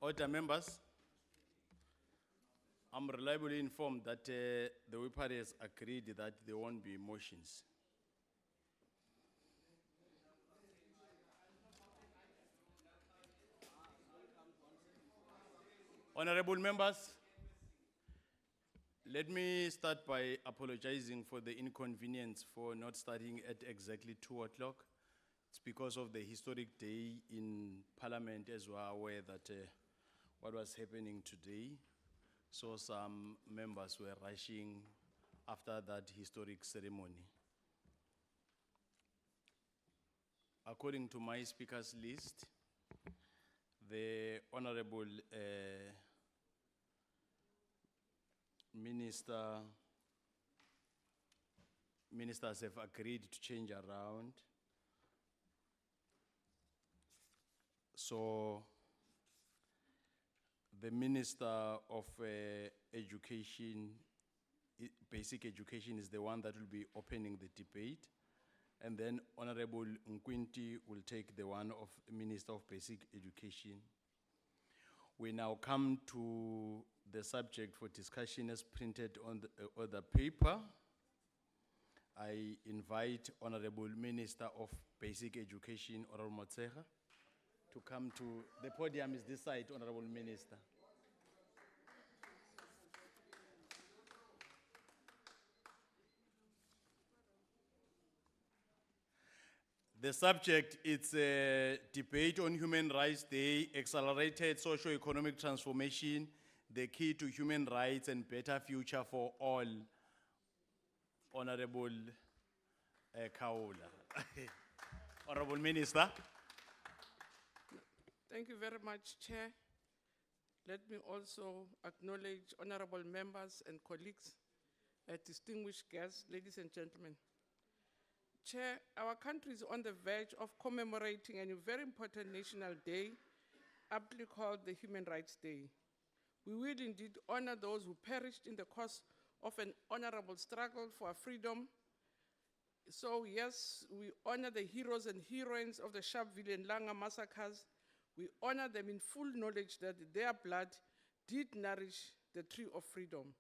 Order members, I'm reliably informed that the Whip Party has agreed that there won't be motions. Honorable members, let me start by apologizing for the inconvenience for not starting at exactly 2 o'clock. It's because of the historic day in Parliament, as we are aware that what was happening today. So some members were rushing after that historic ceremony. According to my speakers list, the Honorable ministers have agreed to change around. So the Minister of Education, Basic Education is the one that will be opening the debate. And then Honorable Nkwinti will take the one of Minister of Basic Education. We now come to the subject for discussion as printed on the paper. I invite Honorable Minister of Basic Education, Honorable Motshega, to come to the podium. Is this side, Honorable Minister. The subject is a debate on Human Rights Day, accelerated socio-economic transformation, the key to human rights and better future for all. Honorable Kaula. Honorable Minister. Thank you very much, Chair. Let me also acknowledge honorable members and colleagues, distinguished guests, ladies and gentlemen. Chair, our country is on the verge of commemorating a very important national day, aptly called the Human Rights Day. We will indeed honor those who perished in the course of an honorable struggle for our freedom. So yes, we honor the heroes and heroines of the Sharpeville and Langa massacres. We honor them in full knowledge that their blood did nourish the tree of freedom,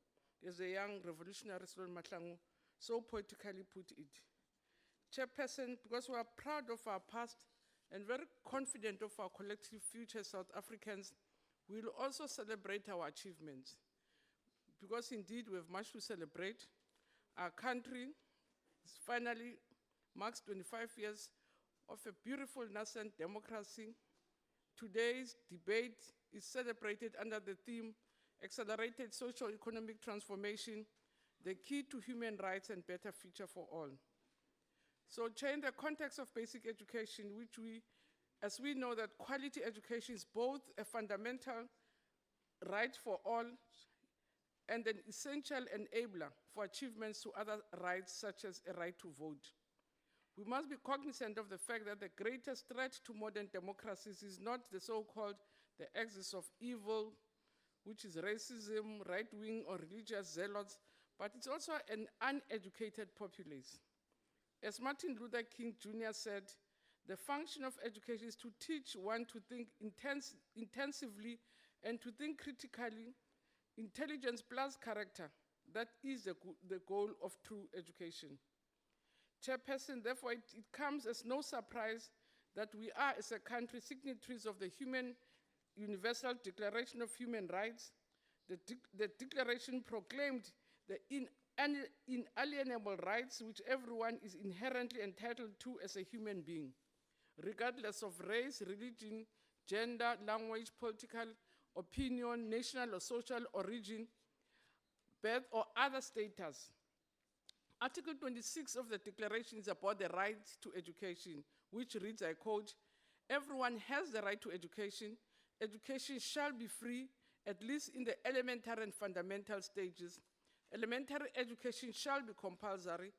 as the young revolutionary Solomon Mahlangu so poetically put it. Chairperson, because we are proud of our past and very confident of our collective future as South Africans, we will also celebrate our achievements. Because indeed we have much to celebrate. Our country finally marks 25 years of a beautiful nascent democracy. Today's debate is celebrated under the theme, Accelerated Socio-Economic Transformation, the key to human rights and better future for all. So, Chair, in the context of basic education, as we know that quality education is both a fundamental right for all and an essential enabler for achievements to other rights, such as a right to vote. We must be cognizant of the fact that the greatest threat to modern democracies is not the so-called the axis of evil, which is racism, right-wing or religious zealots, but it's also an uneducated populace. As Martin Luther King Jr. said, the function of education is to teach one to think intensively and to think critically. Intelligence plus character, that is the goal of true education. Chairperson, therefore, it comes as no surprise that we are, as a country, signatories of the Universal Declaration of Human Rights. The declaration proclaimed the inalienable rights which everyone is inherently entitled to as a human being, regardless of race, religion, gender, language, political opinion, national or social origin, birth or other status. Article 26 of the declaration is about the right to education, which reads, I quote, "Everyone has the right to education. Education shall be free, at least in the elementary and fundamental stages. Elementary education shall be compulsory.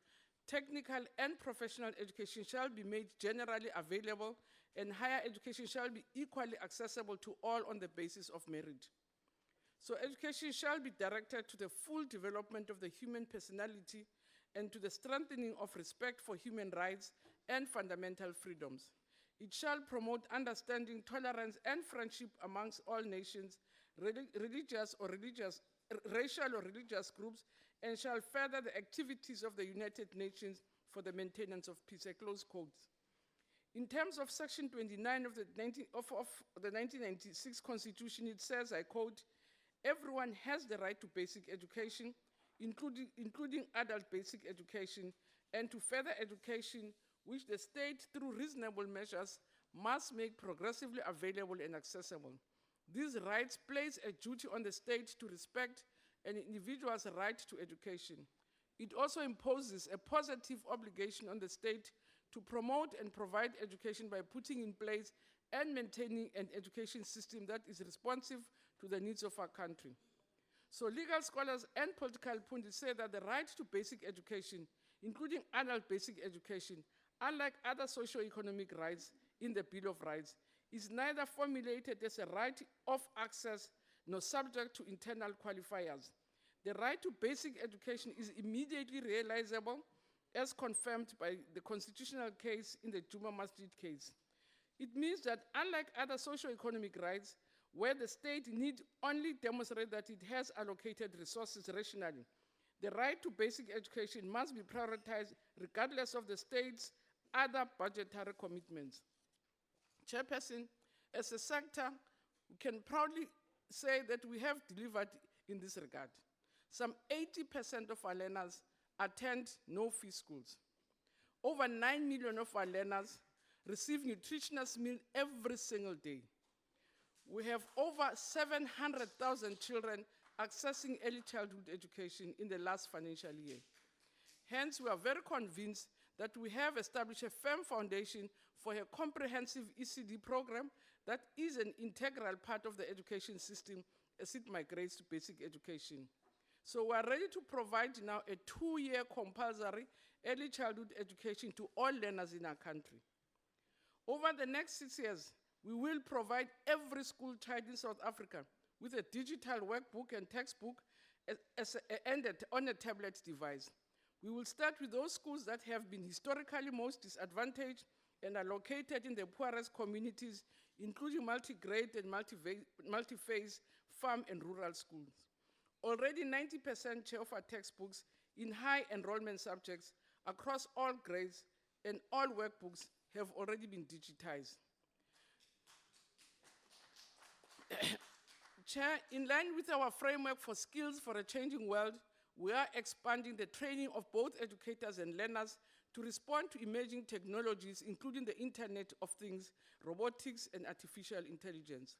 Technical and professional education shall be made generally available, and higher education shall be equally accessible to all on the basis of merit. So education shall be directed to the full development of the human personality and to the strengthening of respect for human rights and fundamental freedoms. It shall promote understanding, tolerance, and friendship amongst all nations, racial or religious groups, and shall further the activities of the United Nations for the maintenance of peace, a close quote. In terms of Section 29 of the 1996 Constitution, it says, I quote, everyone has the right to basic education, including adult basic education, and to further education, which the state, through reasonable measures, must make progressively available and accessible. These rights place a duty on the state to respect an individual's right to education. It also imposes a positive obligation on the state to promote and provide education by putting in place and maintaining an education system that is responsive to the needs of our country. So legal scholars and political pundits say that the right to basic education, including adult basic education, unlike other socio-economic rights in the Bill of Rights, is neither formulated as a right of access nor subject to internal qualifiers. The right to basic education is immediately realizable as confirmed by the constitutional case in the Juma Masjid case. It means that unlike other socio-economic rights, where the state need only demonstrate that it has allocated resources rationally, the right to basic education must be prioritized regardless of the state's other budgetary commitments. Chairperson, as a sector, we can proudly say that we have delivered in this regard. Some 80% of our learners attend no-fee schools. Over 9 million of our learners receive nutritious meals every single day. We have over 700,000 children accessing early childhood education in the last financial year. Hence, we are very convinced that we have established a firm foundation for a comprehensive ECD program that is an integral part of the education system as it migrates to basic education. So we are ready to provide now a 2-year compulsory early childhood education to all learners in our country. Over the next 6 years, we will provide every school child in South Africa with a digital workbook and textbook on a tablet device. We will start with those schools that have been historically most disadvantaged and are located in the poorest communities, including multi-grade and multi-phase farm and rural schools. Already 90% share of our textbooks in high enrollment subjects across all grades and all workbooks have already been digitized. Chair, in line with our framework for skills for a changing world, we are expanding the training of both educators and learners to respond to emerging technologies, including the Internet of Things, robotics, and artificial intelligence.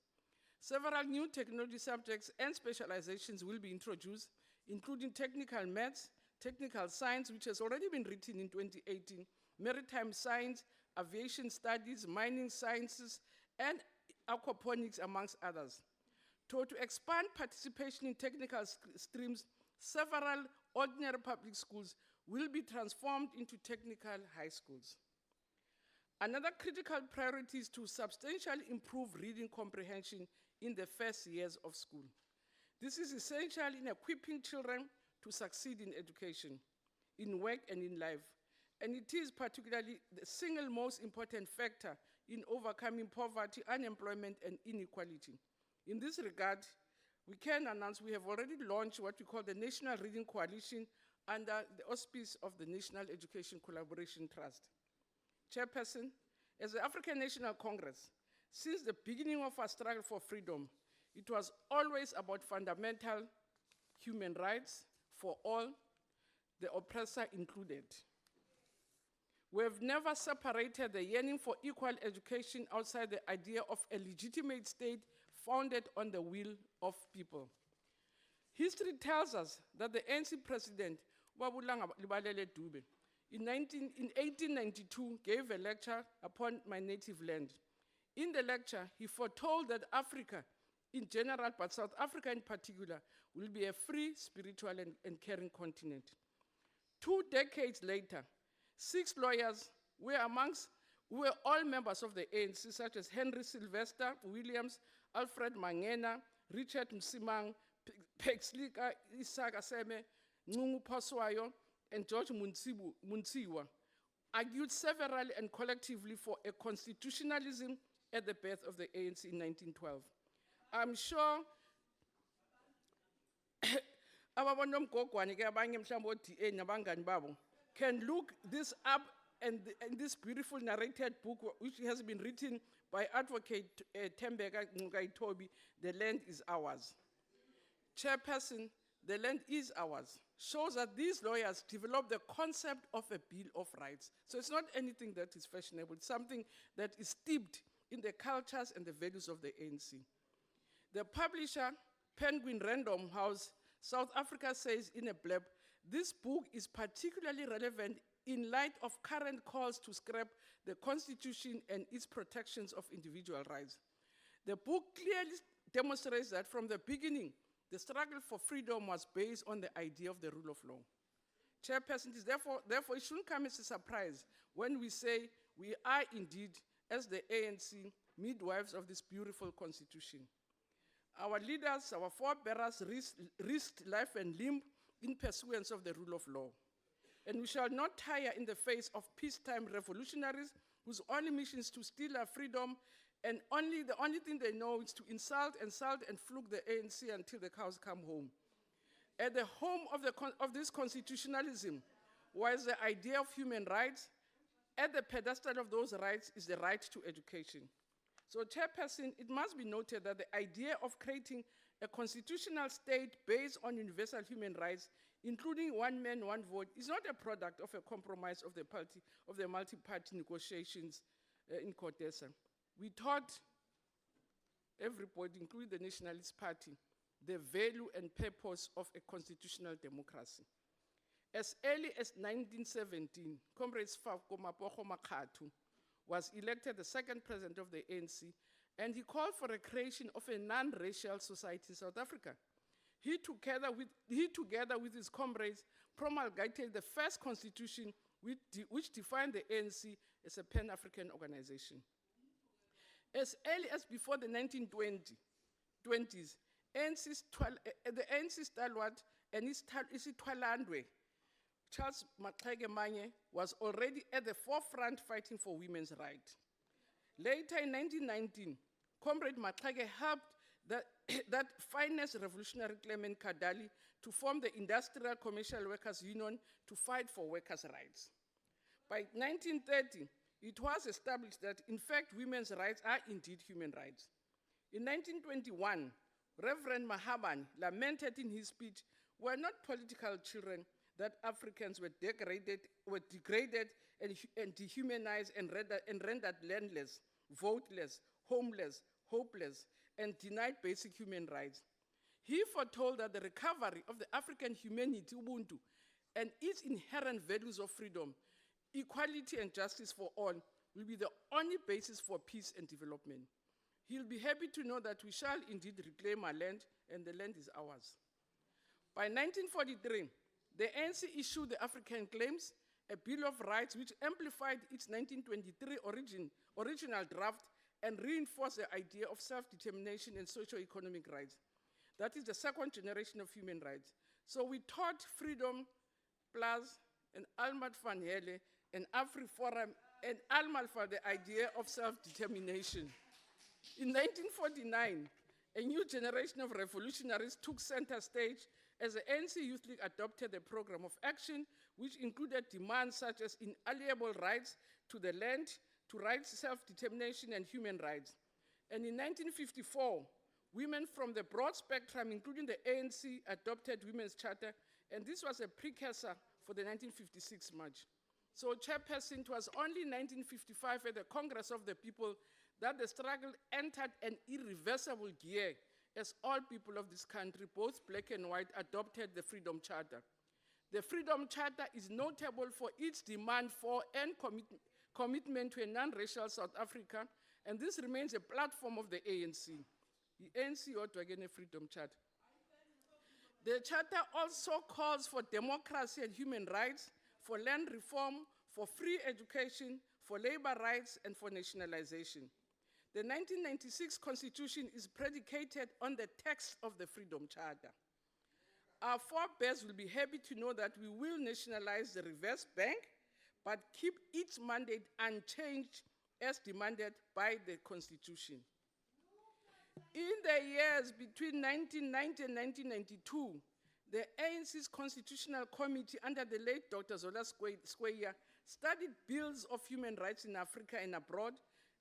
Several new technology subjects and specializations will be introduced, including technical maths, technical science, which has already been written in 2018, maritime science, aviation studies, mining sciences, and aquaponics, amongst others. To expand participation in technical streams, several ordinary public schools will be transformed into technical high schools. Another critical priority is to substantially improve reading comprehension in the first years of school. This is essential in equipping children to succeed in education, in work, and in life. And it is particularly the single most important factor in overcoming poverty, unemployment, and inequality. In this regard, we can announce we have already launched what we call the National Reading Coalition under the auspice of the National Education Collaboration Trust. Chairperson, as the African National Congress, since the beginning of our struggle for freedom, it was always about fundamental human rights for all, the oppressor included. We have never separated the yearning for equal education outside the idea of a legitimate state founded on the will of people. History tells us that the ANC president, Wabulanga Libalele Dube, in 1892 gave a lecture upon my native land. In the lecture, he foretold that Africa in general, but South Africa in particular, will be a free, spiritual, and caring continent. 2 decades later, 6 lawyers were all members of the ANC, such as Henry Sylvester Williams, Alfred Mangena, Richard Msimang, Pexlika Isaka Seme, Ngungu Paswayo, and George Muntsiwa, argued severally and collectively for a constitutionalism at the birth of the ANC in 1912. I'm sure ababonomgogwane ke abanye mhlawumbe o-DA nabangani babo can look this up and this beautiful narrated book which has been written by Advocate Tembeka Nkaitobi, The Land is Ours. Chairperson, The Land is Ours shows that these lawyers developed the concept of a Bill of Rights. So it's not anything that is fashionable, it's something that is steeped in the cultures and the values of the ANC. The publisher, Penguin Random House, South Africa, says in a blurb, this book is particularly relevant in light of current calls to scrap the Constitution and its protections of individual rights. The book clearly demonstrates that from the beginning, the struggle for freedom was based on the idea of the rule of law. Chairperson, therefore it shouldn't come as a surprise when we say we are indeed, as the ANC, midwives of this beautiful constitution. Our leaders, our forebearers risked life and limb in pursuance of the rule of law. And we shall not tire in the face of peacetime revolutionaries whose only mission is to steal our freedom, and the only thing they know is to insult, and fluke the ANC until the cows come home. At the home of this constitutionalism was the idea of human rights. At the pedestal of those rights is the right to education. So, Chairperson, it must be noted that the idea of creating a constitutional state based on universal human rights, including one man, one vote, is not a product of a compromise of the multi-party negotiations in Codesa. We taught everybody, including the Nationalist Party, the value and purpose of a constitutional democracy. As early as 1917, Comrade Sfako Mapogo Makgatho was elected the second president of the ANC, and he called for the creation of a non-racial society in South Africa. He, together with his comrades, promulgated the first constitution which defined the ANC as a Pan-African organization. As early as before the 1920s, the ANC stalwart and Isitwalandwe, Charles Maxeke Manye, was already at the forefront fighting for women's rights. Later in 1919, Comrade Maxeke helped that finest revolutionary Clement Kadali to form the Industrial Commercial Workers Union to fight for workers' rights. By 1930, it was established that, in fact, women's rights are indeed human rights. In 1921, Reverend Mahaban lamented in his speech, "We're not political children, that Africans were degraded and dehumanized and rendered landless, voteless, homeless, hopeless, and denied basic human rights." He foretold that the recovery of the African humanity, Ubuntu, and its inherent values of freedom, equality and justice for all will be the only basis for peace and development. He'll be happy to know that we shall indeed reclaim our land, and the land is ours. By 1943, the ANC issued the African Claims, a Bill of Rights which amplified its 1923 original draft and reinforced the idea of self-determination and socio-economic rights. That is the second generation of human rights. So we taught Freedom Plus and Almat van Hele and AfriForum and Almal for the idea of self-determination. In 1949, a new generation of revolutionaries took center stage as the ANC Youth League adopted a program of action which included demands such as inalienable rights to the land, to rights, self-determination, and human rights. And in 1954, women from the broad spectrum, including the ANC, adopted Women's Charter, and this was a precursor for the 1956 march. So, Chairperson, it was only in 1955 at the Congress of the People that the struggle entered an irreversible gear as all people of this country, both black and white, adopted the Freedom Charter. The Freedom Charter is notable for its demand for and commitment to a non-racial South Africa, and this remains a platform of the ANC. The ANC ought to again a Freedom Charter. The Charter also calls for democracy and human rights, for land reform, for free education, for labor rights, and for nationalization. The 1996 Constitution is predicated on the text of the Freedom Charter. Our forebears will be happy to know that we will nationalize the reverse bank, but keep its mandate unchanged as demanded by the Constitution. In the years between 1990 and 1992, the ANC's Constitutional Committee under the late Dr. Zola Skweyiya studied bills of human rights in Africa and abroad,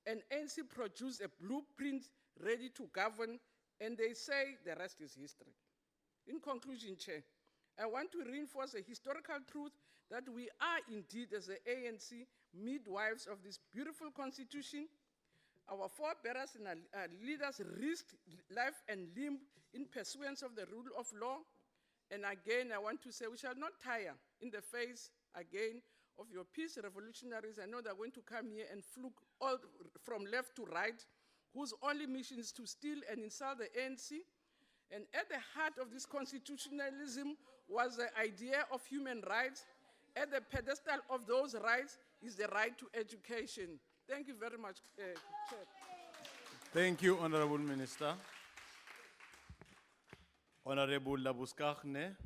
and ANC produced a blueprint ready to govern, and they say the rest is history. In conclusion, Chair, I want to reinforce a historical truth that we are indeed, as the ANC, midwives of this beautiful constitution. Our forebearers and our leaders risked life and limb in pursuance of the rule of law. And again, I want to say we shall not tire in the face again of your peace revolutionaries. I know they're going to come here and fluke all from left to right, whose only mission is to steal and insult the ANC. And at the heart of this constitutionalism was the idea of human rights. At the pedestal of those rights is the right to education. Thank you very much, Chair. Thank you, Honorable Minister. Honorable Labuskaghne.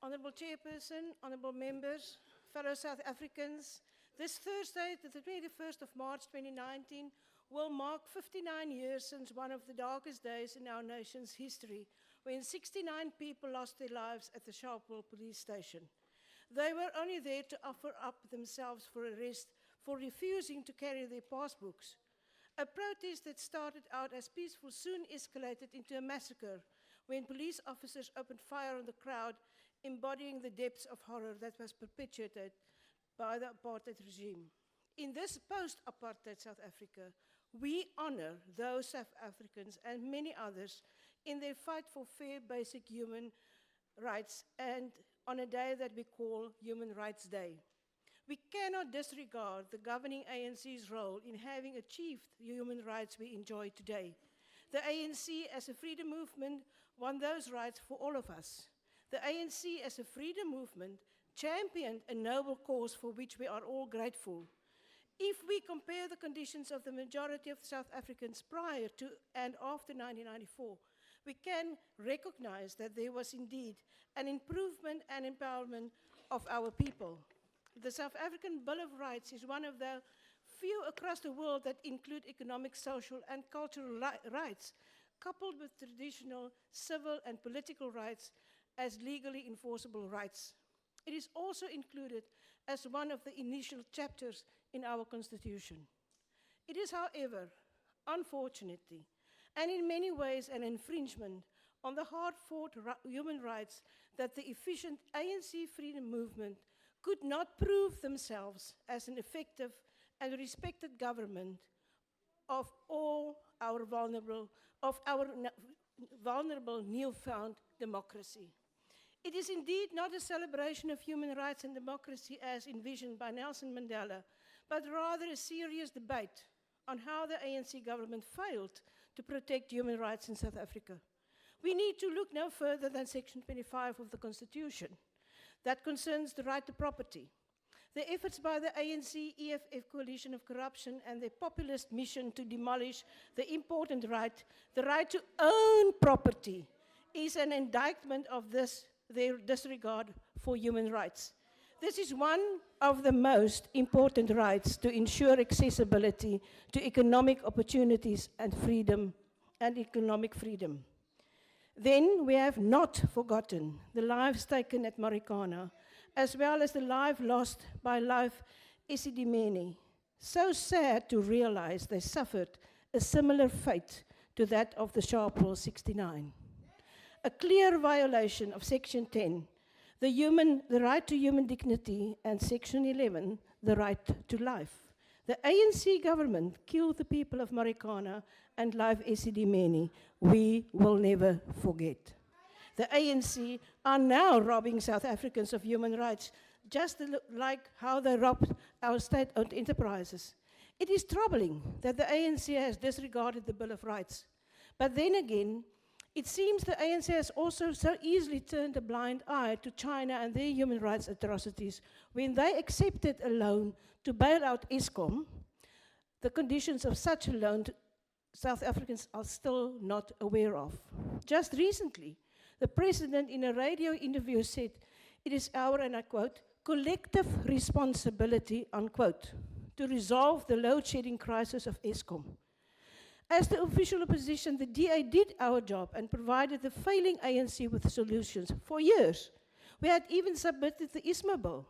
Honourable Chairperson, honourable members, fellow South Africans, this Thursday, the 21st of March 2019, will mark 59 years since one of the darkest days in our nation's history, when 69 people lost their lives at the Sharpeville police station. They were only there to offer up themselves for arrest for refusing to carry their passbooks. A protest that started out as peaceful soon escalated into a massacre when police officers opened fire on the crowd, embodying the depths of horror that was perpetuated by the apartheid regime. In this post-apartheid South Africa, we honor those South Africans and many others in their fight for fair basic human rights, and on a day that we call Human Rights Day. We cannot disregard the governing ANC's role in having achieved the human rights we enjoy today. The ANC as a freedom movement won those rights for all of us. The ANC as a freedom movement championed a noble cause for which we are all grateful. If we compare the conditions of the majority of South Africans prior to and after 1994, we can recognize that there was indeed an improvement and empowerment of our people. The South African Bill of Rights is one of the few across the world that include economic, social, and cultural rights, coupled with traditional civil and political rights as legally enforceable rights. It is also included as one of the initial chapters in our Constitution. It is, however, unfortunately, and in many ways an infringement on the hard-fought human rights that the efficient ANC freedom movement could not prove themselves as an effective and respected government of all our vulnerable newfound democracy. It is indeed not a celebration of human rights and democracy as envisioned by Nelson Mandela, but rather a serious debate on how the ANC government failed to protect human rights in South Africa. We need to look no further than Section 25 of the Constitution that concerns the right to property. The efforts by the ANC-EFF coalition of corruption and their populist mission to demolish the important right, the right to own property, is an indictment of their disregard for human rights. This is one of the most important rights to ensure accessibility to economic opportunities and freedom and economic freedom. Then we have not forgotten the lives taken at Marikana, as well as the life lost by Life Esidimeni. So sad to realize they suffered a similar fate to that of the Sharpeville 69. A clear violation of Section 10, the right to human dignity, and Section 11, the right to life. The ANC government killed the people of Marikana and Life Esidimeni. We will never forget. The ANC are now robbing South Africans of human rights, just like how they robbed our state-owned enterprises. It is troubling that the ANC has disregarded the Bill of Rights. But then again, it seems the ANC has also so easily turned a blind eye to China and their human rights atrocities when they accepted a loan to bail out Eskom. the conditions of such a loan South Africans are still not aware of. Just recently, the president in a radio interview said, "It is our," and I quote, "collective responsibility," unquote, to resolve the load shedding crisis of Eskom. As the official opposition, the DA did our job and provided the failing ANC with solutions for years. We had even submitted the ISMA bill.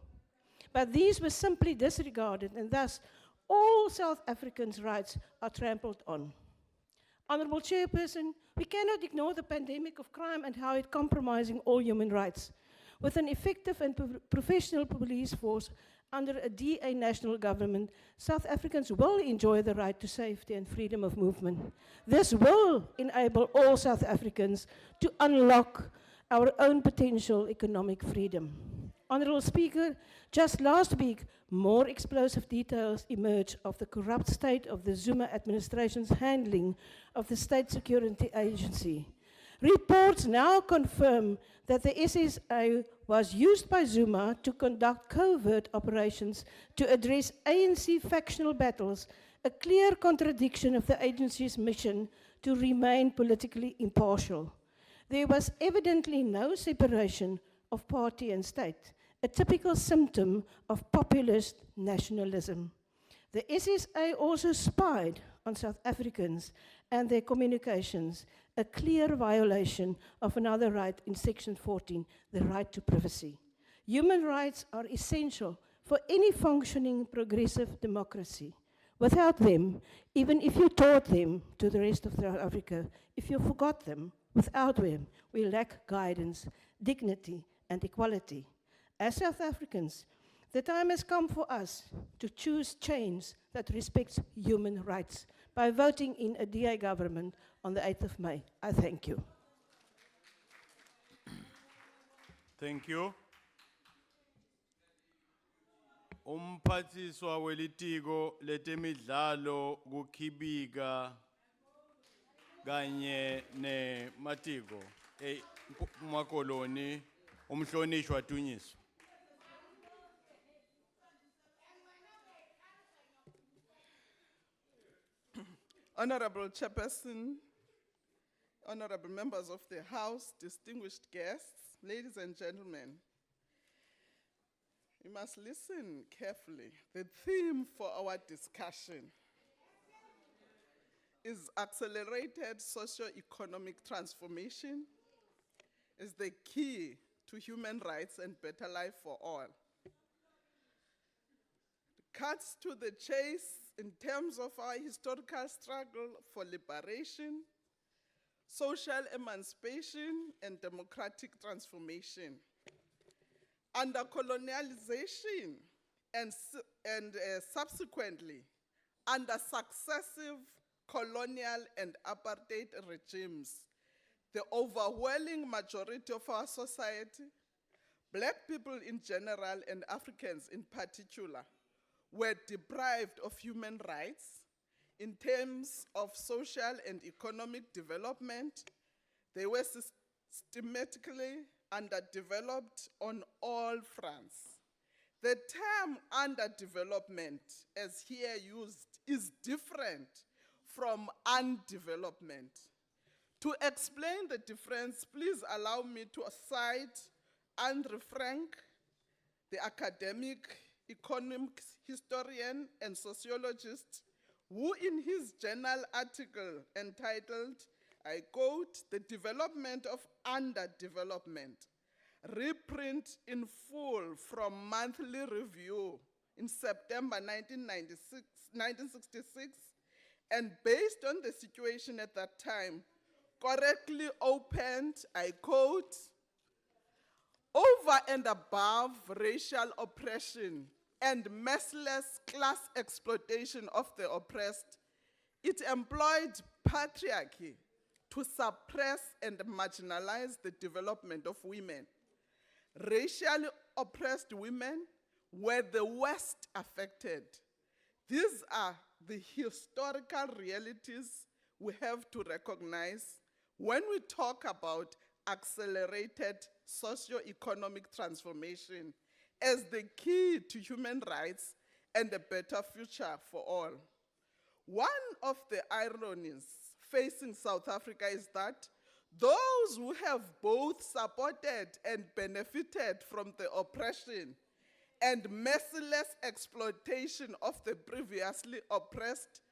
But these were simply disregarded, and thus all South Africans' rights are trampled on. Honourable Chairperson, we cannot ignore the pandemic of crime and how it's compromising all human rights. With an effective and professional police force under a DA national government, South Africans will enjoy the right to safety and freedom of movement. This will enable all South Africans to unlock our own potential economic freedom. Honourable Speaker, just last week, more explosive details emerged of the corrupt state of the Zuma administration's handling of the State Security Agency. Reports now confirm that the SSA was used by Zuma to conduct covert operations to address ANC factional battles, a clear contradiction of the agency's mission to remain politically impartial. There was evidently no separation of party and state, a typical symptom of populist nationalism. The SSA also spied on South Africans and their communications, a clear violation of another right in Section 14, the right to privacy. Human rights are essential for any functioning progressive democracy. Without them, even if you taught them to the rest of South Africa, if you forgot them, without them, we lack guidance, dignity, and equality. As South Africans, the time has come for us to choose change that respects human rights by voting in a DA government on the 8th of May. I thank you. Thank you. Umphathiswa welitiko letemidlalo kukhibika kanye nematiko makoloni umhlonishwa Dunyiswa. Honorable Chairperson, honorable members of the House, distinguished guests, ladies and gentlemen, you must listen carefully. The theme for our discussion is accelerated socio-economic transformation is the key to human rights and better life for all. Cuts to the chase in terms of our historical struggle for liberation, social emancipation, and democratic transformation. Under colonialization and subsequently under successive colonial and apartheid regimes, the overwhelming majority of our society, Black people in general and Africans in particular, were deprived of human rights in terms of social and economic development. They were systematically underdeveloped on all fronts. The term underdevelopment, as here used, is different from undevelopment. To explain the difference, please allow me to cite Andre Frank, the academic, economic historian and sociologist, who in his journal article entitled, I quote, "The Development of Underdevelopment," reprint in full from Monthly Review in September 1966, and based on the situation at that time, correctly opened, I quote, "Over and above racial oppression and merciless class exploitation of the oppressed, it employed patriarchy to suppress and marginalize the development of women. Racially oppressed women were the worst affected. These are the historical realities we have to recognize when we talk about accelerated socio-economic transformation as the key to human rights and a better future for all. One of the ironies facing South Africa is that those who have both supported and benefited from the oppression and merciless exploitation of the previously oppressed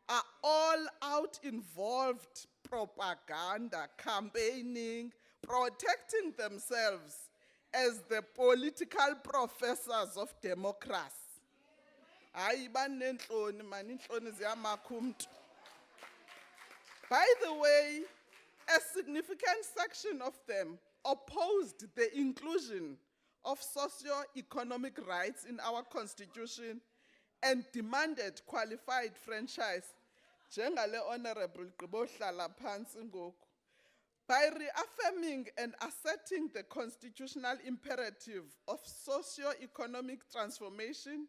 are all out involved propaganda, campaigning, protecting themselves as the political professors of democracy. Hayi banenhloni man, inhloni ziyamakha umuntu. By the way, a significant section of them opposed the inclusion of socio-economic rights in our constitution and demanded qualified franchise. Njengale Honorable Gqibohlala phansi ngoku. By reaffirming and asserting the constitutional imperative of socio-economic transformation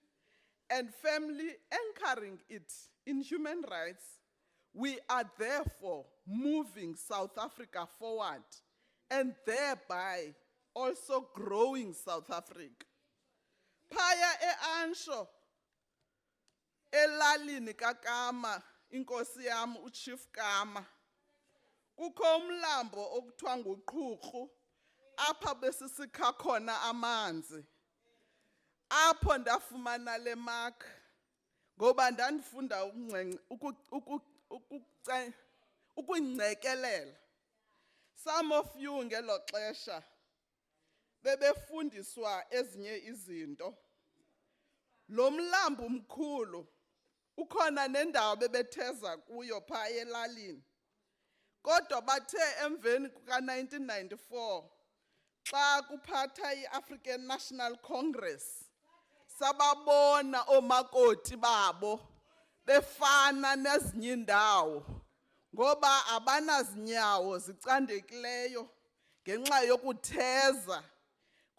and firmly anchoring it in human rights, we are therefore moving South Africa forward and thereby also growing South Africa. Phaya e-Ansho, elalini kaKama, inkosi yami uChief Kama, kukho umlambo okuthiwa nguQhuqhu, apha besisikha khona amanzi. Apho ndafumana le mark, ngoba ndandifunda ukungcekelela. Some of you ngelo xesha bebefundiswa ezinye izinto. Lo mlambo mkhulu ukhona nendawo bebetheza kuyo pha elalini. Kodwa bathe emveni kuka 1994 xa kuphatha iAfrican National Congress sababona omakoti babo befana nezinye indawo ngoba abanazinyawo zicandekileyo ngenxa yokutheza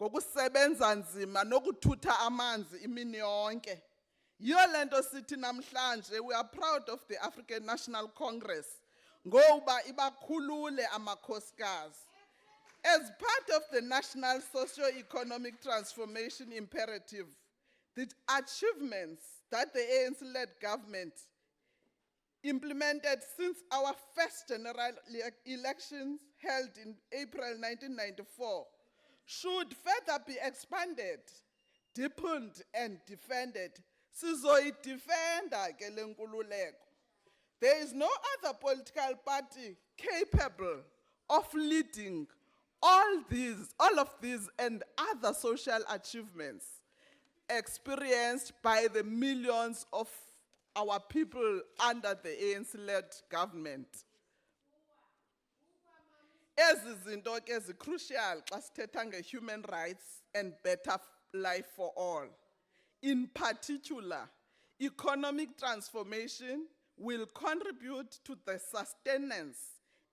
ngokusebenza nzima nokuthutha amanzi imini yonke. Yiyo lento sithi namhlanje we are proud of the African National Congress ngoba ibakhulule amakhosikazi. As part of the national socio-economic transformation imperative, the achievements that the ANC-led government implemented since our first general elections held in April 1994 should further be expanded, deepened, and defended. Sizoyidefenda ke le nkululeko. There is no other political party capable of leading all of these and other social achievements experienced by the millions of our people under the ANC-led government. Ezi zinto ke crucial xa sithetha nge-human rights and better life for all. In particular, economic transformation will contribute to the sustenance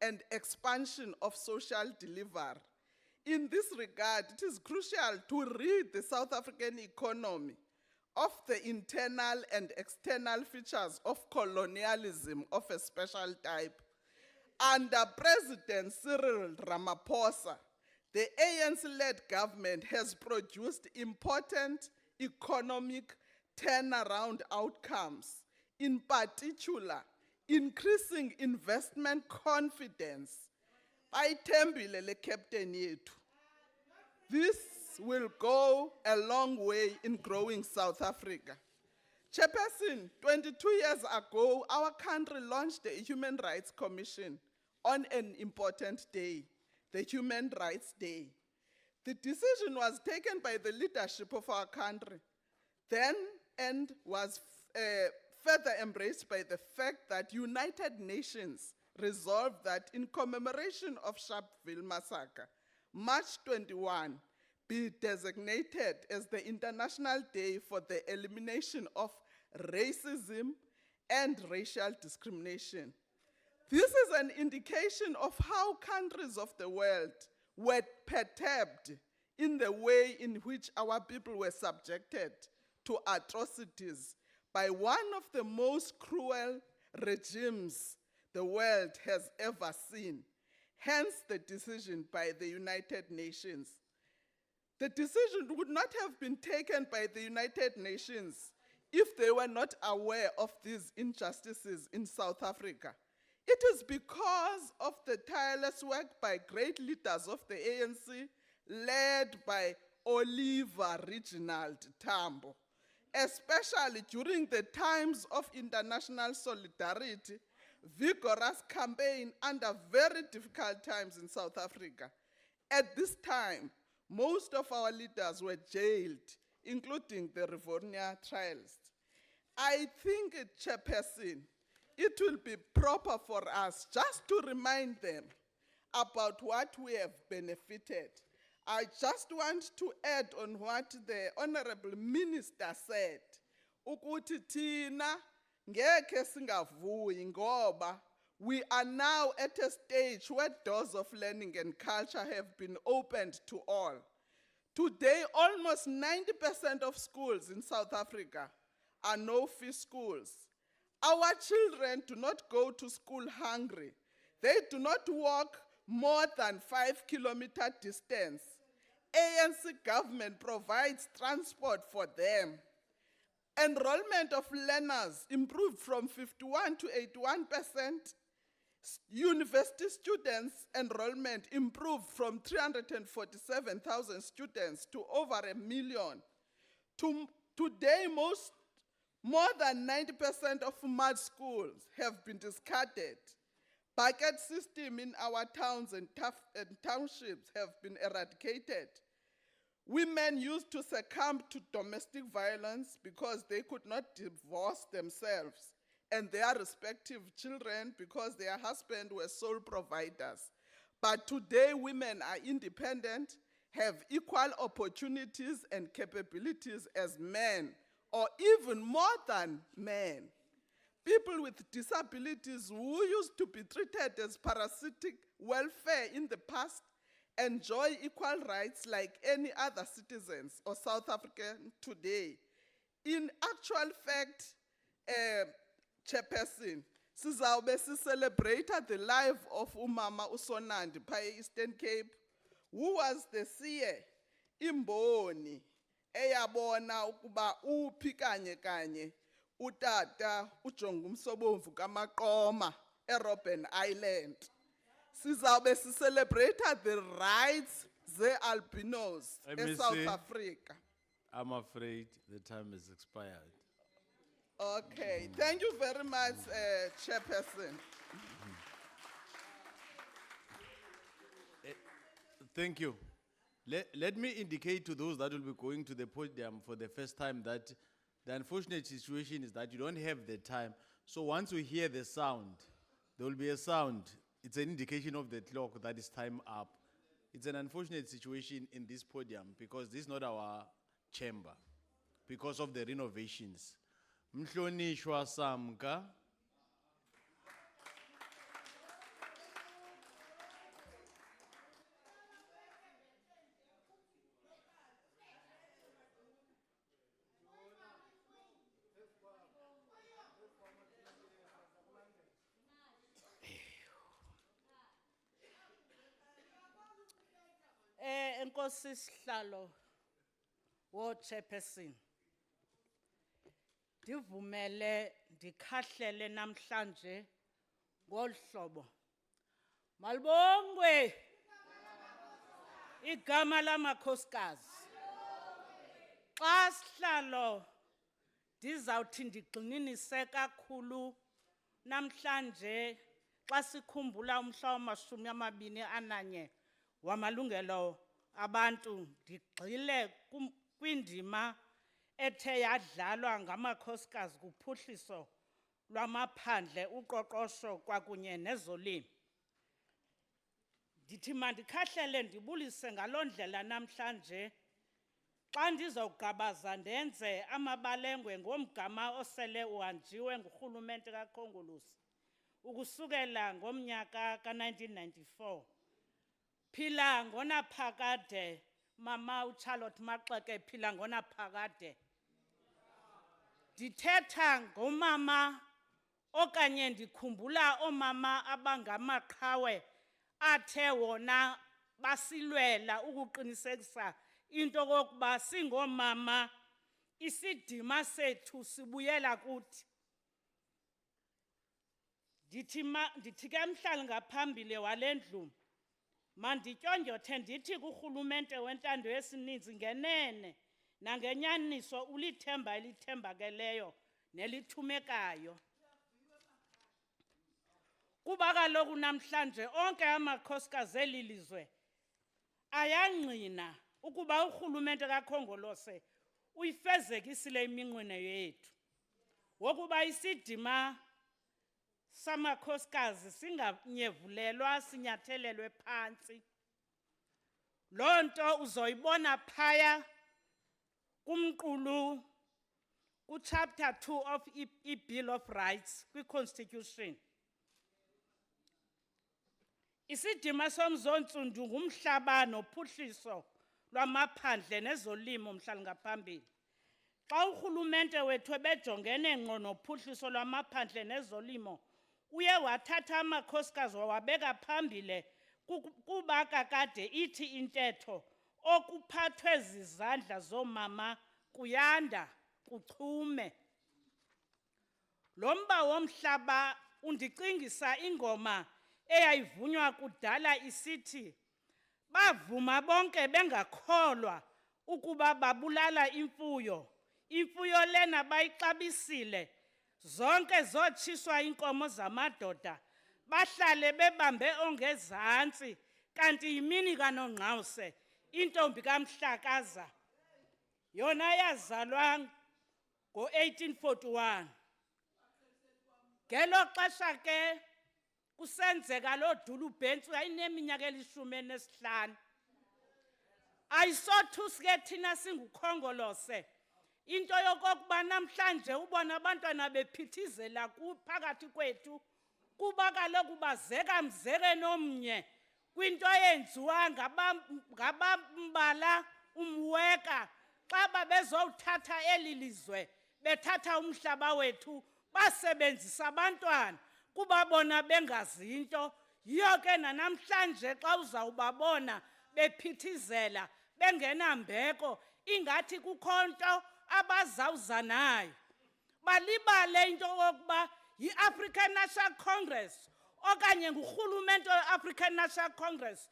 and expansion of social delivery. In this regard, it is crucial to rid the South African economy of the internal and external features of colonialism of a special type. Under President Cyril Ramaphosa, the ANC-led government has produced important economic turnaround outcomes, in particular, increasing investment confidence. Bayithembile le captain yethu. This will go a long way in growing South Africa. Chairperson, 22 years ago, our country launched the Human Rights Commission on an important day, the Human Rights Day. The decision was taken by the leadership of our country, then and was further embraced by the fact that United Nations resolved that in commemoration of Sharpeville massacre, March 21 be designated as the International Day for the Elimination of Racism and Racial Discrimination. This is an indication of how countries of the world were perturbed in the way in which our people were subjected to atrocities by one of the most cruel regimes the world has ever seen. Hence the decision by the United Nations. The decision would not have been taken by the United Nations if they were not aware of these injustices in South Africa. It is because of the tireless work by great leaders of the ANC, led by Oliver Reginald Tambo, especially during the times of international solidarity, vigorous campaign under very difficult times in South Africa. At this time, most of our leaders were jailed, including the Rivonia trials. I think, Chairperson, it will be proper for us just to remind them about what we have benefited. I just want to add on what the Honorable Minister said. Ukuthi thina ngeke singavuyi ngoba we are now at a stage where doors of learning and culture have been opened to all. Today, almost 90% of schools in South Africa are no-fee schools. Our children do not go to school hungry. They do not walk more than 5-kilometer distance. ANC government provides transport for them. Enrollment of learners improved from 51 to 81%. University students' enrollment improved from 347,000 students to over 1 million. Today, more than 90% of mud schools have been discarded. Bucket system in our towns and townships have been eradicated. Women used to succumb to domestic violence because they could not divorce themselves and their respective children because their husbands were sole providers. But today, women are independent, have equal opportunities and capabilities as men, or even more than men. People with disabilities who used to be treated as parasitic welfare in the past enjoy equal rights like any other citizens or South African today. In actual fact, Chairperson, sizawube celebrated the life of Umama Usonandi by Eastern Cape, who was the seer, imboni, eyabona ukuba uphi kanye utata ujongumsobomvu kaMaqoma eRobben Island. Sizawube celebrated the rights ze-albinos South Africa. I'm afraid the time has expired. Okay, thank you very much, Chairperson. Thank you. Let me indicate to those that will be going to the podium for the first time that the unfortunate situation is that you don't have the time. So once you hear the sound, there will be a sound. It's an indication of the clock that is time up. It's an unfortunate situation in this podium because this is not our chamber because of the renovations. Mhlonishwa Samka. Enkosi sihlalo wo Chairperson. Divumele ndikhahlele namhlanje ngolhlobo. Malibongwe igama lamakhosikazi. Xa sihlalo ndizawuthi ndigxininise kakhulu namhlanje xa sikhumbula umhla wama-21 wamalungelo abantu, ndigxile kwindima ethe yadlalwa ngamakhosikazi kuphuhliso lwamaphandle, uqoqosho kwakunye nezolimo. Ndithi mandikhahlele ndibulise ngaloo ndlela namhlanje xa ndizawugabaza ndenze amabalengwe ngomgama osele uhanjiwe ngurhulumente kaKhongolose ukusukela ngomnyaka ka-1994. Phila ngonaphakade, Mama uCharlotte Maxeke, phila ngonaphakade. Ndithetha ngomama okanye ndikhumbula omama abangamaqhawe athe wona basilwela ukuqinisekisa into kokuba singomama isidima sethu sibuyela kuthi. Ndithi ke mhlali ngaphambili walendlu mandityonjothe ndithi kurhulumente wentando yesininzi ngenene nangenyaniso ulithemba elithembakeleyo nelithumekayo. Kuba kaloku namhlanje onke amakhosikazi eli lizwe ayangqina ukuba urhulumente kaKhongolose uyifezekisile iminqweno yethu wokuba isidima samakhosikazi singanyevulelwa sinyathelelwe phantsi. Loo nto uzoyibona phaya kumqulu kuchapter 2 of i-Bill of Rights kwi-Constitution. Isidima somzontsundu ngumhlaba nophuhliso lwamaphandle nezolimo mhlali ngaphambili. Xa urhulumente wethu ebejongene ngqo nophuhliso lwamaphandle nezolimo, uye wathatha amakhosikazi wawabeka phambili kuba kakade ithi intetho okuphathwe zizandla zoomama kuyanda kuchume. Lo mba womhlaba undicingisa ingoma eyayivunywa kudala isithi bavuma bonke bengakholwa ukuba babulala imfuyo. Imfuyo lena bayixabisile, zonke zotshiswa inkomo zamadoda, bahlale bebambe ongezantsi, kanti yimini kaNongqawuse, intombi kaMhlakaza, yona yazalwa ngo-1841. Ngelo xesha ke kusenzeka loo dulubhentsu yayineminyaka eli-15. Ayisothusi ke thina singuKhongolose into yokokuba namhlanje ubona abantwana bephithizela phakathi kwethu kuba kaloku bazeka mzeke nomnye kwinto eyenziwa ngabambala umweka xa babezowuthatha eli lizwe bethatha umhlaba wethu basebenzisa abantwana kuba bona bengazinto. Yiyo ke nanamhlanje xa uzawubabona bephithizela bengenambeko ingathi kukho nto abazawuza nayo. Balibale into yokuba yi-African National Congress okanye ngurhulumente we-African National Congress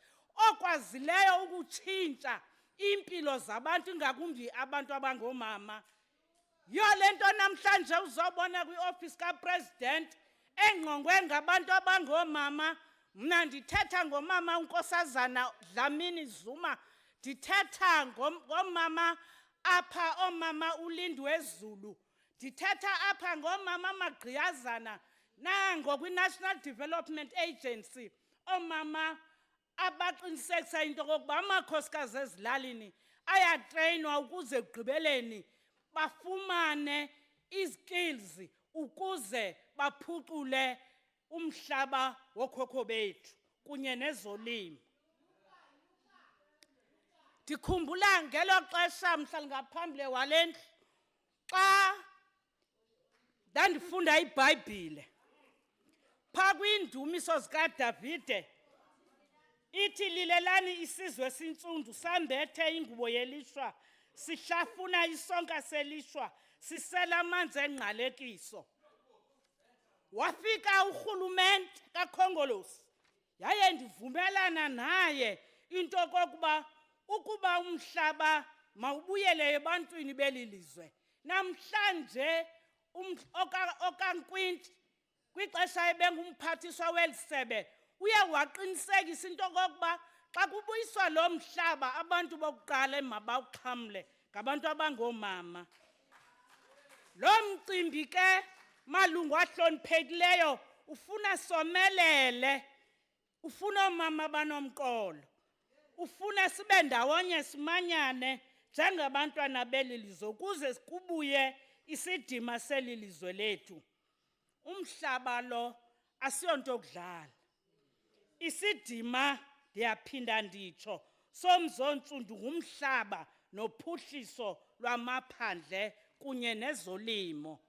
okwazileyo ukutshintsha impilo zabantu ngakumbi abantu abangoomama. Yiyo le nto namhlanje uzobona kwi-office kaPresident engqongwe ngabantu abangoomama. Mna ndithetha ngomama uNkosazana Dlamini Zuma, ndithetha ngomama apha oomama uLindwe Zulu, ndithetha apha ngomama Magqiyazana nango kwi-National Development Agency, oomama abaqinisekisa into yokokuba amakhosikazi ezilalini ayatreyinwa ukuze ekugqibeleni bafumane izikills ukuze baphucule umhlaba wokhokho bethu kunye nezolimo. Ndikhumbula ngelo xesha mhlali ngaphambili walendlu xa ndandifunda iBhayibhile phaa kwiindumiso zikaDavide ithi lilelani isizwe esintsundu sambethe ingubo yelishwa sihlafuna isonka selishwa sisela amanzi engqalekiso. Wafika urhulumente kaKhongolose yaye ndivumelana naye into kokuba ukuba umhlaba mawubuyele ebantwini beli lizwe. Namhlanje okaNkwinti kwixesha ebengumphathiswa weli sebe uye waqinisekisa into kokuba xa kubuyiswa lo mhlaba abantu bokuqala emabawuxhamle ngabantu abangoomama. Lo mcimbi ke malungu ahloniphekileyo ufuna somelele, ufuna oomama abanomqolo, ufuna sibe ndawonye simanyane njengabantwana beli lizwe ukuze kubuye isidima seli lizwe lethu. Umhlaba lo asiyonto yokudlala. Isidima ndiyaphinda nditsho somzontsundu ngumhlaba nophuhliso lwamaphandle kunye nezolimo.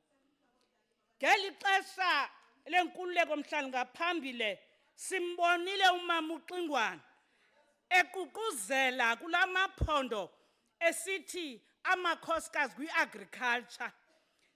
Ngeli xesha lenkululeko mhlali ngaphambili simbonile umama uXingwana eququzela kula maphondo esithi amakhosikazi kwi-agriculture.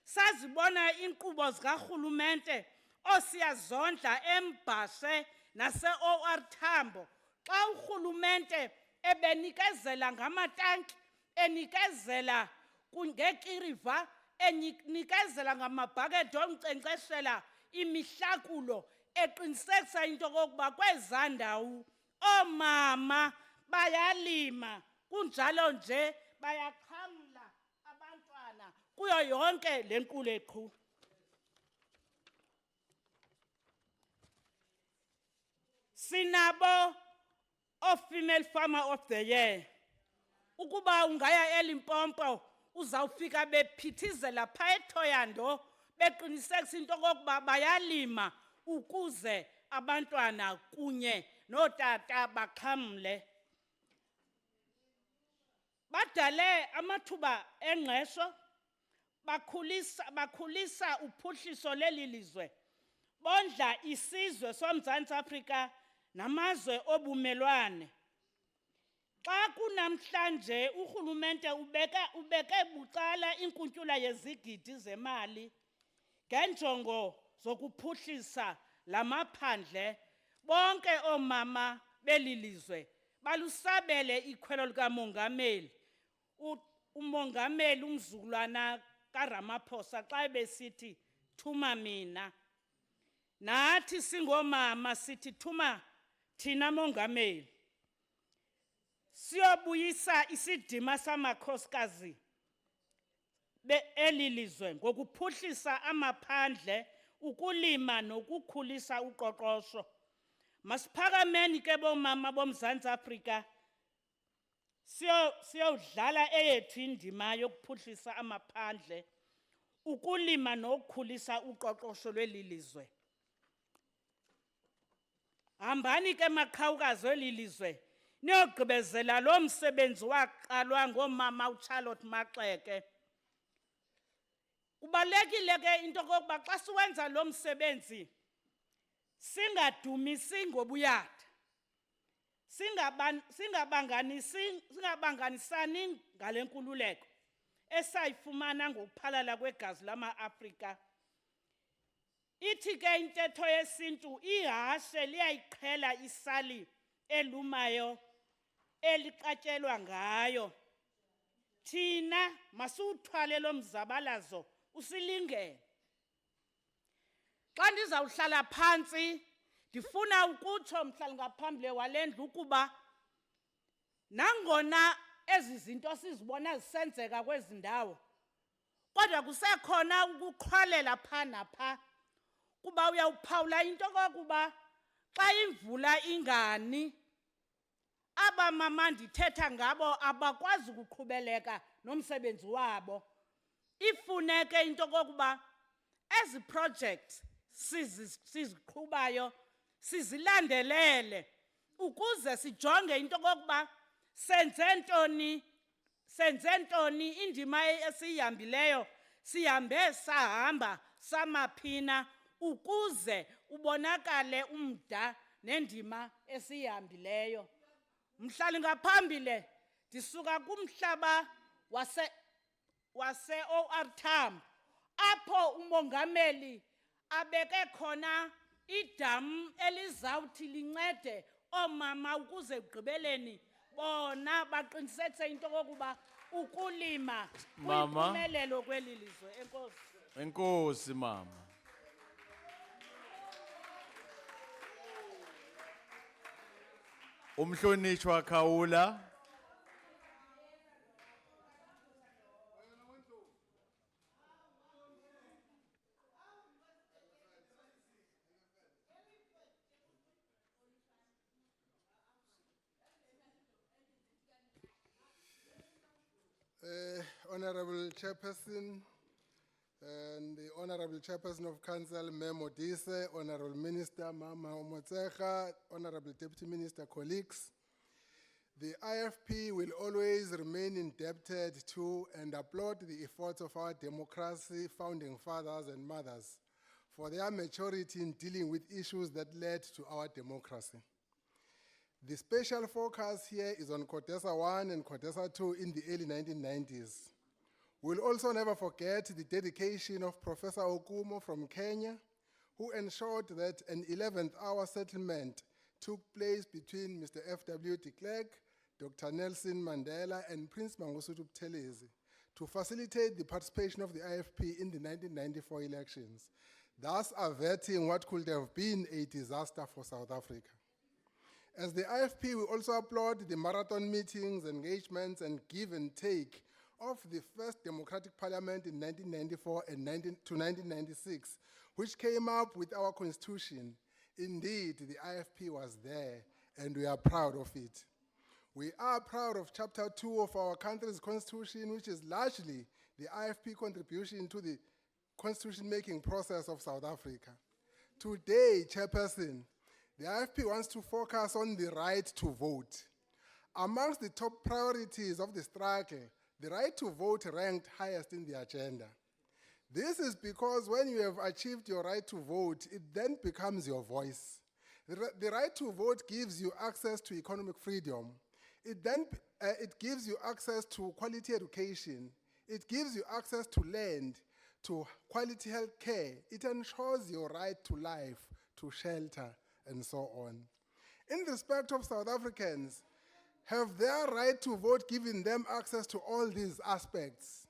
Sazibona inkqubo zikarhulumente osiyazondla eMbashe nase-OR Tambo. Xa urhulumente ebenikezela ngamatanki, enikezela ngekiriva, enikezela ngamabhakethi onkcenkceshela imihlakulo, eqinisekisa into yokokuba kwezaa ndawo oomama bayalima, kunjalo nje bayaxhamla abantwana kuyo yonke le nquleqhu. Sinabo female farmer of the year. Ukuba ungaya eLimpopo uzawufika bephithizela phaa eThoyando beqinisekisa into yokokuba bayalima ukuze abantwana kunye nootata baxhamle. Badale amathuba engqesho, bakhulisa uphuhliso leli lizwe, bondla isizwe soMzantsi Afrika namazwe obumelwane. Xa kunamhlanje urhulumente ubeke bucala inkuntyula yezigidi zemali ngenjongo zokuphuhlisa lamaphandle, bonke oomama beli lizwe balusabele ikhwelo likamongameli. Umongameli umzukulwana kaRamaphosa xa besithi thuma mina, nathi singomama sithi thuma thina mongameli. Siyobuyisa isidima samakhosikazi eli lizwe ngokuphuhlisa amaphandle, ukulima nokukhulisa uqoqosho. Masiphakameni ke bomama boMzantsi Afrika siyodlala eyethu indima yokuphuhlisa amaphandle, ukulima nokukhulisa uqoqosho lweli lizwe. Hambani ke maqhawukazi weli lizwe niyogqibezela lo msebenzi waqalwa ngomama uCharlotte Maxeke. Kubalulekile ke into yokokuba xa siwenza lo msebenzi singadumisi ngobuyatha, singabanganisani ngale nkululeko esayifumana ngokuphalala kwegazi lama-Afrika. Ithi ke intetho yesintu, ihashe liyayiqhela isali elumayo eliqatyelwa ngayo. Thina masiwuthwale lo mzabalazo usilingene. Xa ndizawuhlala phantsi ndifuna ukutsho mhlali ngaphambili wale ndlu ukuba nangona ezi zinto sizibona zisenzeka kwezi ndawo, kodwa kusekhona ukuqhwalela phaa naphaa, kuba uyawuphawula into kokuba xa imvula ingani, aba mama ndithetha ngabo abakwazi ukuqhubeleka nomsebenzi wabo. Ifuneke into kokuba ezi projects siziqhubayo sizilandelele ukuze sijonge into kokuba senze ntoni, indima esiyihambileyo sihambe sahamba samaphina ukuze ubonakale umda nendima esiyihambileyo. Mhlali ngaphambili ndisuka kumhlaba wase-OR Tambo apho umongameli abeke khona idamu elizawuthi lincede oomama ukuze ekugqibeleni bona baqinisekise into kokuba ukulima kuyimpumelelo kweli lizwe. Enkosi. Enkosi mama. Umhlonishwa Khawula. Honorable Chairperson and the Honorable Chairperson of Council, Memo Dise, Honorable Minister Mama Omotsecha, Honorable Deputy Minister, colleagues, the IFP will always remain indebted to and applaud the efforts of our democracy founding fathers and mothers for their maturity in dealing with issues that led to our democracy. The special focus here is on Kotesa 1 and Kotesa 2 in the early 1990s. We'll also never forget the dedication of Professor Okumo from Kenya, who ensured that an 11th hour settlement took place between Mr. F.W. de Klerk, Dr. Nelson Mandela, and Prince Mangosuthu Buthelezi to facilitate the participation of the IFP in the 1994 elections, thus averting what could have been a disaster for South Africa. As the IFP, we also applaud the marathon meetings, engagements, and give and take of the first democratic parliament in 1994 and 1996, which came up with our constitution. Indeed, the IFP was there, and we are proud of it. We are proud of Chapter 2 of our country's constitution, which is largely the IFP contribution to the constitution-making process of South Africa. Today, Chairperson, the IFP wants to focus on the right to vote. Amongst the top priorities of the struggle, the right to vote ranked highest in the agenda. This is because when you have achieved your right to vote, it then becomes your voice. The right to vote gives you access to economic freedom. It gives you access to quality education. It gives you access to land, to quality health care. It ensures your right to life, to shelter, and so on. In respect of South Africans, have their right to vote given them access to all these aspects?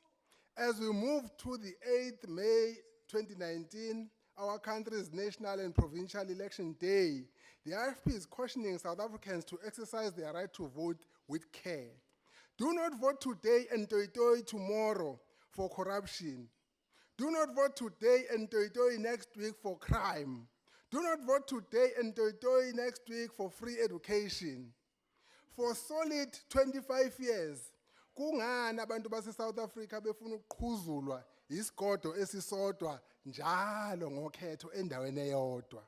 As we move to the 8th May 2019, our country's national and provincial election day, the IFP is cautioning South Africans to exercise their right to vote with care. Do not vote today and toy tomorrow for corruption. Do not vote today and toy next week for crime. Do not vote today and toy next week for free education. For solid 25 years, kungani abantu base South Africa befuna ukuqhuzulwa isigodo esisodwa njalo ngokhetho endaweni eyodwa.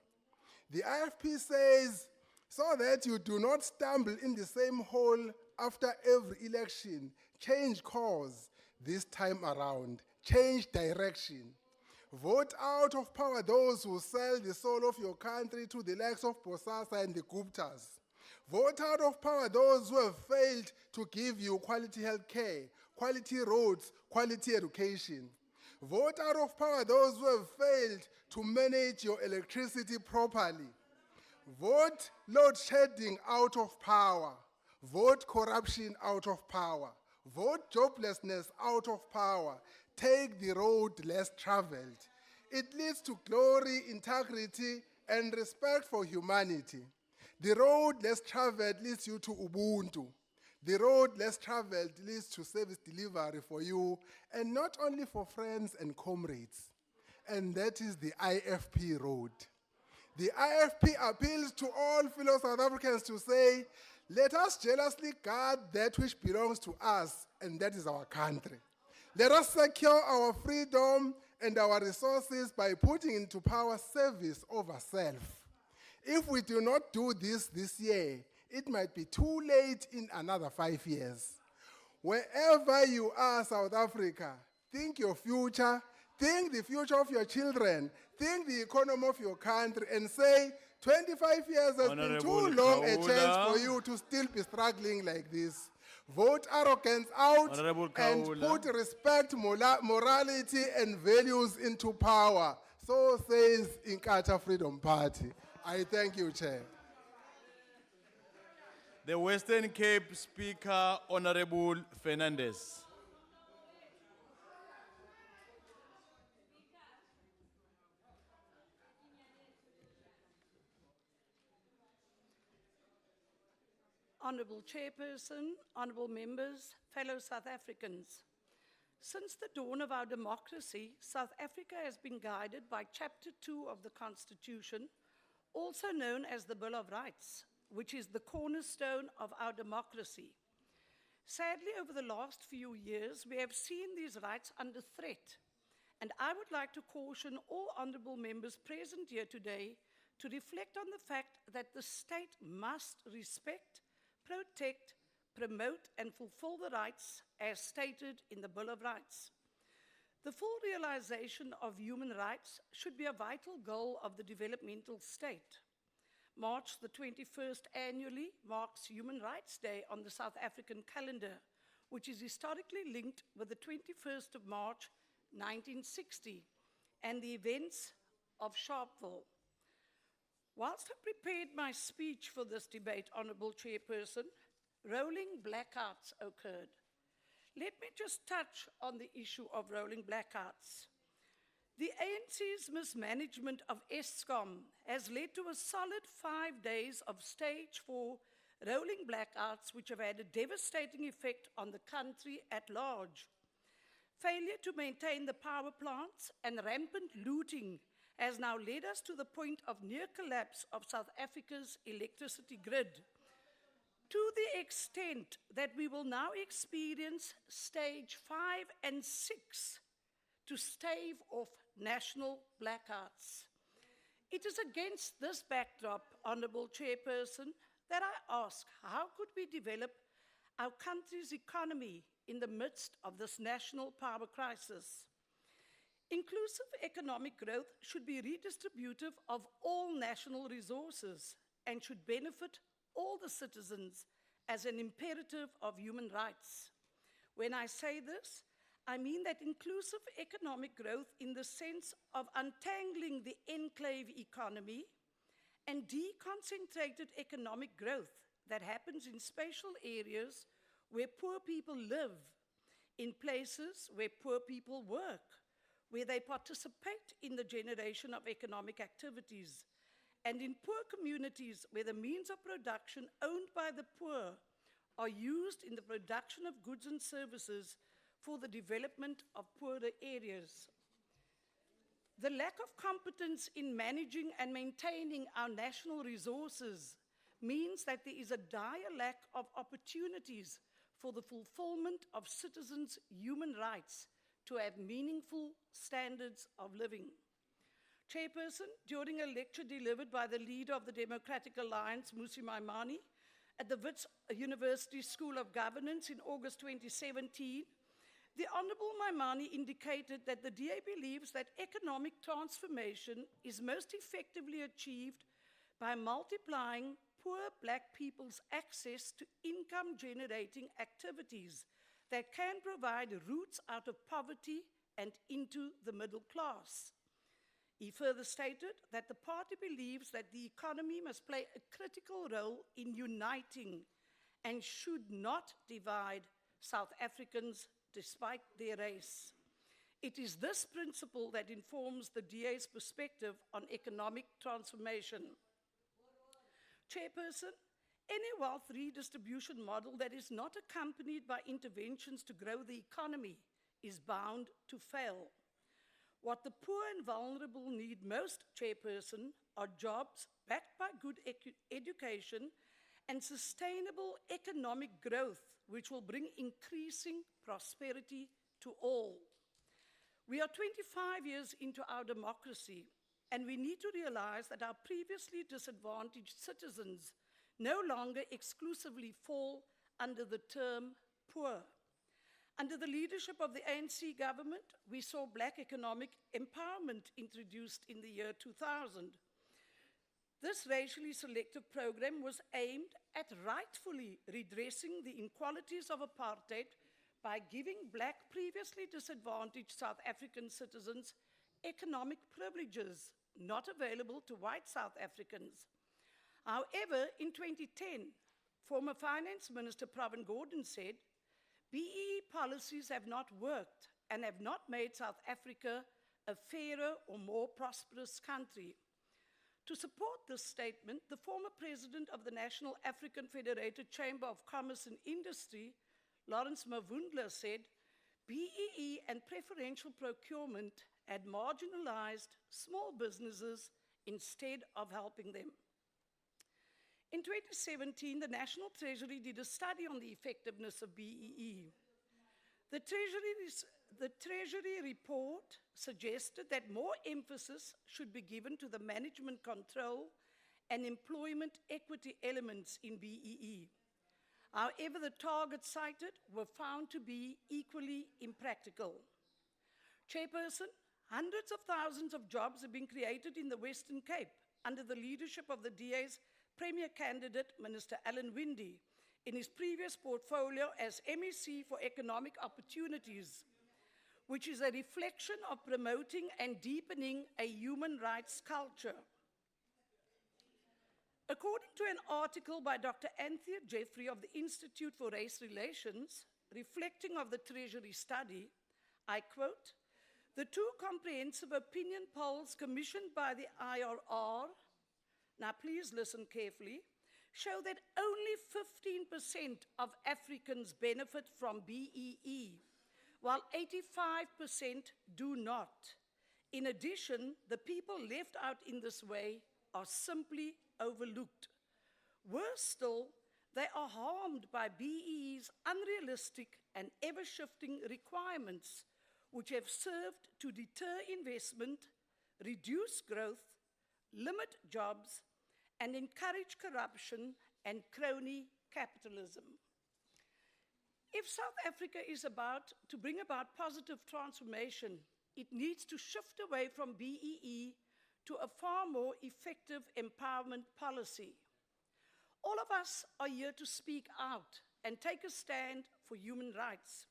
The IFP says, so that you do not stumble in the same hole after every election, change course this time around, change direction. Vote out of power those who sell the soul of your country to the likes of Bosasa and the Guptas. Vote out of power those who have failed to give you quality health care, quality roads, quality education. Vote out of power those who have failed to manage your electricity properly. Vote load shedding out of power. Vote corruption out of power. Vote joblessness out of power. Take the road less traveled. It leads to glory, integrity, and respect for humanity. The road less traveled leads you to Ubuntu. The road less traveled leads to service delivery for you, and not only for friends and comrades. And that is the IFP road. The IFP appeals to all fellow South Africans to say, let us jealously guard that which belongs to us, and that is our country. Let us secure our freedom and our resources by putting into power service over self. If we do not do this year, it might be too late in another 5 years. Wherever you are, South Africa, think your future, think the future of your children, think the economy of your country, and say, 25 years has been too long a chance for you to still be struggling like this. Vote arrogance out and put respect, morality, and values into power. So says Inkatha Freedom Party. I thank you, Chair. The Western Cape Speaker, Honorable Fernandez. Honourable Chairperson, honourable members, fellow South Africans. Since the dawn of our democracy, South Africa has been guided by Chapter 2 of the Constitution, also known as the Bill of Rights, which is the cornerstone of our democracy. Sadly, over the last few years, we have seen these rights under threat, and I would like to caution all honourable members present here today to reflect on the fact that the state must respect, protect, promote, and fulfill the rights as stated in the Bill of Rights. The full realization of human rights should be a vital goal of the developmental state. March the 21st annually marks Human Rights Day on the South African calendar, which is historically linked with the 21st of March 1960 and the events of Sharpeville. Whilst I prepared my speech for this debate, Honourable Chairperson, rolling blackouts occurred. Let me just touch on the issue of rolling blackouts. The ANC's mismanagement of Eskom has led to a solid 5 days of stage 4 rolling blackouts, which have had a devastating effect on the country at large. Failure to maintain the power plants and rampant looting has now led us to the point of near collapse of South Africa's electricity grid, to the extent that we will now experience stage 5 and 6 to stave off national blackouts. It is against this backdrop, Honourable Chairperson, that I ask, how could we develop our country's economy in the midst of this national power crisis? Inclusive economic growth should be redistributive of all national resources and should benefit all the citizens as an imperative of human rights. When I say this, I mean that inclusive economic growth in the sense of untangling the enclave economy and deconcentrated economic growth that happens in spatial areas where poor people live, in places where poor people work, where they participate in the generation of economic activities, and in poor communities where the means of production owned by the poor are used in the production of goods and services for the development of poorer areas. The lack of competence in managing and maintaining our national resources means that there is a dire lack of opportunities for the fulfillment of citizens' human rights to have meaningful standards of living. Chairperson, during a lecture delivered by the leader of the Democratic Alliance, Musi Maimane, at the Wits University School of Governance in August 2017, the Honourable Maimane indicated that the DA believes that economic transformation is most effectively achieved by multiplying poor black people's access to income-generating activities that can provide routes out of poverty and into the middle class. He further stated that the party believes that the economy must play a critical role in uniting and should not divide South Africans despite their race. It is this principle that informs the DA's perspective on economic transformation. Chairperson, any wealth redistribution model that is not accompanied by interventions to grow the economy is bound to fail. What the poor and vulnerable need most, Chairperson, are jobs backed by good education and sustainable economic growth, which will bring increasing prosperity to all. We are 25 years into our democracy, and we need to realize that our previously disadvantaged citizens no longer exclusively fall under the term poor. Under the leadership of the ANC government, we saw black economic empowerment introduced in the year 2000. This racially selective program was aimed at rightfully redressing the inequalities of apartheid by giving black previously disadvantaged South African citizens economic privileges not available to white South Africans. However, in 2010, former Finance Minister Pravin Gordhan said, BEE policies have not worked and have not made South Africa a fairer or more prosperous country. To support this statement, the former president of the National African Federated Chamber of Commerce and Industry, Lawrence Mavundla, said, BEE and preferential procurement had marginalized small businesses instead of helping them. In 2017, the National Treasury did a study on the effectiveness of BEE. The Treasury report suggested that more emphasis should be given to the management control and employment equity elements in BEE. However, the targets cited were found to be equally impractical. Chairperson, hundreds of thousands of jobs have been created in the Western Cape under the leadership of the DA's Premier candidate, Minister Alan Winde, in his previous portfolio as MEC for Economic Opportunities, which is a reflection of promoting and deepening a human rights culture. According to an article by Dr. Anthea Jeffrey of the Institute for Race Relations, reflecting of the Treasury study, I quote, "The two comprehensive opinion polls commissioned by the IRR," now please listen carefully, "show that only 15% of Africans benefit from BEE, while 85% do not. In addition, the people left out in this way are simply overlooked. Worse still, they are harmed by BEE's unrealistic and ever-shifting requirements, which have served to deter investment, reduce growth, limit jobs, and encourage corruption and crony capitalism." If South Africa is about to bring about positive transformation, it needs to shift away from BEE to a far more effective empowerment policy. All of us are here to speak out and take a stand for human rights.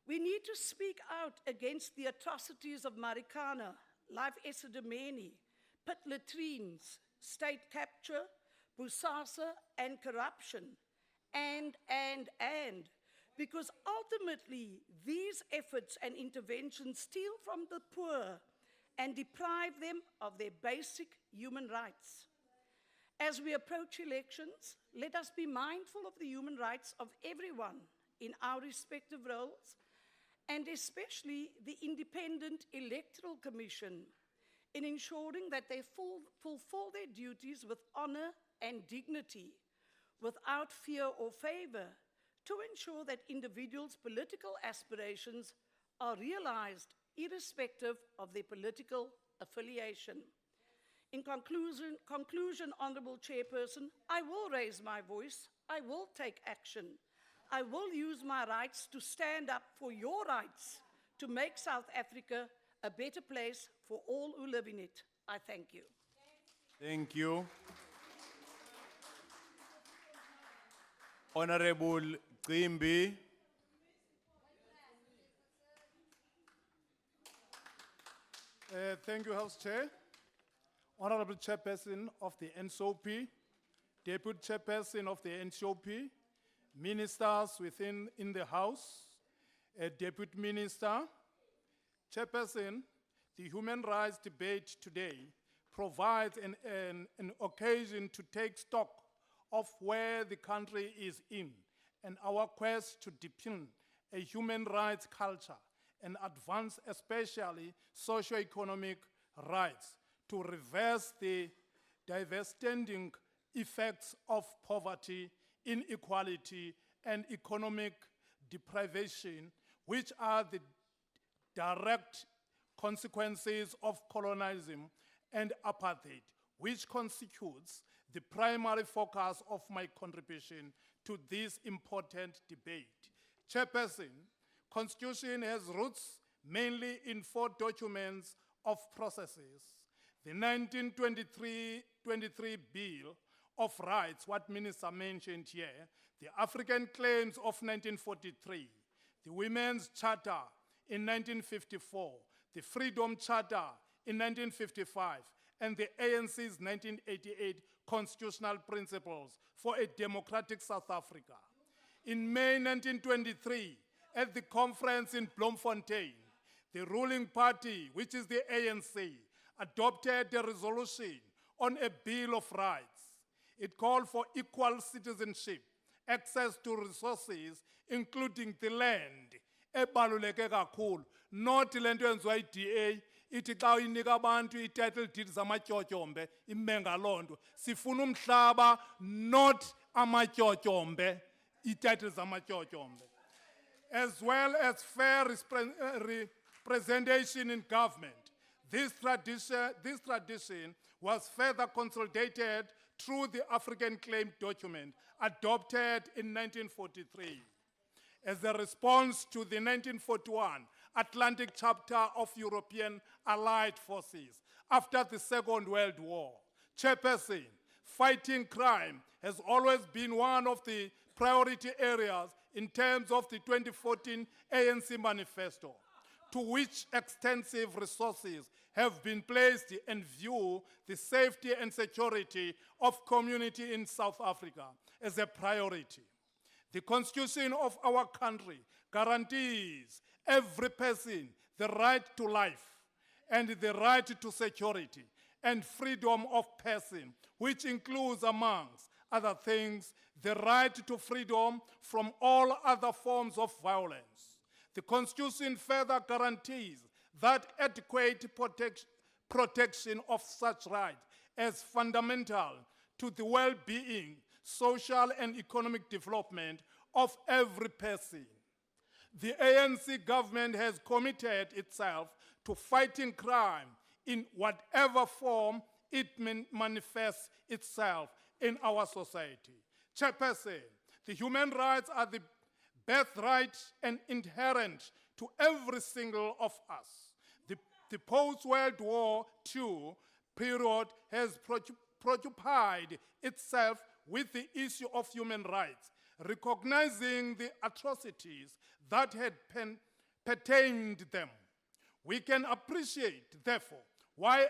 We need to speak out against the atrocities of Marikana, Life Esidimeni, pit latrines, state capture, Bosasa, and corruption, because ultimately these efforts and interventions steal from the poor and deprive them of their basic human rights. As we approach elections, let us be mindful of the human rights of everyone in our respective roles, and especially the Independent Electoral Commission, in ensuring that they fulfill their duties with honor and dignity, without fear or favor, to ensure that individuals' political aspirations are realized irrespective of their political affiliation. In conclusion, Honorable Chairperson, I will raise my voice, I will take action, I will use my rights to stand up for your rights to make South Africa a better place for all who live in it. I thank you. Thank you. Honorable Gimbi. Thank you, House Chair. Honorable Chairperson of the NCOP, Deputy Chairperson of the NCOP, Ministers in the House, Deputy Minister, Chairperson, the human rights debate today provides an occasion to take stock of where the country is in and our quest to deepen a human rights culture and advance especially socio-economic rights to reverse the devastating effects of poverty, inequality, and economic deprivation, which are the direct consequences of colonialism and apartheid, which constitutes the primary focus of my contribution to this important debate. Chairperson, Constitution has roots mainly in 4 documents of processes. The 1923 Bill of Rights, what Minister mentioned here, the African Claims of 1943, the Women's Charter in 1954, the Freedom Charter in 1955, and the ANC's 1988 Constitutional Principles for a Democratic South Africa. In May 1923, at the conference in Bloemfontein, the ruling party, which is the ANC, adopted a resolution on a Bill of Rights. It called for equal citizenship, access to resources, including the land. Ebaluleke kakhulu, not lento yenziwa i-DA, ithi xa uyinika abantu i-title deed zamatyotyombe, imenga loo nto. Sifuna umhlaba, not amatyotyombe, i-title zamatyotyombe. As well as fair representation in government. This tradition was further consolidated through the African Claim document adopted in 1943. As a response to the 1941 Atlantic Chapter of European Allied Forces after the Second World War. Chairperson, fighting crime has always been one of the priority areas in terms of the 2014 ANC manifesto, to which extensive resources have been placed in view the safety and security of community in South Africa as a priority. The Constitution of our country guarantees every person the right to life and the right to security and freedom of person, which includes, amongst other things, the right to freedom from all other forms of violence. The Constitution further guarantees that adequate protection of such rights as fundamental to the well-being, social and economic development of every person. The ANC government has committed itself to fighting crime in whatever form it manifests itself in our society. Chairperson, the human rights are the birthright and inherent to every single of us. The post-World War II period has preoccupied itself with the issue of human rights, recognizing the atrocities that had pertained them. We can appreciate, therefore, why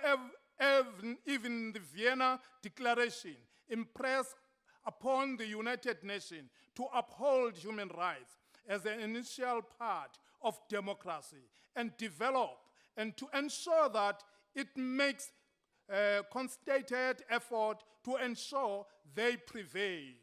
even the Vienna Declaration impressed upon the United Nations to uphold human rights as an initial part of democracy and develop and to ensure that it makes concerted effort to ensure they prevail.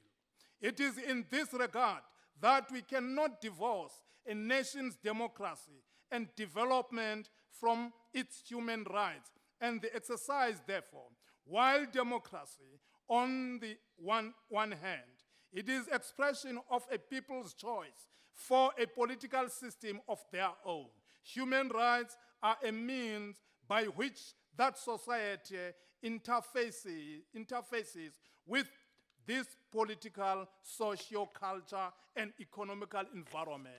It is in this regard that we cannot divorce a nation's democracy and development from its human rights, and the exercise, therefore, while democracy, on the one hand, it is expression of a people's choice for a political system of their own. Human rights are a means by which that society interfaces with this political, social, culture, and economical environment.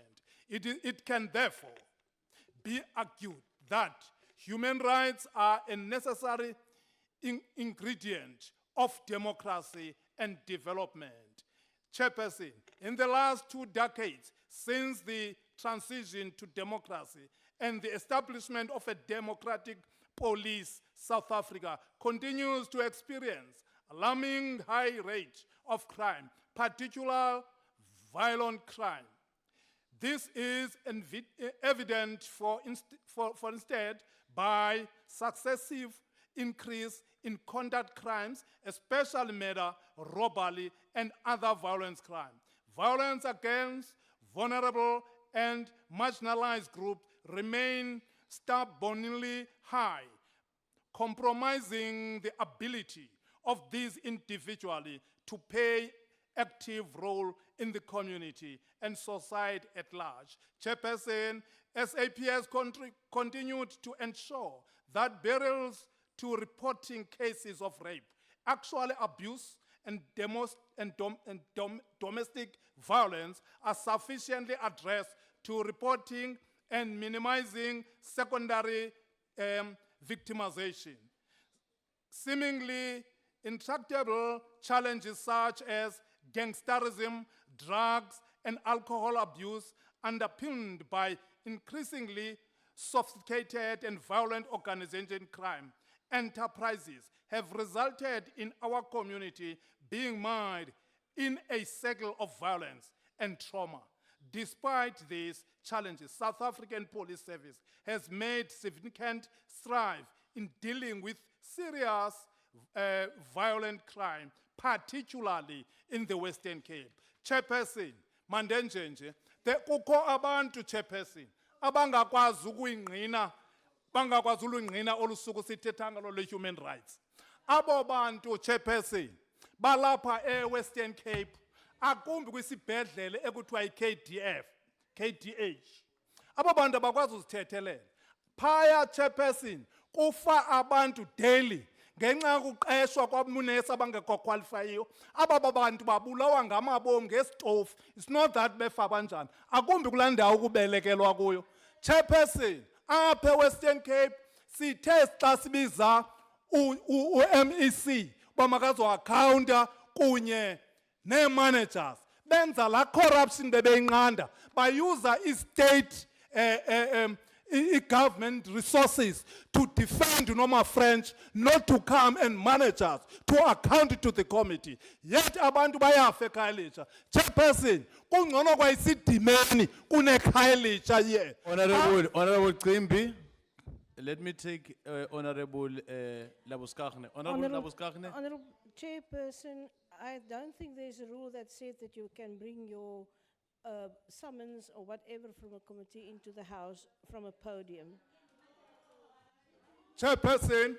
It can therefore be argued that human rights are a necessary ingredient of democracy and development. Chairperson, in the last 2 decades, since the transition to democracy and the establishment of a democratic police, South Africa continues to experience alarming high rates of crime, particularly violent crime. This is evident for instead by successive increase in conduct crimes, especially murder, robbery, and other violence crimes. Violence against vulnerable and marginalized groups remain stubbornly high, compromising the ability of these individuals to play active role in the community and society at large. Chairperson, SAPS continued to ensure that barriers to reporting cases of rape, actual abuse, and domestic violence are sufficiently addressed to reporting and minimizing secondary victimization. Seemingly intractable challenges such as gangsterism, drugs, and alcohol abuse, underpinned by increasingly sophisticated and violent organization crime enterprises, have resulted in our community being mired in a cycle of violence and trauma. Despite these challenges, South African Police Service has made significant strides in dealing with serious violent crime, particularly in the Western Cape. Chairperson, mandenjenje, kukho abantu chairperson abangakwazi ukuyingqina bangakwazi ulungqina olusuku sithetha ngalo le-human rights. Abo bantu chairperson balapha e-Western Cape akumbi kwisibhedlele ekuthiwa KDH. Abo bantu abakwazi uzithethelela. Phaya chairperson kufa abantu daily ngenxa yokuqeshwa kwamunesi abangekho qualified. Aba bantu babulawa ngamabomu ngesitofu. It's not that befa kanjani. Akumbi kulaa ndawo kubelekelwa kuyo. Chairperson, apha eWestern Cape sithe xa sibiza u-MEC bamakazoakhawunta kunye nee-managers benza la corruption bebeyinqanda bayuza i-state government resources to defend Noma French, not to come and manage us, to account to the committee. Yet abantu bayafe ekhayelitsha. Chairperson, kungcono kwayisidimeni kunekhayelitsha ye. Honorable Krimbi, let me take Honorable Labuskaghne. Honorable Labuskaghne. Honorable Chairperson, I don't think there's a rule that says that you can bring your summons or whatever from a committee into the House from a podium. Chairperson,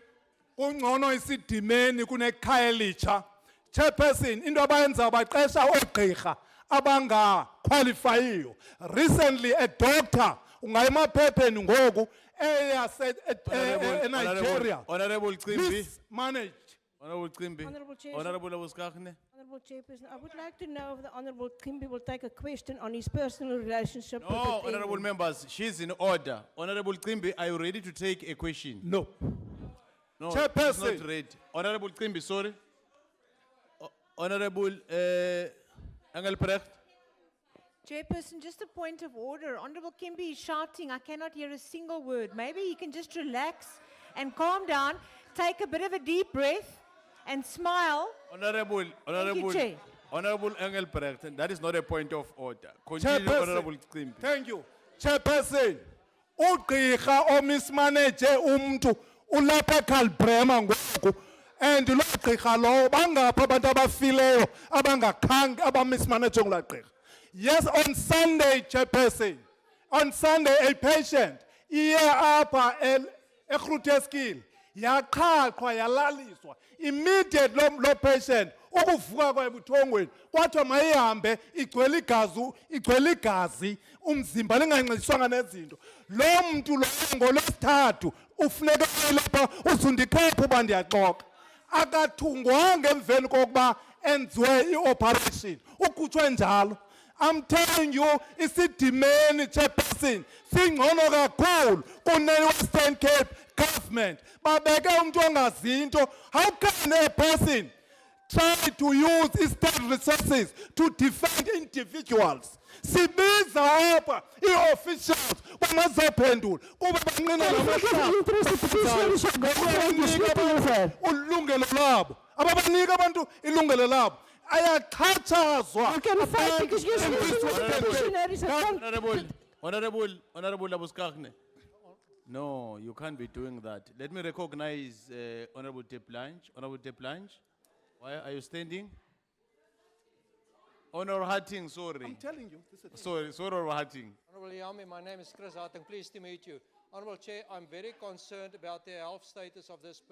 kungcono isidimeni kunekhayelitsha. Chairperson, into abayenza baqesha oogqirha abangaqualifiyiyo. Recently, a doctor ungayemaphepheni ngoku Nigeria Honorable Krimbi. mismanaged. Honorable Krimbi. Honorable Chair- Honorable Labuskaghne. Honorable Chairperson, I would like to know if the Honorable Kimbi will take a question on his personal relationship with No, the honorable Kenyan. members, she's in order. Honorable Krimbi, are you ready to take a question? No. No, Chairperson. she's not ready. Honorable Krimbi, sorry. Honorable Engelbrecht. Chairperson, just a point of order. Honorable Kimby is shouting. I cannot hear a single word. Maybe he can just relax and calm down, take a bit of a deep breath and smile. Honorable Chair. Honorable Engelbrecht, that is not a point of order. Continue, Honorable Krimbi. Thank you. Chairperson, ugqirha omismanage umntu ulapha eKalbrema ngoku and lo gqirha lo bangapha abantu abafileyo abangakhange abamismanage ngula gqirha. Yes, on Sunday, Chairperson, on Sunday a patient iye apha eGrooteskuil yaqhaqhwa yalaliswa immediate lo patient ukuvuka kwaye buthongweni kwathiwa mayihambe igcwele igazi umzimba lingancediswanga nezinto lo muntu lo ngolwesithathu ufuneka lapha uzundikhapha uba ndiyaxoxa akathungwanga emveni kokuba enziwe i-operation ukhutshwe njalo. I'm telling you, isidimeni Chairperson singcono kakhulu kune-Western Cape government babeke umuntu ongazinto. How can a person try to use state resources to defend individuals? Sibiza apha i-officials kwamazophendula kuba banqina ulungelo labo ababanika abantu ilungelo labo ayaxhatshazwa Honorable Labuskaghne. No, you can't be doing that. Let me recognize Honorable Deplange. Honorable Deplange, why are you standing? Honorable Hatting, sorry. I'm telling you, this is Sorry, Honorable Hatting. Honorable Yami, my name is Chris Harting. Pleased to meet you. Honorable Chair, I'm very concerned about the health status of this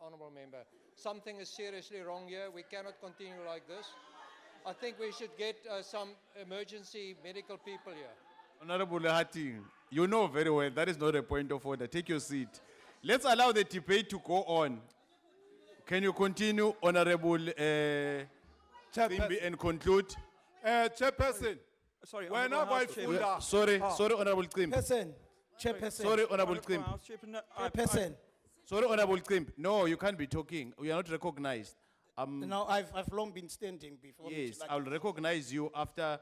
honorable member. Something is seriously wrong here. We cannot continue like this. I think we should get some emergency medical people here. Honorable Hatting, you know very well that is not a point of order. Take your seat. Let's allow the debate to go on. Can you continue, Honorable Krimbi, and conclude? Chairperson, Sorry, wena Honourable House Chairman. kwayifunda Sorry, Honorable Krimbi. Chairperson. Sorry, Honorable Honourable Krimbi. House Chairman, Chairperson, Sorry, Honorable Krimbi. No, you can't be talking. We are not recognized. now I've long been standing before. Yes, like- I'll recognize you after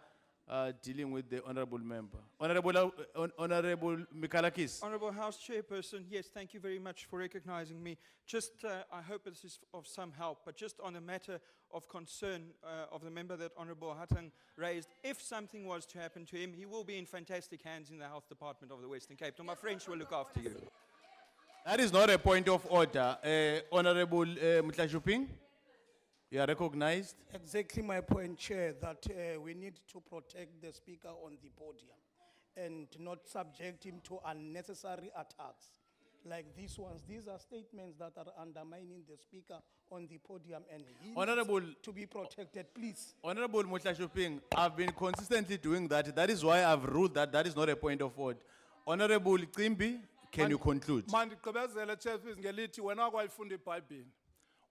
dealing with the honorable member. Honorable Mikalakis. Honourable House Chairperson, yes, thank you very much for recognising me. Just, I hope this is of some help, but just on a matter of concern of the member that Honourable Hutton raised, if something was to happen to him, he will be in fantastic hands in the Health Department of the Western Cape. So my French will look after you. That is not a point of order. Honorable Mutlashuping, you are recognized. Exactly my point, Chair, that we need to protect the speaker on the podium and not subject him to unnecessary attacks like these ones. These are statements that are undermining the speaker on the podium and he Honorable- needs to be protected, please. Honorable Mutlashuping, I've been consistently doing that. That is why I've ruled that that is not a point of order. Honorable Krimbi, can you conclude? mandigqibezele Chairperson ngelithi wena kwayifunda iBhayibheli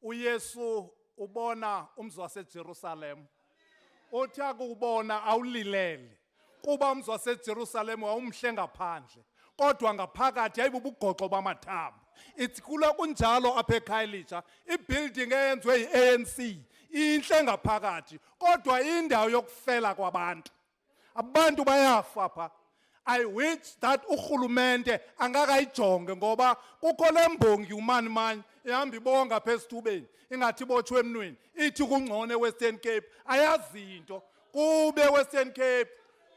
uYesu ubona umzi waseJerusalem othi akubona awulilele kuba umzi waseJerusalem wawumhle ngaphandle kodwa ngaphakathi yayibubugoxo bamathambo Ikhula kunjalo apha eKhayelitsha. I-building eyenziwe yi-ANC inhle ngaphakathi, kodwa indawo yokufela kwabantu. Abantu bayafa pha. I wish that urhulumente angakayijonge ngoba kukho lembongi umani manye ihamba ibonga apha esithubeni ingathi ibotshwe emnweni ithi kungcono eWestern Cape ayazi into kube Western Cape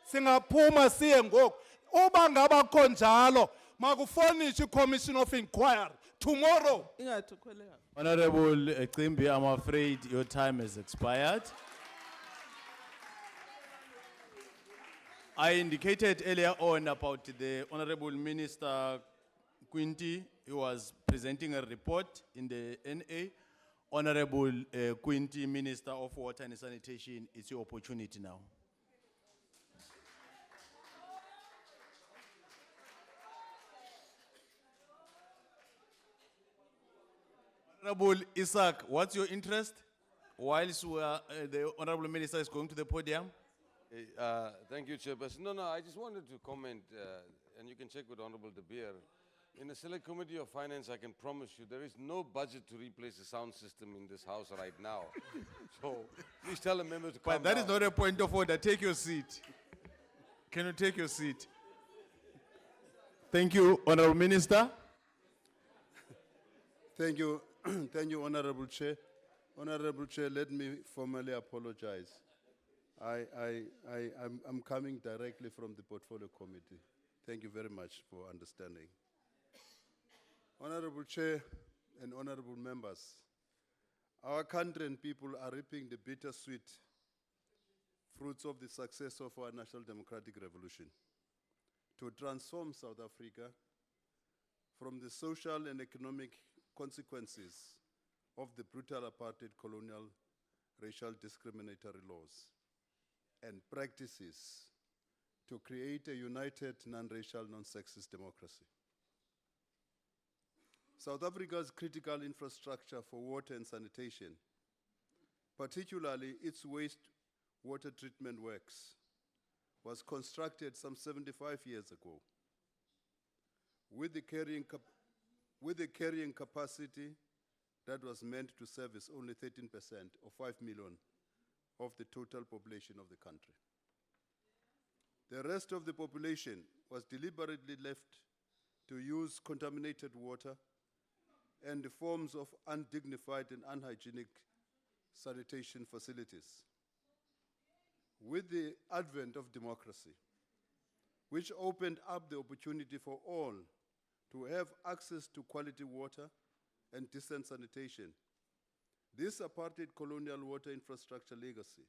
singaphuma siye ngoku uba ngaba kho njalo makufonishe i-commission of inquiry tomorrow. Honorable Cimbi, I'm afraid your time has expired. I indicated earlier on about the Honorable Minister Quinty, who was presenting a report in the NA. Honorable Quinty, Minister of Water and Sanitation, it's your opportunity now. Honorable Isaac, what's your interest? Whilst the Honorable Minister is going to the podium. Thank you, Chairperson. No, I just wanted to comment, and you can check with Honorable De Beer. In the Select Committee of Finance, I can promise you there is no budget to replace the sound system in this house right now. So please tell the members to calm But that is down. not a point of order. Take your seat. Can you take your seat? Thank you, Honorable Minister. Thank you. Thank you, Honorable Chair. Honorable Chair, let me formally apologize. I'm coming directly from the Portfolio Committee. Thank you very much for understanding. Honorable Chair and honorable members, our country and people are reaping the bittersweet fruits of the success of our National Democratic Revolution to transform South Africa from the social and economic consequences of the brutal apartheid colonial racial discriminatory laws and practices to create a united, non-racial, non-sexist democracy. South Africa's critical infrastructure for water and sanitation, particularly its wastewater treatment works, was constructed some 75 years ago with the carrying capacity that was meant to service only 13% or 5 million of the total population of the country. The rest of the population was deliberately left to use contaminated water and the forms of undignified and unhygienic sanitation facilities. With the advent of democracy, which opened up the opportunity for all to have access to quality water and decent sanitation, this apartheid colonial water infrastructure legacy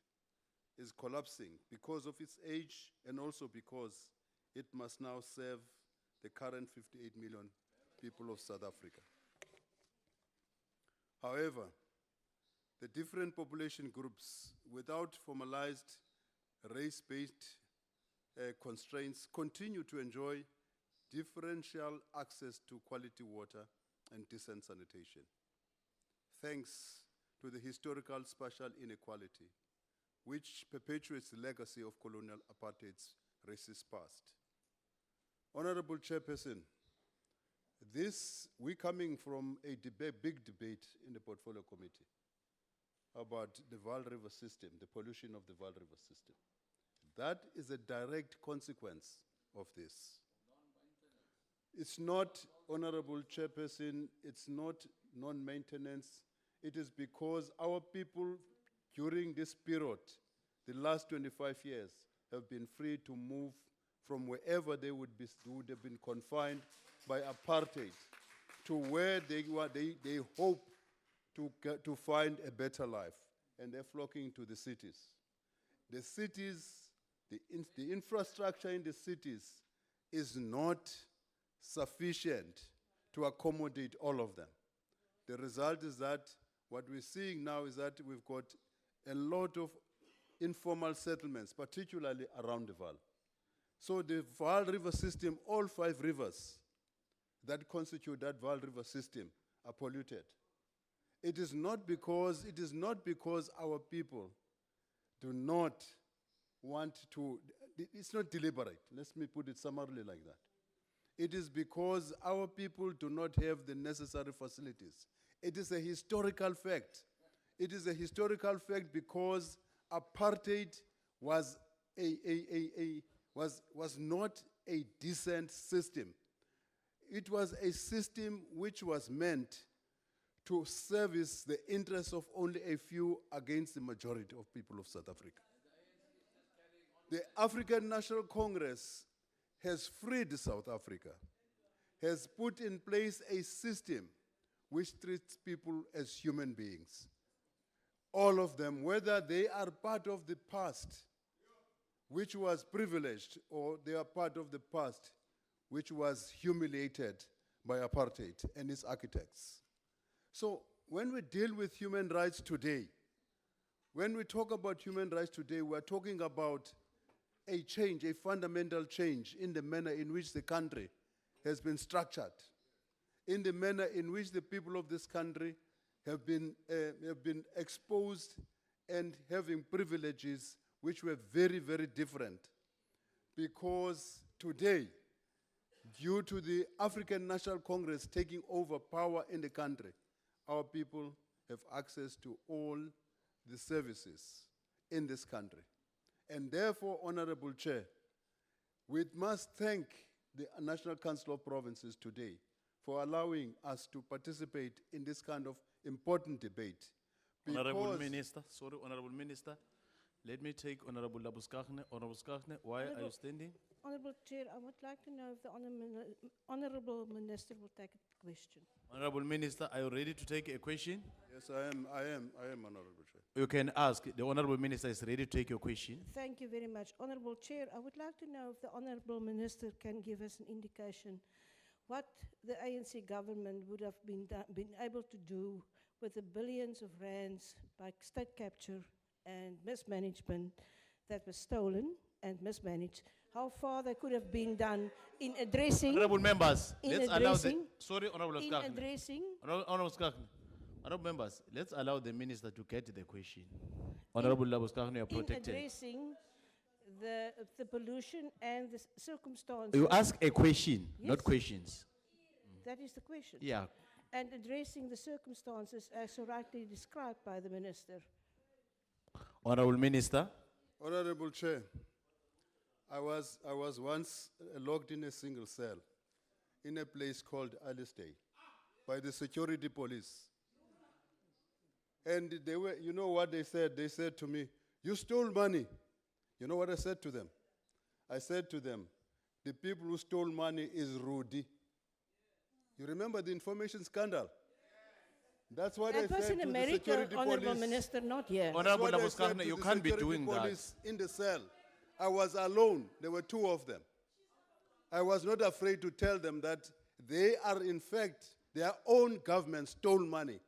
is collapsing because of its age and also because it must now serve the current 58 million people of South Africa. However, the different population groups without formalized race-based constraints continue to enjoy differential access to quality water and decent sanitation, thanks to the historical spatial inequality, which perpetuates the legacy of colonial apartheid's racist past. Honorable Chairperson, we're coming from a big debate in the Portfolio Committee about the Vaal River system, the pollution of the Vaal River system. That is a direct consequence of this. It's not, Honorable Chairperson, it's not non-maintenance. It is because our people during this period, the last 25 years, have been free to move from wherever they would have been confined by apartheid to where they hope to find a better life. And they're flocking to the cities. The cities, the infrastructure in the cities is not sufficient to accommodate all of them. The result is that what we're seeing now is that we've got a lot of informal settlements, particularly around the Vaal. So the Vaal River system, all 5 rivers that constitute that Vaal River system are polluted. It is not because our people do not want to, it's not deliberate. Let me put it summarily like that. it is because our people do not have the necessary facilities. It is a historical fact. It is a historical fact because apartheid was was not a decent system. It was a system which was meant to service the interests of only a few against the majority of people of South Africa. The African National Congress has freed South Africa, has put in place a system which treats people as human beings. All of them, whether they are part of the past, which was privileged, or they are part of the past, which was humiliated by apartheid and its architects. So when we deal with human rights today, when we talk about human rights today, we're talking about a change, a fundamental change in the manner in which the country has been structured, in the manner in which the people of this country have been exposed and having privileges which were very, very different. Because today, due to the African National Congress taking over power in the country, our people have access to all the services in this country. And therefore, Honorable Chair, we must thank the National Council of Provinces today for allowing us to participate in this kind of important debate. Honorable Because- Minister, sorry, Honorable Minister, let me take Honorable Labuskaghni. Honorable Skaghni, why are you Honorable- standing? Honorable Chair, I would like to know if the Honorable Minister will take a question. Honorable Minister, are you ready to take a question? Yes, I am, Honorable Chair. You can ask. The Honorable Minister is ready to take your question. Thank you very much. Honorable Chair, I would like to know if the Honorable Minister can give us an indication what the ANC government would have been able to do with the billions of rands by state capture and mismanagement that was stolen and mismanaged. How far they could have been done in addressing. Honorable members, in let's allow the, addressing- sorry, Honorable in Skaghni. addressing. Honorable Skaghni. Honorable members, let's allow the minister to get the question. Honorable Labuskaghni, you are In protected. addressing the pollution and the circumstances. You ask a question, Yes. not questions. That is the question. Yeah. And addressing the circumstances as so rightly described by the minister. Honorable Minister. Honorable Chair, I was once locked in a single cell in a place called Alistair by the security police. And they were, you know what they said? They said to me, "You stole money." You know what I said to them? I said to them, "The people who stole money is Rudy." You remember the information scandal? That's what That I was said in to the America, security Honorable police. Minister, not here. That's Honorable what I Labuskaghni, said to you the can't be security doing that. police in the cell. I was alone. There were two of them. I was not afraid to tell them that they are, in fact, their own government stole money.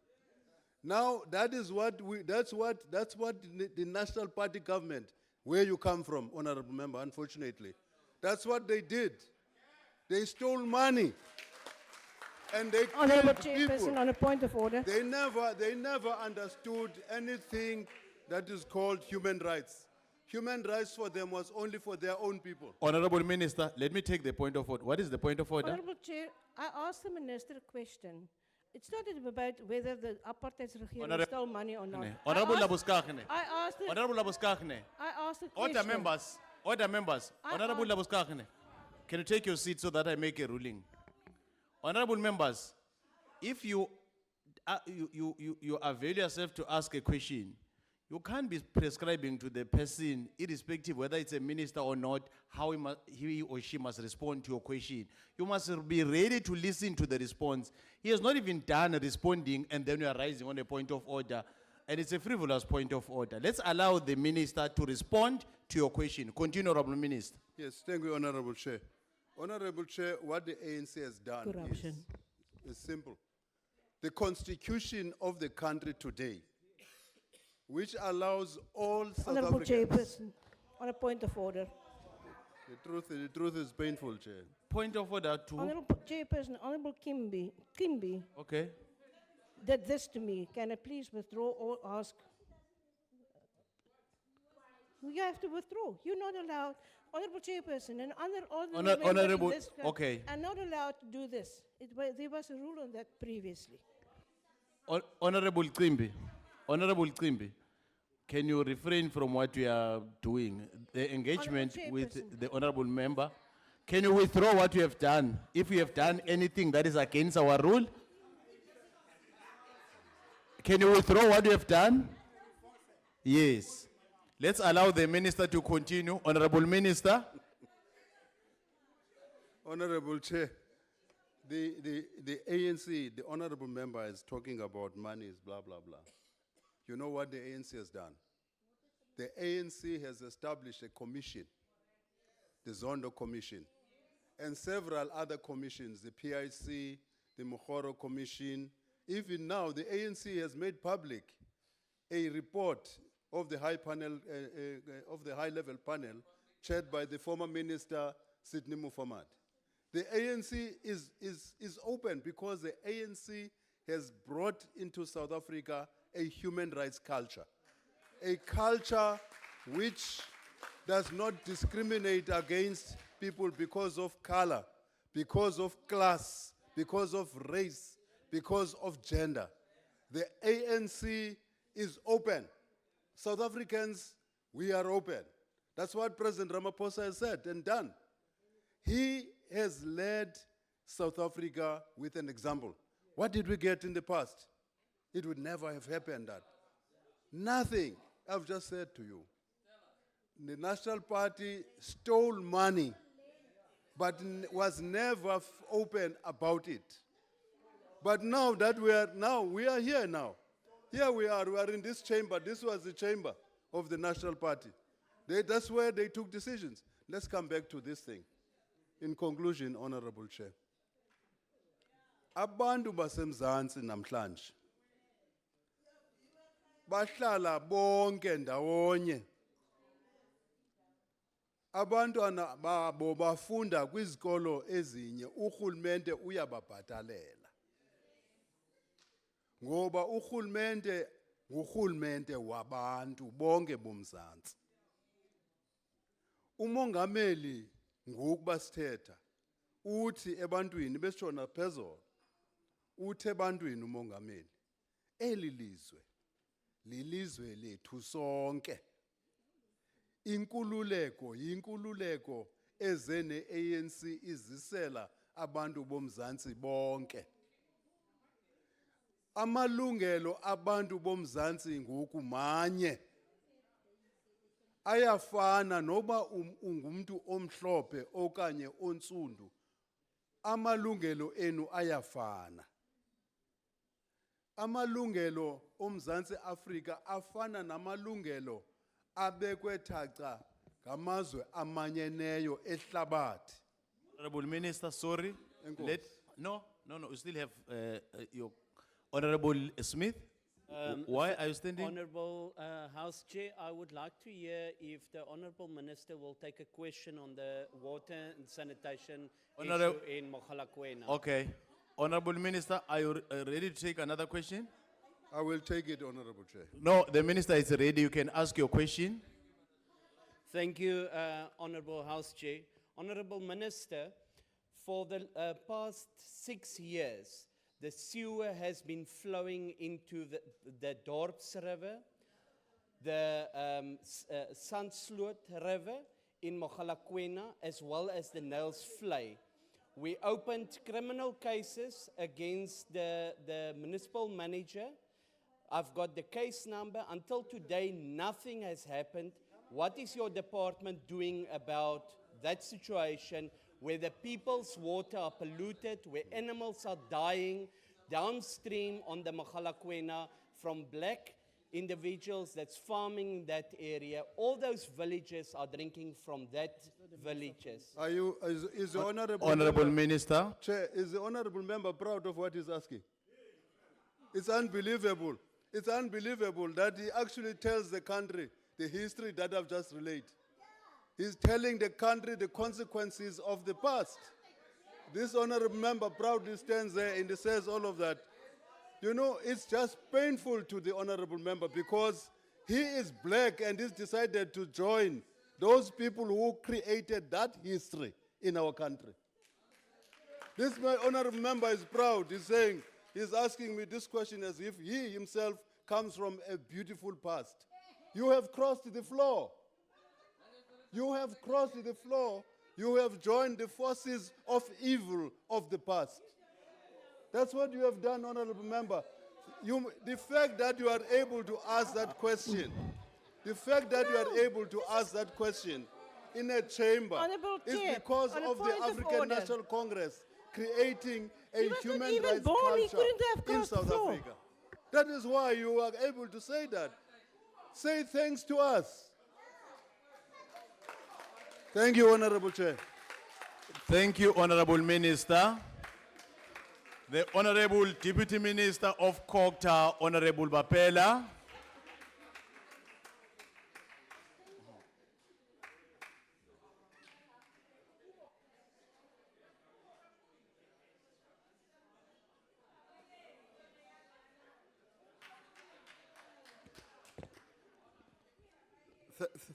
Now, that's what the National Party government, where you come from, Honorable Member, unfortunately, that's what they did. They stole money. And they Honorable killed people. Chairperson, on a point of order. They never understood anything that is called human rights. Human rights for them was only for their own people. Honorable Minister, let me take the point of order. What is the point of order? Honorable Chair, I asked the minister a question. It's not about whether the apartheid regime Honorable- stole money or not. Honorable I asked- Labuskaghni. I asked the- Honorable Labuskaghni. I asked the Order question. members. Order members. I Honorable Labuskaghni. Can you take your seat so that I make a ruling? Honorable members, if you avail yourself to ask a question, you can't be prescribing to the person, irrespective whether it's a minister or not, how he or she must respond to your question. You must be ready to listen to the response. He has not even done responding, and then you are rising on a point of order, and it's a frivolous point of order. Let's allow the minister to respond to your question. Continue, Honorable Minister. Yes, thank you, Honorable Chair. Honorable Chair, what the ANC has done Corruption. is simple. The constitution of the country today, which allows all South Honorable Africans. Chairperson, on a point of order. The truth is painful, Chair. Point of order to. Honorable Chairperson, Honorable Kimby Okay. did this to me. Can I please withdraw or ask? You have to withdraw. You're not allowed. Honorable Chairperson, and honorable Honor- member in honorable- this okay. are not allowed to do this. There was a rule on that previously. Honorable Qimbi, can you refrain from what you are doing? The engagement with Chairperson. the honorable member. Can you withdraw what you have done? If you have done anything that is against our rule, can you withdraw what you have done? Yes. Let's allow the minister to continue. Honorable Minister. Honorable Chair, the ANC, the honorable member is talking about monies, blah, blah, blah. You know what the ANC has done? The ANC has established a commission, the Zondo Commission, and several other commissions, the PIC, the Mokoro Commission. Even now, the ANC has made public a report of the high-level panel chaired by the former minister, Sidney Mufamad. The ANC is open because the ANC has brought into South Africa a human rights culture, a culture which does not discriminate against people because of color, because of class, because of race, because of gender. The ANC is open. South Africans, we are open. That's what President Ramaphosa has said and done. He has led South Africa with an example. What did we get in the past? It would never have happened that. Nothing. I've just said to you. The National Party stole money, but was never open about it. But now that we are here now. Here we are in this chamber. This was the chamber of the National Party. That's where they took decisions. Let's come back to this thing. In conclusion, Honorable Chair. Abantu basemzansi namhlanje bahlala bonke ndawonye. Abantwana babo bafunda kwizikolo ezinye, urhulumente uyababhatalela. Ngoba urhulumente ngurhulumente wabantu bonke bomzantsi. Umongameli ngokuba sithetha uthi ebantwini besitshona phezolo, uthi ebantwini umongameli, eli lizwe lilizwe lethu sonke. Inkululeko yinkululeko eze ne-ANC izisela abantu bomzantsi bonke. Amalungelo abantu bomzantsi ngoku manye. Ayafana noba ungumntu omhlophe okanye ontsundu. Amalungelo enu ayafana. Amalungelo omzantsi Afrika afana namalungelo abekwe thaca ngamazwe amanyeneyo ehlabathi. Honorable Minister, sorry. Enkosi. No, we still have your Honorable Smith. Why are you standing? Honorable House Chair, I would like to hear if the Honorable Minister will take a question on the water and sanitation issue in Mogalakwena. Okay. Honorable Minister, are you ready to take another question? I will take it, Honorable Chair. No, the Minister is ready. You can ask your question. Thank you, Honorable House Chair. Honorable Minister, for the past 6 years, the sewer has been flowing into the Dorps River, the Sandsloot River in Mogalakwena, as well as the Nels Vlei. We opened criminal cases against the municipal manager. I've got the case number. Until today, nothing has happened. What is your department doing about that situation where the people's water are polluted, where animals are dying downstream on the Mogalakwena from black individuals that's farming in that area? All those villages are drinking from that villages. Is the Honorable Minister. Chair, is the honorable member proud of what he's asking? It's unbelievable. It's unbelievable that he actually tells the country the history that I've just relayed. He's telling the country the consequences of the past. This honorable member proudly stands there and says all of that. You know, it's just painful to the honorable member because he is black and he's decided to join those people who created that history in our country. This my honorable member is proud. He's asking me this question as if he himself comes from a beautiful past. You have crossed the floor. You have crossed the floor. You have joined the forces of evil of the past. That's what you have done, honorable member. The fact that you are able to ask that question, in a chamber Honourable is Chair, because on a of the point of African order. National Congress creating a He was not human even rights born, he culture couldn't have in crossed the South floor. Africa. That is why you are able to say that. Say thanks to us. Thank you, Honorable Chair. Thank you, Honorable Minister. The Honorable Deputy Minister of Kokta, Honorable Bapela.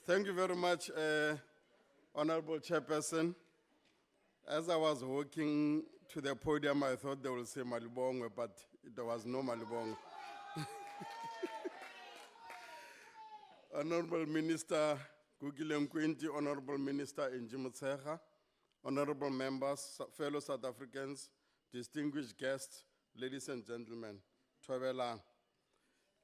Thank you very much, Honorable Chairperson. As I was walking to the podium, I thought they would say Malibongwe, but there was no Malibongwe. Honorable Minister Gugile Nkwinti, Honorable Minister Njimutseha, Honorable members, fellow South Africans, distinguished guests, ladies and gentlemen, Twabelang.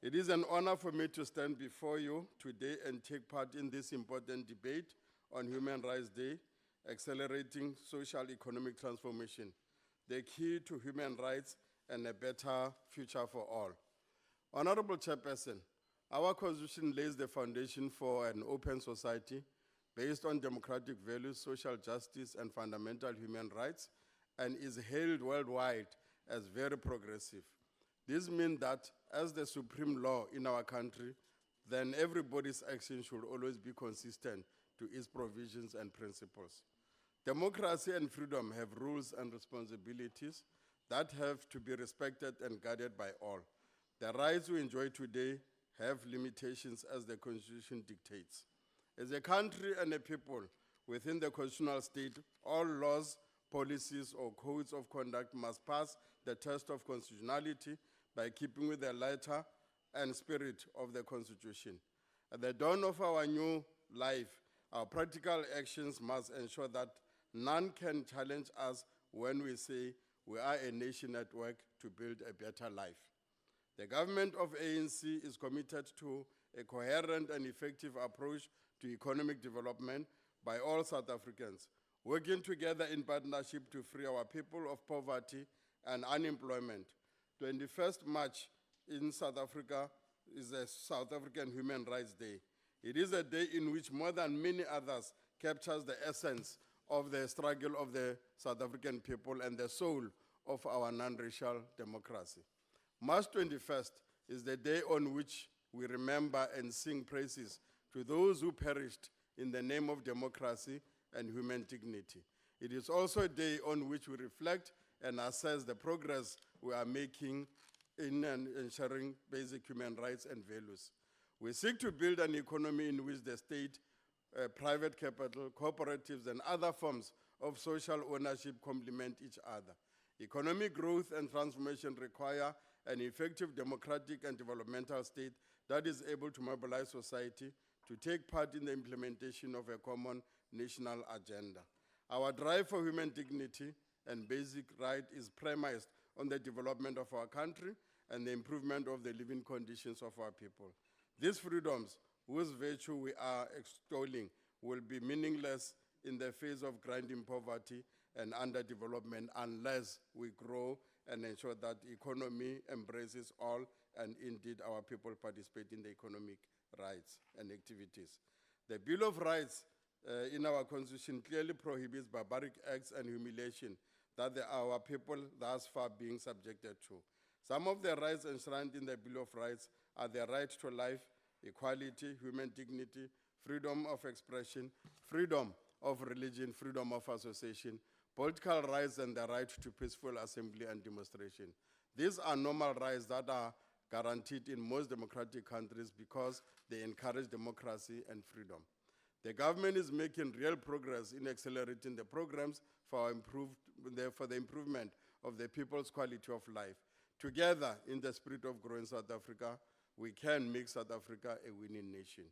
It is an honor for me to stand before you today and take part in this important debate on Human Rights Day, accelerating social economic transformation, the key to human rights and a better future for all. Honorable Chairperson, our Constitution lays the foundation for an open society based on democratic values, social justice, and fundamental human rights, and is hailed worldwide as very progressive. This means that as the supreme law in our country, then everybody's action should always be consistent to its provisions and principles. Democracy and freedom have rules and responsibilities that have to be respected and guarded by all. The rights we enjoy today have limitations as the Constitution dictates. As a country and a people within the constitutional state, all laws, policies, or codes of conduct must pass the test of constitutionality by keeping with the letter and spirit of the Constitution. At the dawn of our new life, our practical actions must ensure that none can challenge us when we say we are a nation at work to build a better life. The government of ANC is committed to a coherent and effective approach to economic development by all South Africans, working together in partnership to free our people of poverty and unemployment. 21st March in South Africa is the South African Human Rights Day. It is a day in which, more than many others, captures the essence of the struggle of the South African people and the soul of our non-racial democracy. March 21st is the day on which we remember and sing praises to those who perished in the name of democracy and human dignity. It is also a day on which we reflect and assess the progress we are making in ensuring basic human rights and values. We seek to build an economy in which the state, private capital, cooperatives, and other forms of social ownership complement each other. Economic growth and transformation require an effective democratic and developmental state that is able to mobilize society to take part in the implementation of a common national agenda. Our drive for human dignity and basic right is premised on the development of our country and the improvement of the living conditions of our people. These freedoms, whose virtue we are extolling, will be meaningless in the face of grinding poverty and underdevelopment unless we grow and ensure that the economy embraces all and indeed our people participate in the economic rights and activities. The Bill of Rights in our Constitution clearly prohibits barbaric acts and humiliation that our people thus far being subjected to. Some of the rights enshrined in the Bill of Rights are the right to life, equality, human dignity, freedom of expression, freedom of religion, freedom of association, political rights, and the right to peaceful assembly and demonstration. These are normal rights that are guaranteed in most democratic countries because they encourage democracy and freedom. The government is making real progress in accelerating the programs for the improvement of the people's quality of life. Together, in the spirit of growing South Africa, we can make South Africa a winning nation.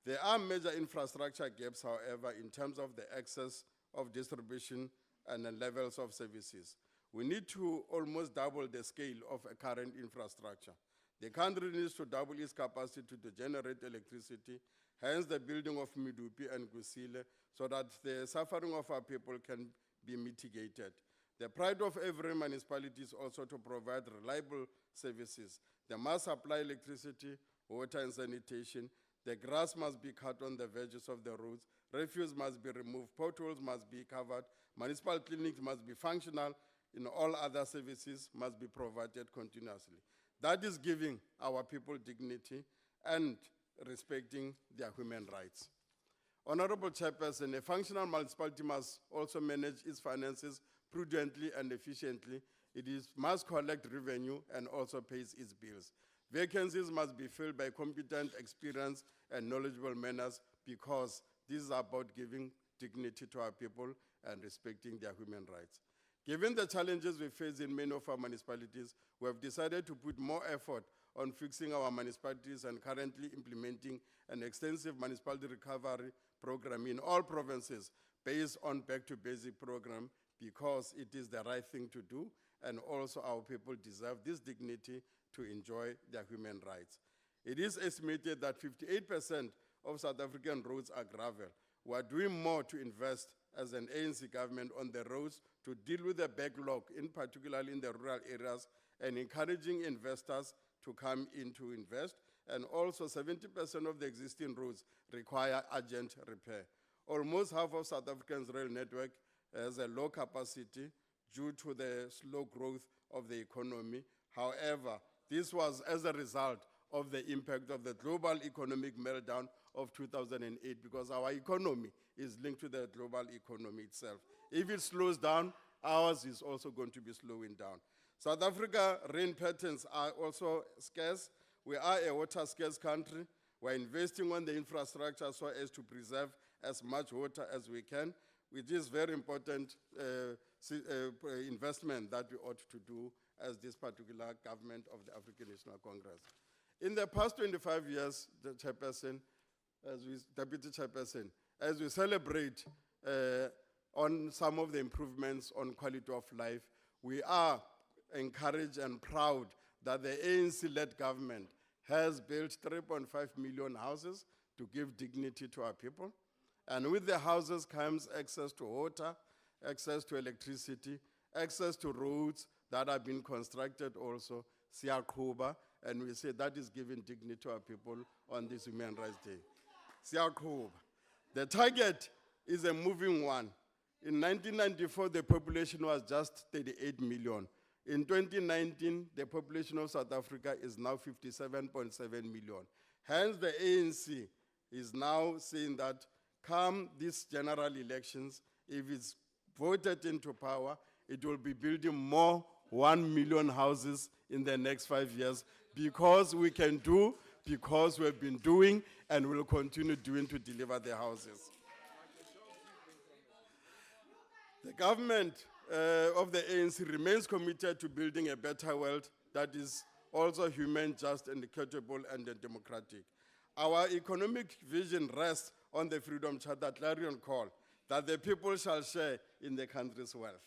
There are major infrastructure gaps, however, in terms of the access of distribution and the levels of services. We need to almost double the scale of a current infrastructure. The country needs to double its capacity to generate electricity, hence the building of Medupi and Kusile, so that the suffering of our people can be mitigated. The pride of every municipality is also to provide reliable services. They must supply electricity, water and sanitation. The grass must be cut on the edges of the roads. Refuse must be removed. Potholes must be covered. Municipal clinics must be functional. In all other services must be provided continuously. That is giving our people dignity and respecting their human rights. Honorable Chairperson, a functional municipality must also manage its finances prudently and efficiently. Must collect revenue and also pays its bills. Vacancies must be filled by competent, experienced, and knowledgeable members, because this is about giving dignity to our people and respecting their human rights. Given the challenges we face in many of our municipalities, we have decided to put more effort on fixing our municipalities and currently implementing an extensive municipality recovery program in all provinces based on back-to-basic program, because it is the right thing to do, and also our people deserve this dignity to enjoy their human rights. It is estimated that 58% of South African roads are gravel. We are doing more to invest as an ANC government on the roads to deal with the backlog, in particular in the rural areas, and encouraging investors to come in to invest. And also 70% of the existing roads require urgent repair. Almost half of South Africa's rail network has a low capacity due to the slow growth of the economy. However, this was as a result of the impact of the global economic meltdown of 2008, because our economy is linked to the global economy itself. If it slows down, ours is also going to be slowing down. South Africa rain patterns are also scarce. We are a water scarce country. We're investing on the infrastructure so as to preserve as much water as we can, which is very important investment that we ought to do as this particular government of the African National Congress. In the past 25 years, the chairperson, deputy chairperson, as we celebrate on some of the improvements on quality of life, we are encouraged and proud that the ANC-led government has built 3.5 million houses to give dignity to our people. And with the houses comes access to water, access to electricity, access to roads that have been constructed also, Siyakuba, and we say that is giving dignity to our people on this Human Rights Day. Siyakuba. The target is a moving one. In 1994, the population was just 38 million. In 2019, the population of South Africa is now 57.7 million. Hence, the ANC is now saying that come these general elections, if it's voted into power, it will be building more 1 million houses in the next 5 years, because we can do, because we've been doing, and will continue doing to deliver the houses. The government of the ANC remains committed to building a better world that is also human, just, and equitable, and democratic. Our economic vision rests on the Freedom Charter clarion call that the people shall share in the country's wealth.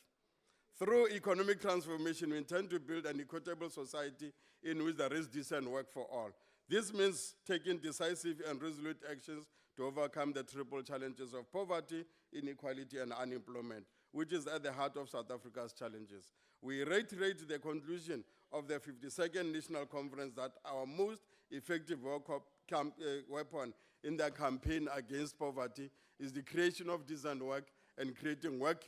Through economic transformation, we intend to build an equitable society in which there is decent work for all. This means taking decisive and resolute actions to overcome the triple challenges of poverty, inequality, and unemployment, which is at the heart of South Africa's challenges. We reiterate the conclusion of the 52nd National Conference that our most effective weapon in the campaign against poverty is the creation of decent work and creating work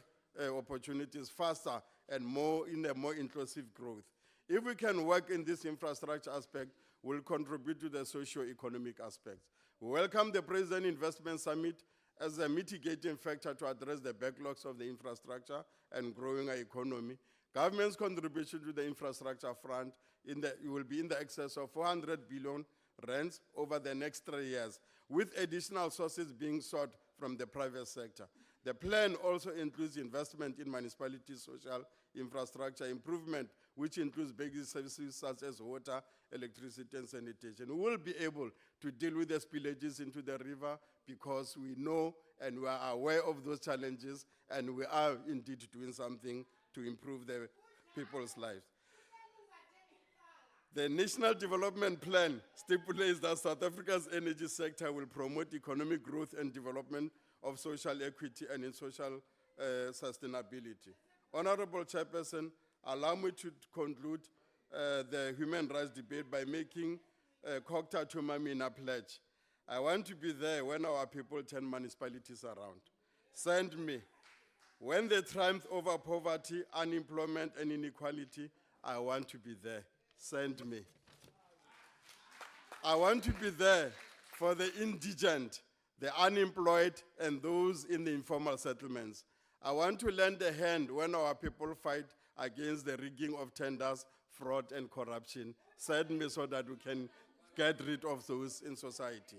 opportunities faster and in a more inclusive growth. If we can work in this infrastructure aspect, we'll contribute to the socio-economic aspects. We welcome the President Investment Summit as a mitigating factor to address the backlogs of the infrastructure and growing our economy. Government's contribution to the infrastructure front will be in the excess of 400 billion rents over the next 3 years, with additional sources being sought from the private sector. The plan also includes investment in municipalities' social infrastructure improvement, which includes basic services such as water, electricity, and sanitation. We will be able to deal with the spillages into the river because we know and we are aware of those challenges, and we are indeed doing something to improve the people's lives. The National Development Plan stipulates that South Africa's energy sector will promote economic growth and development of social equity and in social sustainability. Honorable Chairperson, allow me to conclude the human rights debate by making Kokta Tumamina pledge. I want to be there when our people turn municipalities around. Send me. When they triumph over poverty, unemployment, and inequality, I want to be there. Send me. I want to be there for the indigent, the unemployed, and those in the informal settlements. I want to lend a hand when our people fight against the rigging of tenders, fraud, and corruption. Send me so that we can get rid of those in society.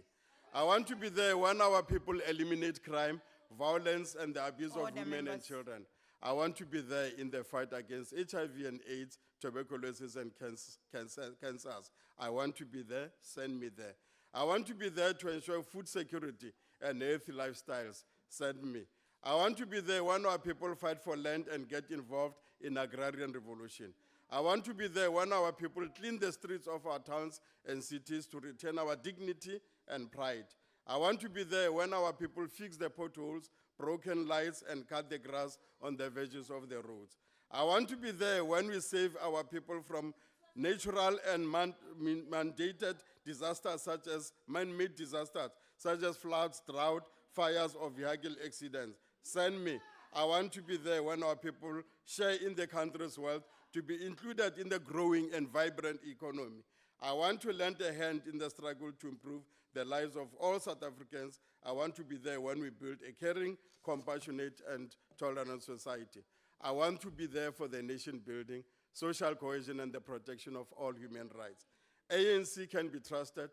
I want to be there when our people eliminate crime, violence, and the abuse of women and children. I want to be there in the fight against HIV and AIDS, tuberculosis, and cancers. I want to be there. Send me there. I want to be there to ensure food security and healthy lifestyles. Send me. I want to be there when our people fight for land and get involved in agrarian revolution. I want to be there when our people clean the streets of our towns and cities to retain our dignity and pride. I want to be there when our people fix the potholes, broken lights, and cut the grass on the edges of the roads. I want to be there when we save our people from natural and mandated disasters such as man-made disasters, such as floods, drought, fires, or vehicle accidents. Send me. I want to be there when our people share in the country's wealth to be included in the growing and vibrant economy. I want to lend a hand in the struggle to improve the lives of all South Africans. I want to be there when we build a caring, compassionate, and tolerant society. I want to be there for the nation building, social cohesion, and the protection of all human rights. ANC can be trusted.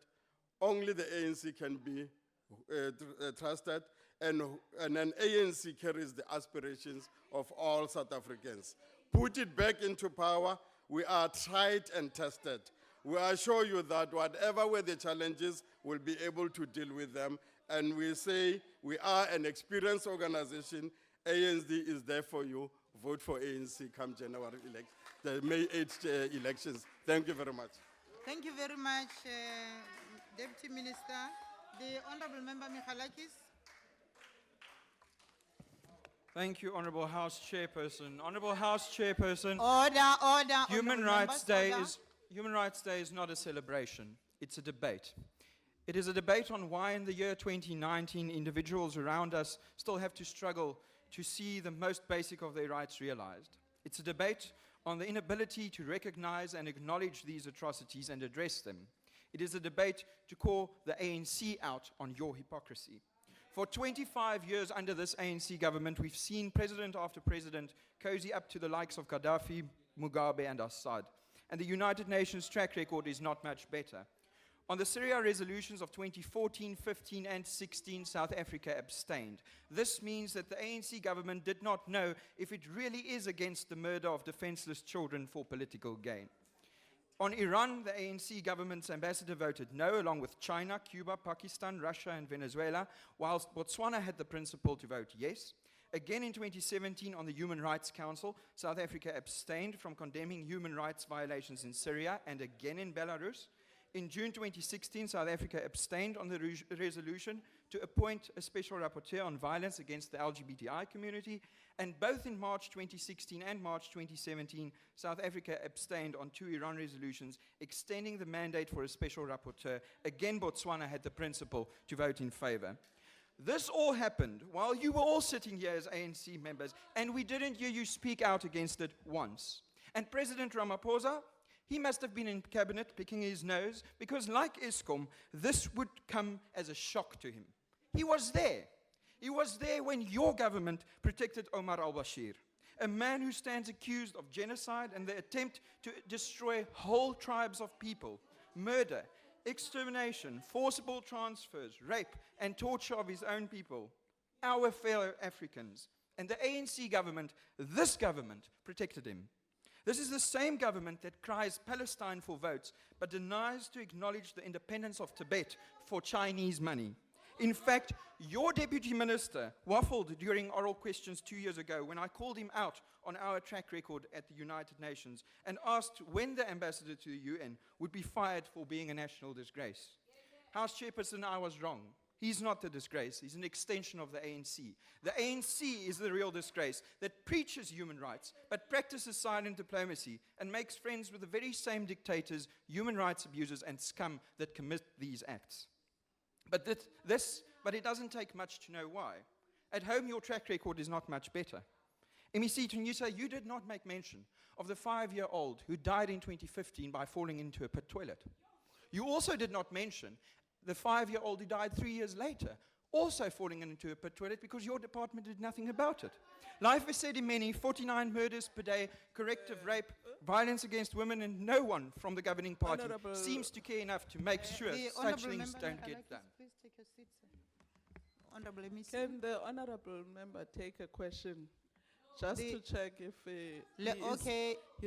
Only the ANC can be trusted, and an ANC carries the aspirations of all South Africans. Put it back into power. We are tried and tested. We assure you that whatever were the challenges, we'll be able to deal with them. And we say we are an experienced organization. ANC is there for you. Vote for ANC come January the May 8th elections. Thank you very much. Thank you very much, Deputy Minister. The Honorable Member Michalakis. Thank you, Honorable House Chairperson. Honorable House Chairperson. Order. Human Honourable Rights members, Human Rights Day is not a celebration, it's a debate. It is a debate on why in the year 2019 individuals around us still have to struggle to see the most basic of their rights realized. It's a debate on the inability to recognize and acknowledge these atrocities and address them. It is a debate to call the ANC out on your hypocrisy. For 25 years under this ANC government, we've seen president after president cozy up to the likes of Gaddafi, Mugabe, and Assad. And the United Nations track record is not much better. On the Syria resolutions of 2014, 15, and 16, South Africa abstained. This means that the ANC government did not know if it really is against the murder of defenseless children for political gain. On Iran, the ANC government's ambassador voted no, along with China, Cuba, Pakistan, Russia, and Venezuela, whilst Botswana had the principle to vote yes. Again in 2017 on the Human Rights Council, South Africa abstained from condemning human rights violations in Syria and again in Belarus. In June 2016, South Africa abstained on the resolution to appoint a special rapporteur on violence against the LGBTI community. And both in March 2016 and March 2017, South Africa abstained on 2 Iran resolutions extending the mandate for a special rapporteur. Again, Botswana had the principle to vote in favor. This all happened while you were all sitting here as ANC members, and we didn't hear you speak out against it once. And President Ramaphosa, he must have been in cabinet picking his nose, because like Eskom, this would come as a shock to him. He was there. He was there when your government protected Omar al-Bashir, a man who stands accused of genocide and the attempt to destroy whole tribes of people, murder, extermination, forcible transfers, rape, and torture of his own people, our fellow Africans. And the ANC government, this government, protected him. This is the same government that cries Palestine for votes, but denies to acknowledge the independence of Tibet for Chinese money. In fact, your deputy minister waffled during oral questions 2 years ago when I called him out on our track record at the United Nations and asked when the ambassador to the UN would be fired for being a national disgrace. House Chairperson, I was wrong. He's not the disgrace. He's an extension of the ANC. The ANC is the real disgrace that preaches human rights, but practices silent diplomacy and makes friends with the very same dictators, human rights abusers, and scum that commit these acts. But it doesn't take much to know why. At home, your track record is not much better. MEC Tunyisa, you did not make mention of the 5-year-old who died in 2015 by falling into a pit toilet. You also did not mention the 5-year-old who died 3 years later, also falling into a pit toilet because your department did nothing about it. Life is said in many, 49 murders per day, corrective rape, violence against women, and no one from the governing party seems to care enough to make sure such things don't get done. Please take your seat, sir. Honorable MEC. Can the honorable member take a question? Just to check if he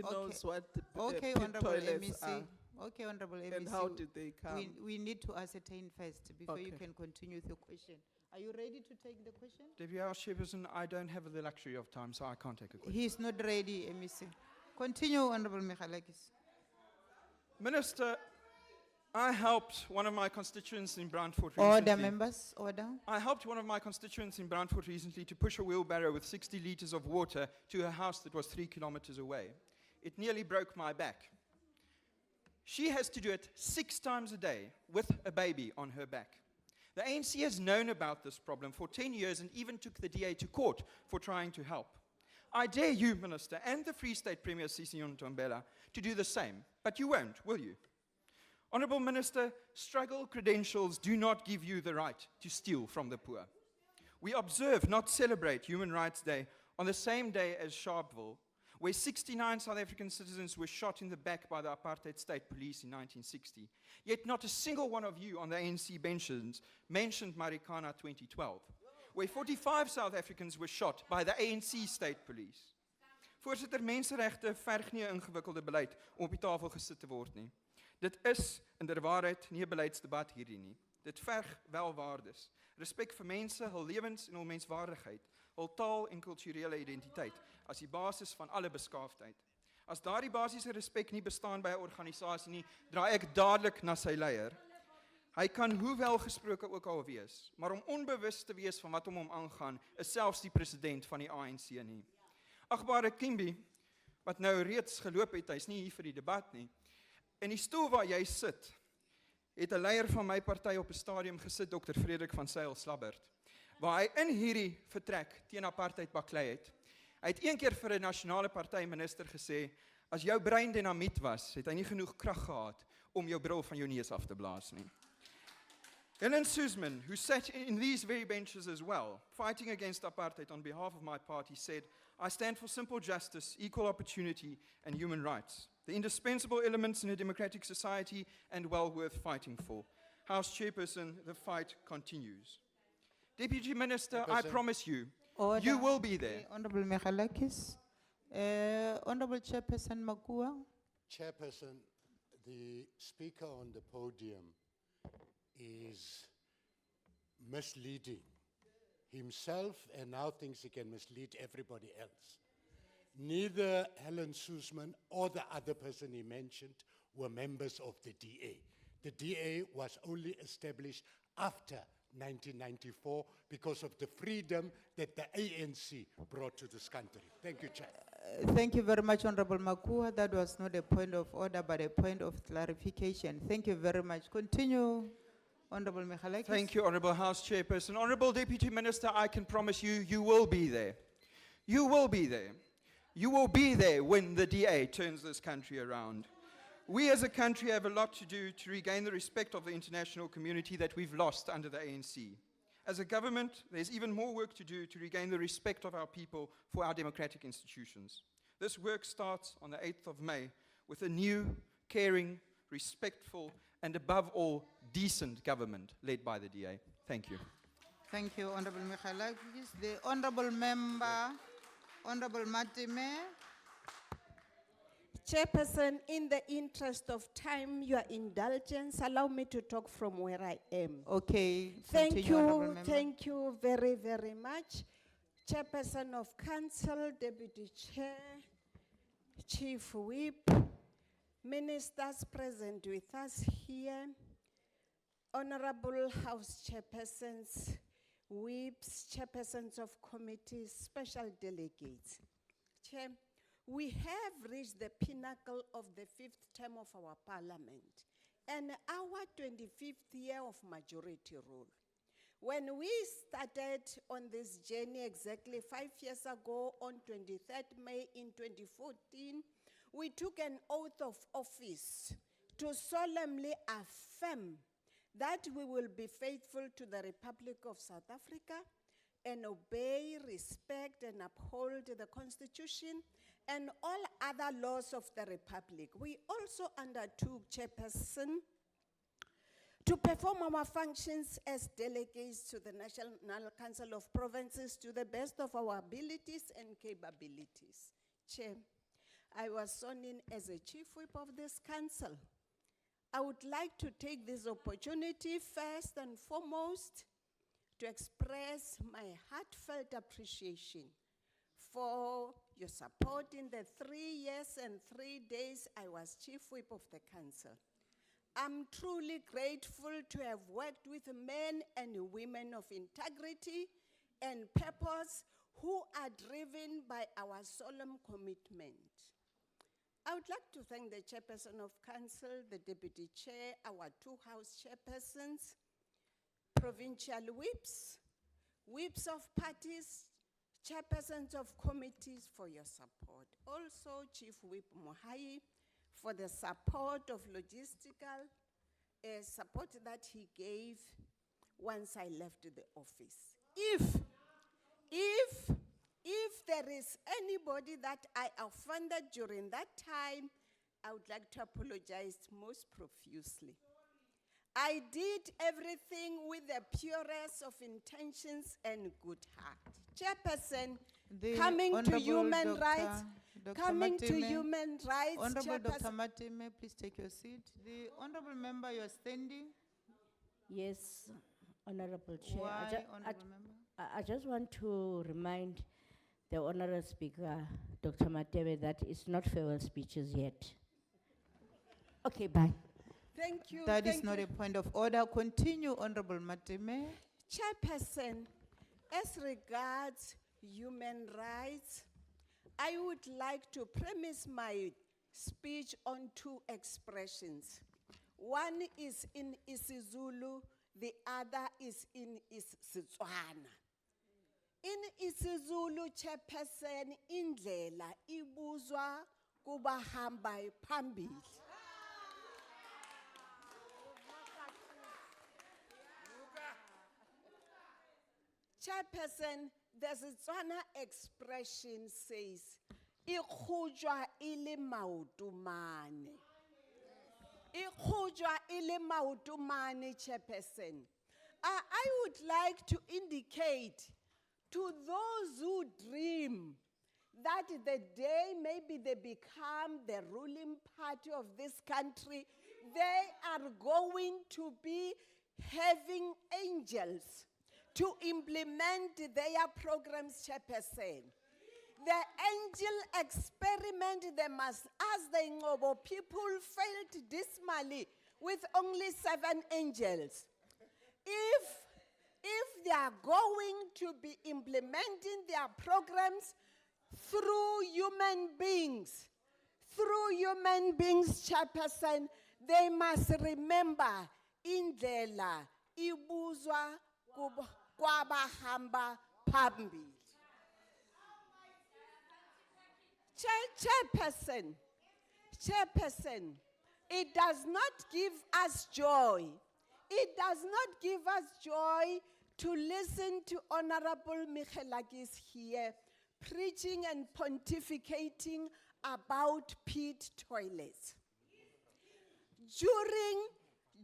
knows what the Okay, pit Honorable toilets MEC. are. Okay, Honorable MEC. And how did they come? We need to ascertain first before you Okay. can continue with your question. Are you ready to take the question? Deputy House Chairperson, I don't have the luxury of time, so I can't take a question. He is not ready, MEC. Continue, Honorable Michalakis. Minister, I helped one of my constituents in Brantford Order, recently. members, order. I helped one of my constituents in Brantford recently to push a wheelbarrow with 60 litres of water to a house that was 3 kilometres away. It nearly broke my back. She has to do it 6 times a day with a baby on her back. The ANC has known about this problem for 10 years and even took the DA to court for trying to help. I dare you, Minister, and the Free State Premier Sision Ntombela to do the same, but you won't, will you? Honourable Minister, struggle credentials do not give you the right to steal from the poor. We observe, not celebrate Human Rights Day on the same day as Sharpeville, where 69 South African citizens were shot in the back by the apartheid state police in 1960. Yet not a single one of you on the ANC benches mentioned Marikana 2012, where 45 South Africans were shot by the ANC state police. Voorsitter, menseregte verg nie 'n ingewikkelde beleid om op die tafel gesit te word nie. Dit is in der waarheid nie 'n beleidsdebat hierdie nie. Dit verg wel waardes. Respek vir mense, hul lewens en hul menswaardigheid, hul taal en kulturele identiteit as die basis van alle beskaafdheid. As daardie basiese respek nie bestaan by 'n organisasie nie, draai ek dadelik na sy leier. Hy kan hoe welgesproke ook al wees, maar om onbewus te wees van wat hom aangaan, is selfs die president van die ANC nie. Agbare Kimbi, wat nou reeds geloop het, hy's nie hier vir die debat nie. In die stoel waar jy sit, het 'n leier van my party op 'n stadium gesit, Dr. Frederik van Sail Slabbert, waar hy in hierdie vertrek teen apartheid baklei het. Hy het een keer vir 'n nasionale party minister gesê, as jou brein dinamiet was, het hy nie genoeg krag gehad om jou bril van jou neus af te blaas nie. Helen Suzman, who sat in these very benches as well, fighting against apartheid on behalf of my party, said, I stand for simple justice, equal opportunity, and human rights, the indispensable elements in a democratic society and well worth fighting for. House Chairperson, the fight continues. Deputy Minister, I promise you, Order. you will be there. Honorable Michalakis. Honorable Chairperson Makua. Chairperson, the speaker on the podium is misleading himself and now thinks he can mislead everybody else. Neither Helen Suzman or the other person he mentioned were members of the DA. The DA was only established after 1994 because of the freedom that the ANC brought to this country. Thank you, Chair. Thank you very much, Honorable Makua. That was not a point of order, but a point of clarification. Thank you very much. Continue, Honorable Michalakis. Thank you, Honourable House Chairperson. Honourable Deputy Minister, I can promise you, you will be there. You will be there. You will be there when the DA turns this country around. We as a country have a lot to do to regain the respect of the international community that we've lost under the ANC. As a government, there's even more work to do to regain the respect of our people for our democratic institutions. This work starts on the 8th of May with a new, caring, respectful, and above all, decent government led by the DA. Thank you. Thank you, Honorable Michalakis. The Honorable Member, Honorable Matime. Chairperson, in the interest of time, your indulgence, allow me to talk from where I am. Okay. Thank continue, Honorable you, Member. thank you very, very much. Chairperson of Council, Deputy Chair, Chief Whip, ministers present with us here, Honorable House Chairpersons, Whips, Chairpersons of Committees, special delegates. Chair, we have reached the pinnacle of the 5th term of our parliament and our 25th year of majority rule. When we started on this journey exactly 5 years ago on 23rd May in 2014, we took an oath of office to solemnly affirm that we will be faithful to the Republic of South Africa and obey, respect, and uphold the Constitution and all other laws of the Republic. We also undertook, Chairperson, to perform our functions as delegates to the National Council of Provinces to the best of our abilities and capabilities. Chair, I was sworn in as a chief whip of this council. I would like to take this opportunity first and foremost to express my heartfelt appreciation for your support in the 3 years and 3 days I was chief whip of the council. I'm truly grateful to have worked with men and women of integrity and purpose who are driven by our solemn commitment. I would like to thank the chairperson of council, the deputy chair, our 2 house chairpersons, provincial whips, whips of parties, chairpersons of committees for your support. Also, Chief Whip Mohai for the support of logistical support that he gave once I left the office. If there is anybody that I offended during that time, I would like to apologize most profusely. I did everything with the purest of intentions and good heart. Chairperson, coming to human rights, coming to human rights, Honorable Dr. Chairperson. Matime, please take your seat. The Honorable Member, you're standing. Yes, Honorable Chair. Why, Honorable Member? I just want to remind the Honorable Speaker, Dr. Matebe, that it's not farewell speeches yet. Okay, bye. Thank you. That is thank not you. a point of order. Continue, Honorable Matime. Chairperson, as regards human rights, I would like to premise my speech on 2 expressions. One is in isiZulu, the other is in isiSetswana. In isiZulu, Chairperson, indlela ibuzwa kubahamba phambili. Chairperson, the Setswana expression says, "Ikhujwa ile maotumane." Ikhujwa ile maotumane, Chairperson. I would like to indicate to those who dream that the day maybe they become the ruling party of this country, they are going to be having angels to implement their programs, Chairperson. The angel experiment, they must ask the Ngobo people failed dismally with only 7 angels. If they are going to be implementing their programs through human beings, Chairperson, they must remember indlela ibuzwa kwabahamba phambili. Chairperson, it does not give us joy. It does not give us joy to listen to Honorable Michalakis here preaching and pontificating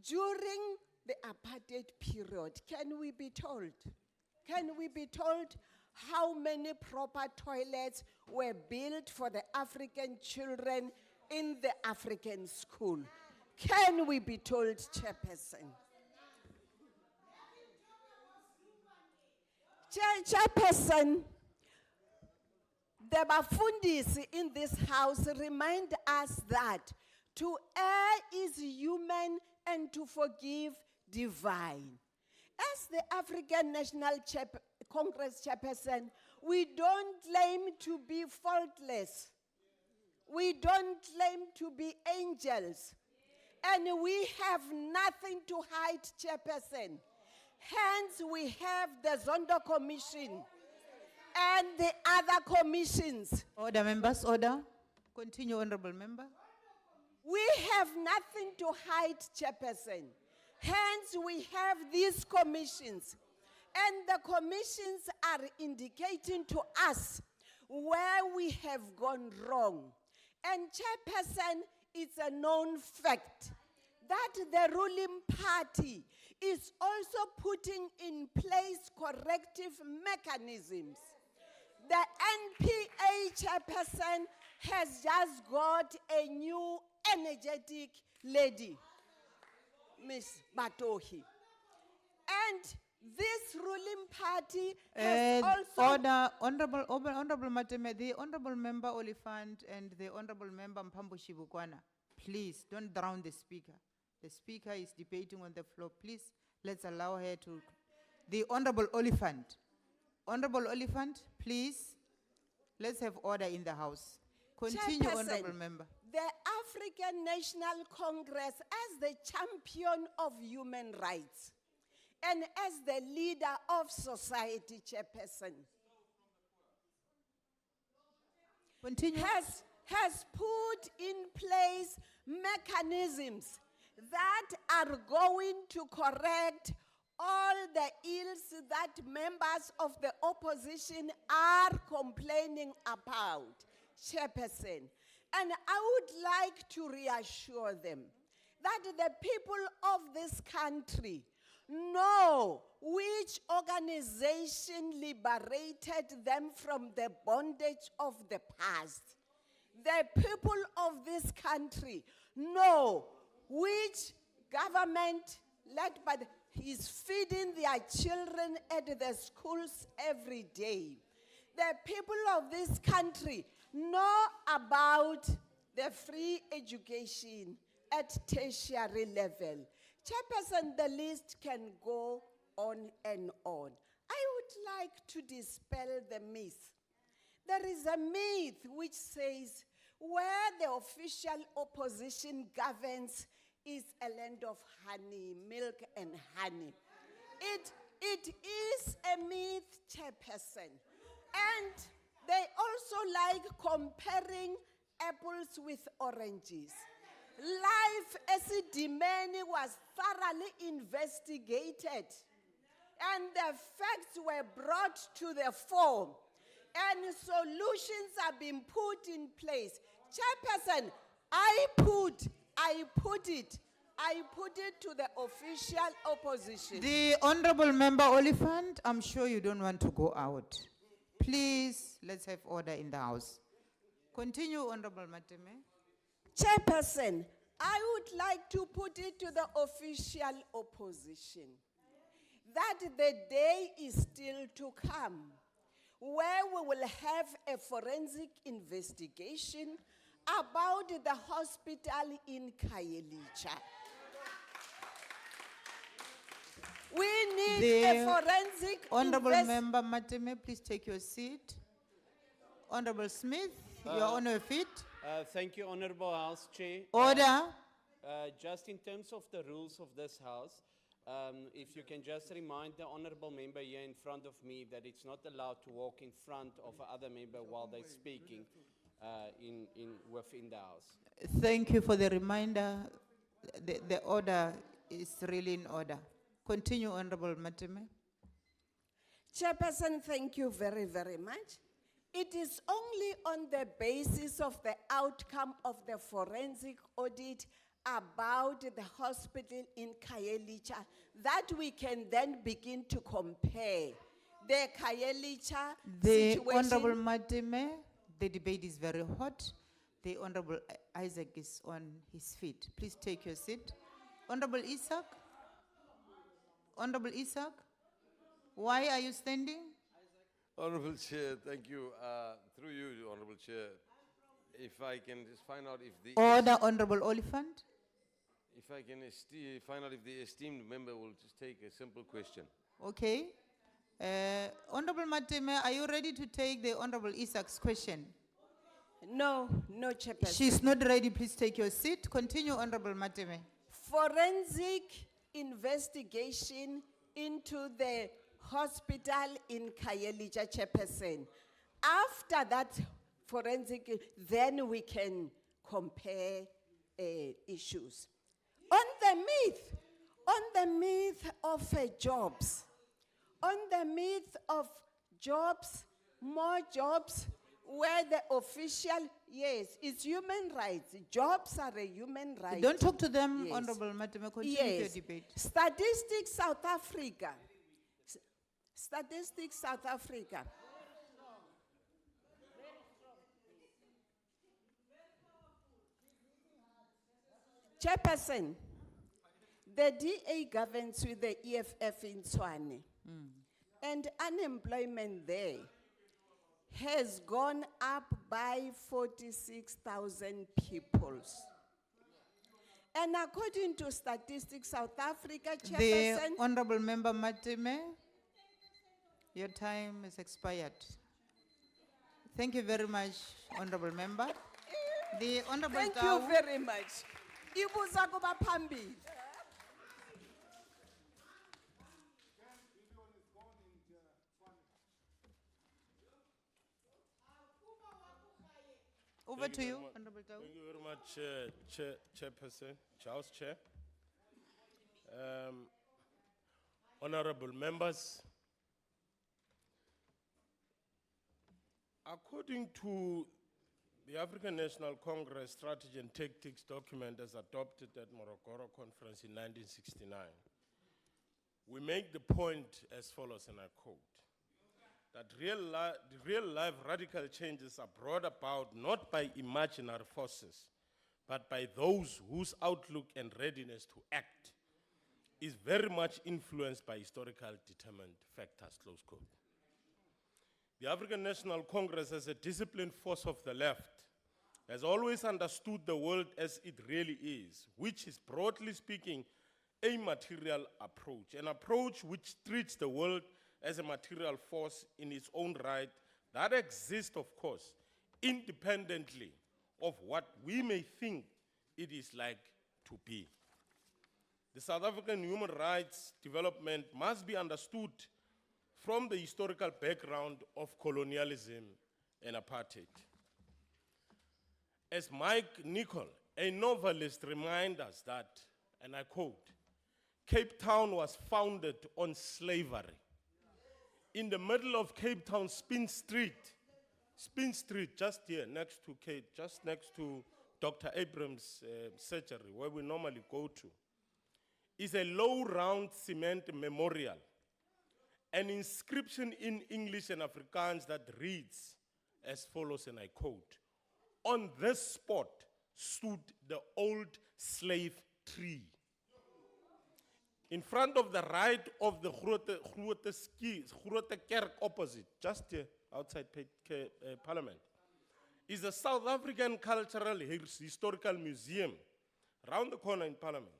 during the apartheid period, can we be told? Can we be told how many proper toilets were built for the African children in the African school? Can we be told, Chairperson? Chairperson, the Bafundis in this house remind us that to err is human and to forgive divine. As the African National Congress Chairperson, we don't claim to be faultless. We don't claim to be angels. And we have nothing to hide, Chairperson. Hence, we have the Zondo Commission and the other commissions. Order, members, order. Continue, honorable member. We have nothing to hide, Chairperson. Hence, we have these commissions. And the commissions are indicating to us where we have gone wrong. And Chairperson, it's a known fact that the ruling party is also putting in place corrective mechanisms. The NPA Chairperson has just got a new energetic lady, Miss Batohi. And this ruling party has also... Order, Honorable Mateme, the Honorable Member Oliphant and the Honorable Member Mpambo Shibukwana, please don't drown the speaker. The speaker is debating on the floor. Please, let's allow her to... The Honorable Oliphant. Honorable Oliphant, please, let's have order in the House. Continue, Honorable Member. The African National Congress, as the champion of human rights and as the leader of society, Chairperson, continue. Has put in place mechanisms that are going to correct all the ills that members of the opposition are complaining about, Chairperson. And I would like to reassure them that the people of this country know which organization liberated them from the bondage of the past. The people of this country know which government led by is feeding their children at the schools every day. The people of this country know about the free education at tertiary level. Chairperson, the list can go on and on. I would like to dispel the myth. There is a myth which says where the official opposition governs is a land of honey, milk and honey. It is a myth, Chairperson. And they also like comparing apples with oranges. Life as a Dimeni was thoroughly investigated and the facts were brought to the fore and solutions have been put in place. Chairperson, I put it to the official opposition. The Honorable Member Oliphant, I'm sure you don't want to go out. Please, let's have order in the House. Continue, Honorable Mateme. Chairperson, I would like to put it to the official opposition that the day is still to come where we will have a forensic investigation about the hospital in Khayelitsha. We need a forensic Honorable Member Mateme, please take your seat. Honorable Smith, you're on your feet. Thank you, Honorable House Chair. Order. Just in terms of the rules of this House, if you can just remind the Honorable Member here in front of me that it's not allowed to walk in front of another member while they're speaking within the House. Thank you for the reminder. The order is really in order. Continue, Honorable Mateme. Chairperson, thank you very, very much. It is only on the basis of the outcome of the forensic audit about the hospital in Khayelitsha that we can then begin to compare the Khayelitsha The situation. Honorable Mateme, the debate is very hot. The Honorable Isaac is on his feet. Please take your seat. Honorable Isaac? Honorable Isaac? Why are you standing? Honorable Chair, thank you. Through you, Honorable Chair, if I can just find out if the... Order, Honorable Oliphant. If I can find out if the esteemed member will just take a simple question. Okay. Honorable Mateme, are you ready to take the Honorable Isaac's question? No, no, Chairperson. She's not ready. Please take your seat. Continue, Honorable Mateme. Forensic investigation into the hospital in Khayelitsha, Chairperson. After that forensic, then we can compare issues. On the myth of jobs, more jobs, where the official, yes, it's human rights. Jobs are a human right. Don't talk to them, Yes. Honorable Mateme. Continue your Yes. debate. Statistics South Africa. Statistics South Africa. Chairperson, the DA governs with the EFF in Tshwane. And unemployment there has gone up by 46,000 people. And according to Statistics South Africa, The Chairperson, Honorable Member Mateme, your time has expired. Thank you very much, Honorable Member. The Honorable thank Tau- you very much. Ibuza kuba phambili. Over to you, Honorable Tau. Thank you very much, Chairperson, Charles Chair. Honorable members, according to the African National Congress Strategy and Tactics document as adopted at Morogoro Conference in 1969, we make the point as follows, and I quote, that real life radical changes are brought about not by imaginary forces, but by those whose outlook and readiness to act is very much influenced by historical determined factors, close quote. The African National Congress, as a disciplined force of the left, has always understood the world as it really is, which is, broadly speaking, a material approach, an approach which treats the world as a material force in its own right that exists, of course, independently of what we may think it is like to be. The South African human rights development must be understood from the historical background of colonialism and apartheid. As Mike Nichol, a novelist, reminds us that, and I quote, Cape Town was founded on slavery. In the middle of Cape Town, Spin Street, just here next to Cape, just next to Dr. Abrams' surgery, where we normally go to, is a low round cement memorial, an inscription in English and Afrikaans that reads as follows, and I quote, on this spot stood the old slave tree. In front of the right of the Grote Kerk opposite, just here outside Parliament, is the South African Cultural Historical Museum, around the corner in Parliament,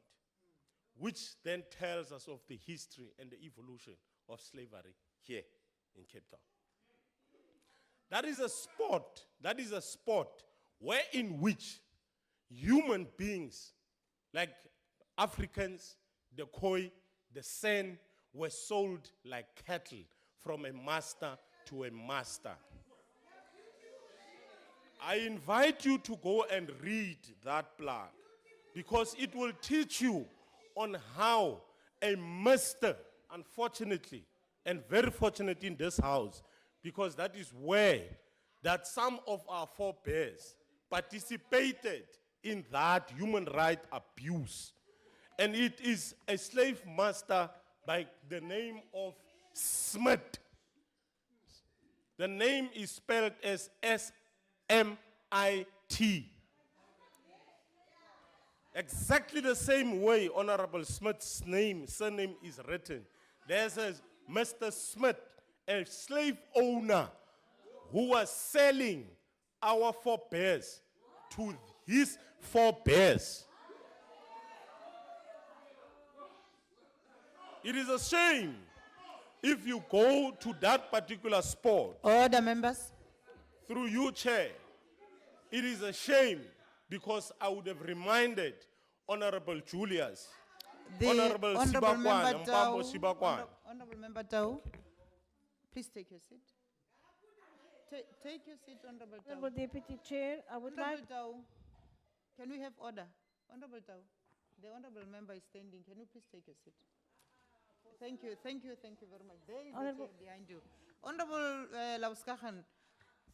which then tells us of the history and the evolution of slavery here in Cape Town. That is a spot where in which human beings, like Africans, the Khoi, the San, were sold like cattle from a master to a master. I invite you to go and read that plaque because it will teach you on how a master, unfortunately, and very fortunate in this house, because that is where that some of our forebears participated in that human right abuse. And it is a slave master by the name of Smith. The name is spelled as S-M-I-T. Exactly the same way Honorable Smith's surname is written. There's a Mr. Smith, a slave owner who was selling our forebears to his forebears. It is a shame if you go to that particular sport. Order, members. Through you, Chair, it is a shame because I would have reminded Honorable Julius, Honorable Sibakwan, Mpambo Sibakwan. Honorable Member Tau, please take your seat. Take your seat, Honorable Tau. Honorable Deputy Chair, I would Honorable like... Tau, can we have order? Honorable Tau, the Honorable Member is standing. Can you please take your seat? Thank you very much. There is the Honorable- chair behind you. Honorable Lauskachen.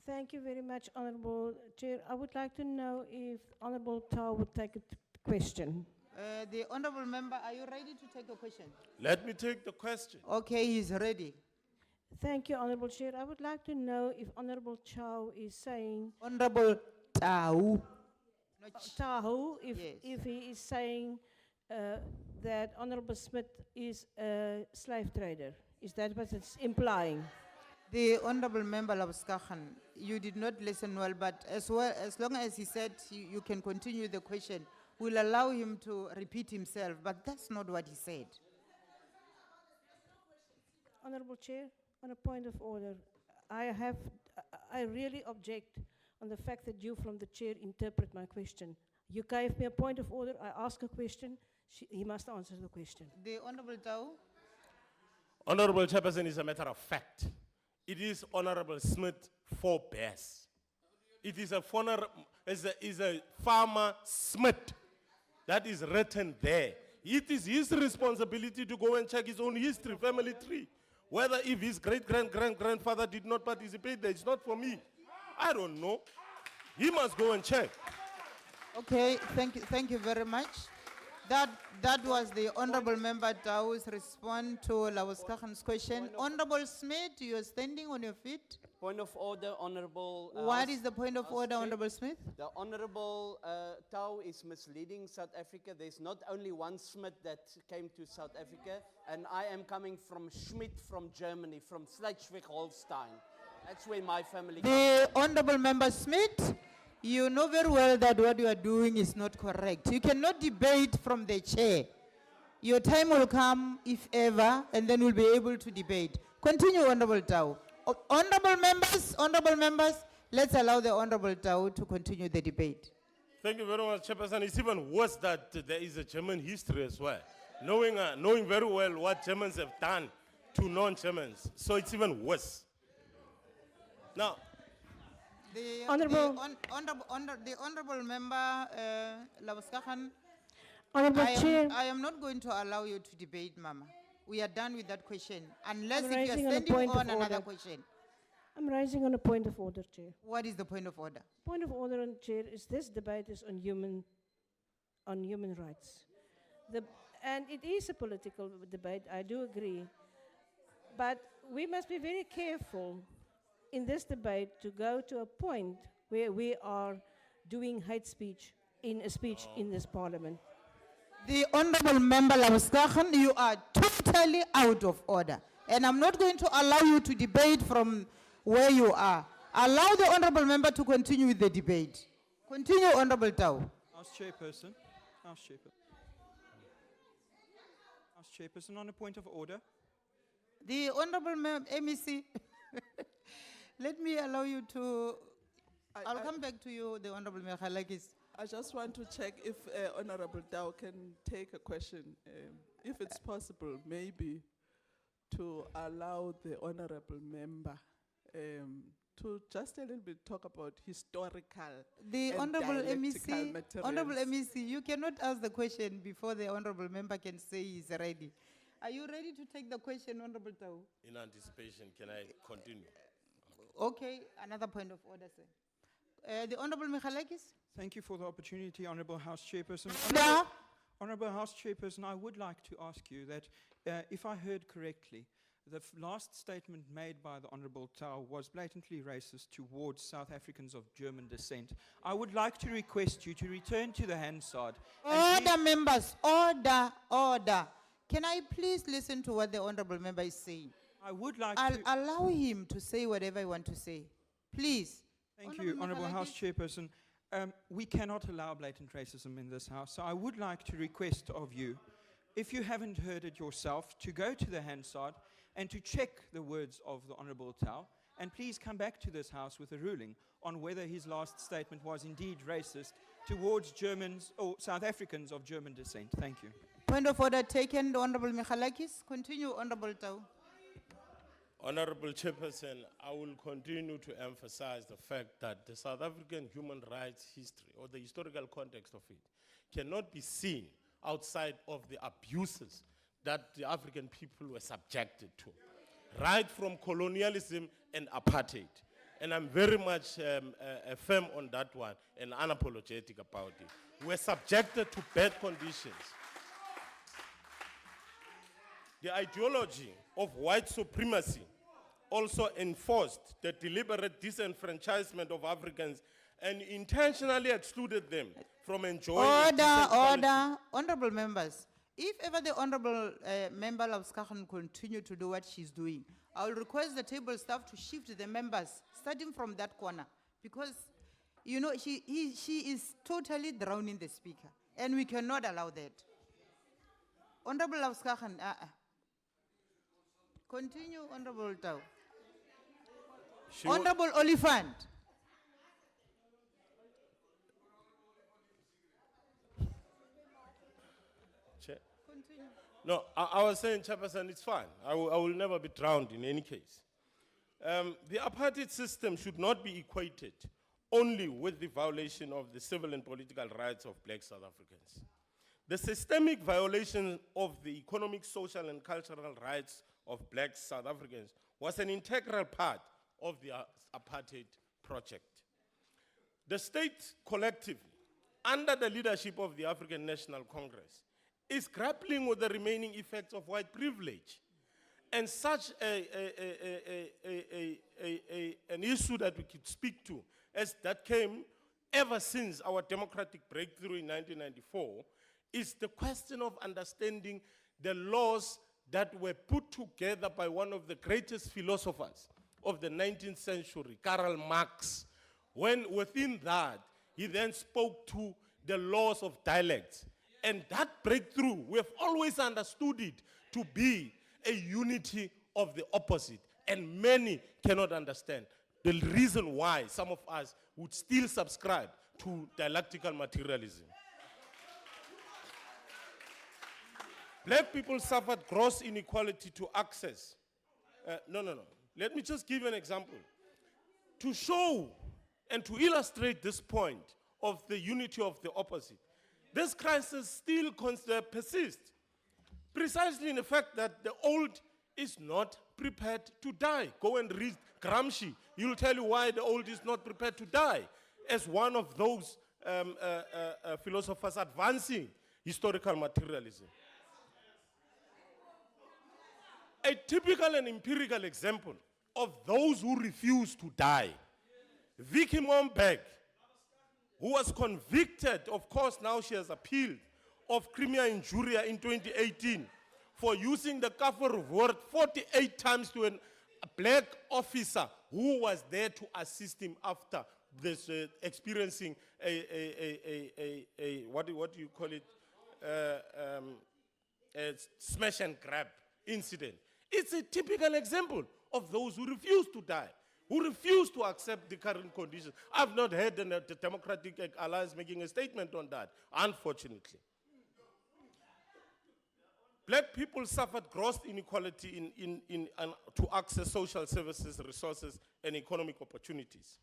Thank you very much, Honorable Chair. I would like to know if Honorable Tau would take a question. The Honorable Member, are you ready to take a question? Let me take the question. Okay, he's ready. Thank you, Honorable Chair. I would like to know if Honorable Chow is saying... Honorable Tau. Tahu, if Yes. he is saying that Honorable Smith is a slave trader. Is that what it's implying? The Honorable Member Lauskachen, you did not listen well, but as long as he said you can continue the question, we'll allow him to repeat himself, but that's not what he said. Honorable Chair, on a point of order, I really object on the fact that you from the chair interpret my question. You gave me a point of order, I ask a question, he must answer the question. The Honorable Tau. Honorable Chairperson, is a matter of fact. It is Honorable Smith forebears. It is a farmer Smith that is written there. It is his responsibility to go and check his own history, family tree. Whether if his great-grandfather did not participate there, it's not for me. I don't know. He must go and check. Okay, thank you very much. That was the Honorable Member Tau's response to Lauskachen's question. Honorable Smith, you are standing on your feet. Point of order, Honorable. What is the point of order, Chair? Honorable Smith? The Honorable Tau is misleading South Africa. There's not only one Smith that came to South Africa, and I am coming from Schmidt from Germany, from Schleswig-Holstein. That's where my family comes The from. Honorable Member Smith, you know very well that what you are doing is not correct. You cannot debate from the chair. Your time will come, if ever, and then we'll be able to debate. Continue, Honorable Tau. Honorable members, let's allow the Honorable Tau to continue the debate. Thank you very much, Chairperson. It's even worse that there is a German history as well. Knowing very well what Germans have done to non-Germans. So it's even worse. Now, The Honorable- Honorable Member Lauskachen, Honorable Chair. I am not going to allow you to debate, Mama. We are done with that question. Unless I'm if you raising are on a standing point of on another order. question. I'm raising on a point of order, Chair. What is the point of order? Point of order, Chair, is this debate is on human rights. And it is a political debate, I do agree. But we must be very careful in this debate to go to a point where we are doing hate speech in a speech in this parliament. The Honorable Member Lauskachen, you are totally out of order. And I'm not going to allow you to debate from where you are. Allow the Honorable Member to continue with the debate. Continue, Honorable Tau. House Chairperson. On a point of order. The Honorable MEC, let me allow you to, I'll come back to you, the Honorable Mekhalakis. I just want to check if Honorable Dow can take a question, if it's possible, maybe to allow the Honorable Member to just a little bit talk about historical The and Honorable dialectical MEC, materials. Honorable MEC, you cannot ask the question before the Honorable Member can say he's ready. Are you ready to take the question, Honorable Tau? in anticipation, can I continue? Okay, another point of order, sir. The Honorable Michalakis? Thank you for the opportunity, Honorable House Chairperson. Yeah. Honorable House Chairperson, I would like to ask you that if I heard correctly, the last statement made by the Honorable Tau was blatantly racist towards South Africans of German descent. I would like to request you to return to the Hansard. and Order, members. Order, order. Can I please listen to what the Honorable Member is saying? I would like I'll to... allow him to say whatever he wants to say. Please. Thank you, Honorable House Chairperson. We cannot allow blatant racism in this House, so I would like to request of you, if you haven't heard it yourself, to go to the Hansard and to check the words of the Honorable Tau, and please come back to this House with a ruling on whether his last statement was indeed racist towards Germans or South Africans of German descent. Thank you. Point of order taken, the Honorable Michalakis. Continue, Honorable Tau. Honorable Chairperson, I will continue to emphasize the fact that the South African human rights history, or the historical context of it, cannot be seen outside of the abuses that the African people were subjected to, right from colonialism and apartheid. And I'm very much firm on that one and unapologetic about it. We're subjected to bad conditions. The ideology of white supremacy also enforced the deliberate disenfranchisement of Africans and intentionally excluded them from enjoying a decent Order, quality. order. Honorable members, if ever the Honorable Member of Skachen continue to do what she's doing, I will request the table staff to shift the members, starting from that corner, because, you know, she is totally drowning the speaker, and we cannot allow that. Honorable of Skachen, Continue, Honorable Tau. Honorable Oliphant. Chair. No, I was saying, Chairperson, it's fine. I will never be drowned in any case. The apartheid system should not be equated only with the violation of the civil and political rights of black South Africans. The systemic violation of the economic, social, and cultural rights of black South Africans was an integral part of the apartheid project. The state collectively, under the leadership of the African National Congress, is grappling with the remaining effects of white privilege. And such an issue that we could speak to, as that came ever since our democratic breakthrough in 1994, is the question of understanding the laws that were put together by one of the greatest philosophers of the 19th century, Karl Marx, when within that, he then spoke to the laws of dialects. And that breakthrough, we have always understood it to be a unity of the opposite. And many cannot understand the reason why some of us would still subscribe to dialectical materialism. Black people suffered gross inequality to access. No. Let me just give you an example. To show and to illustrate this point of the unity of the opposite, this crisis still persists, precisely in the fact that the old is not prepared to die. Go and read Gramsci. He'll tell you why the old is not prepared to die, as one of those philosophers advancing historical materialism. A typical and empirical example of those who refuse to die. Vicky Momberg, who was convicted, of course now she has appealed, of crimea injuria in 2018 for using the kafir word 48 times to a black officer who was there to assist him after this experiencing what do you call it, a smash and grab incident. It's a typical example of those who refuse to die, who refuse to accept the current conditions. I've not heard the Democratic Alliance making a statement on that, unfortunately. Black people suffered gross inequality to access social services, resources, and economic opportunities.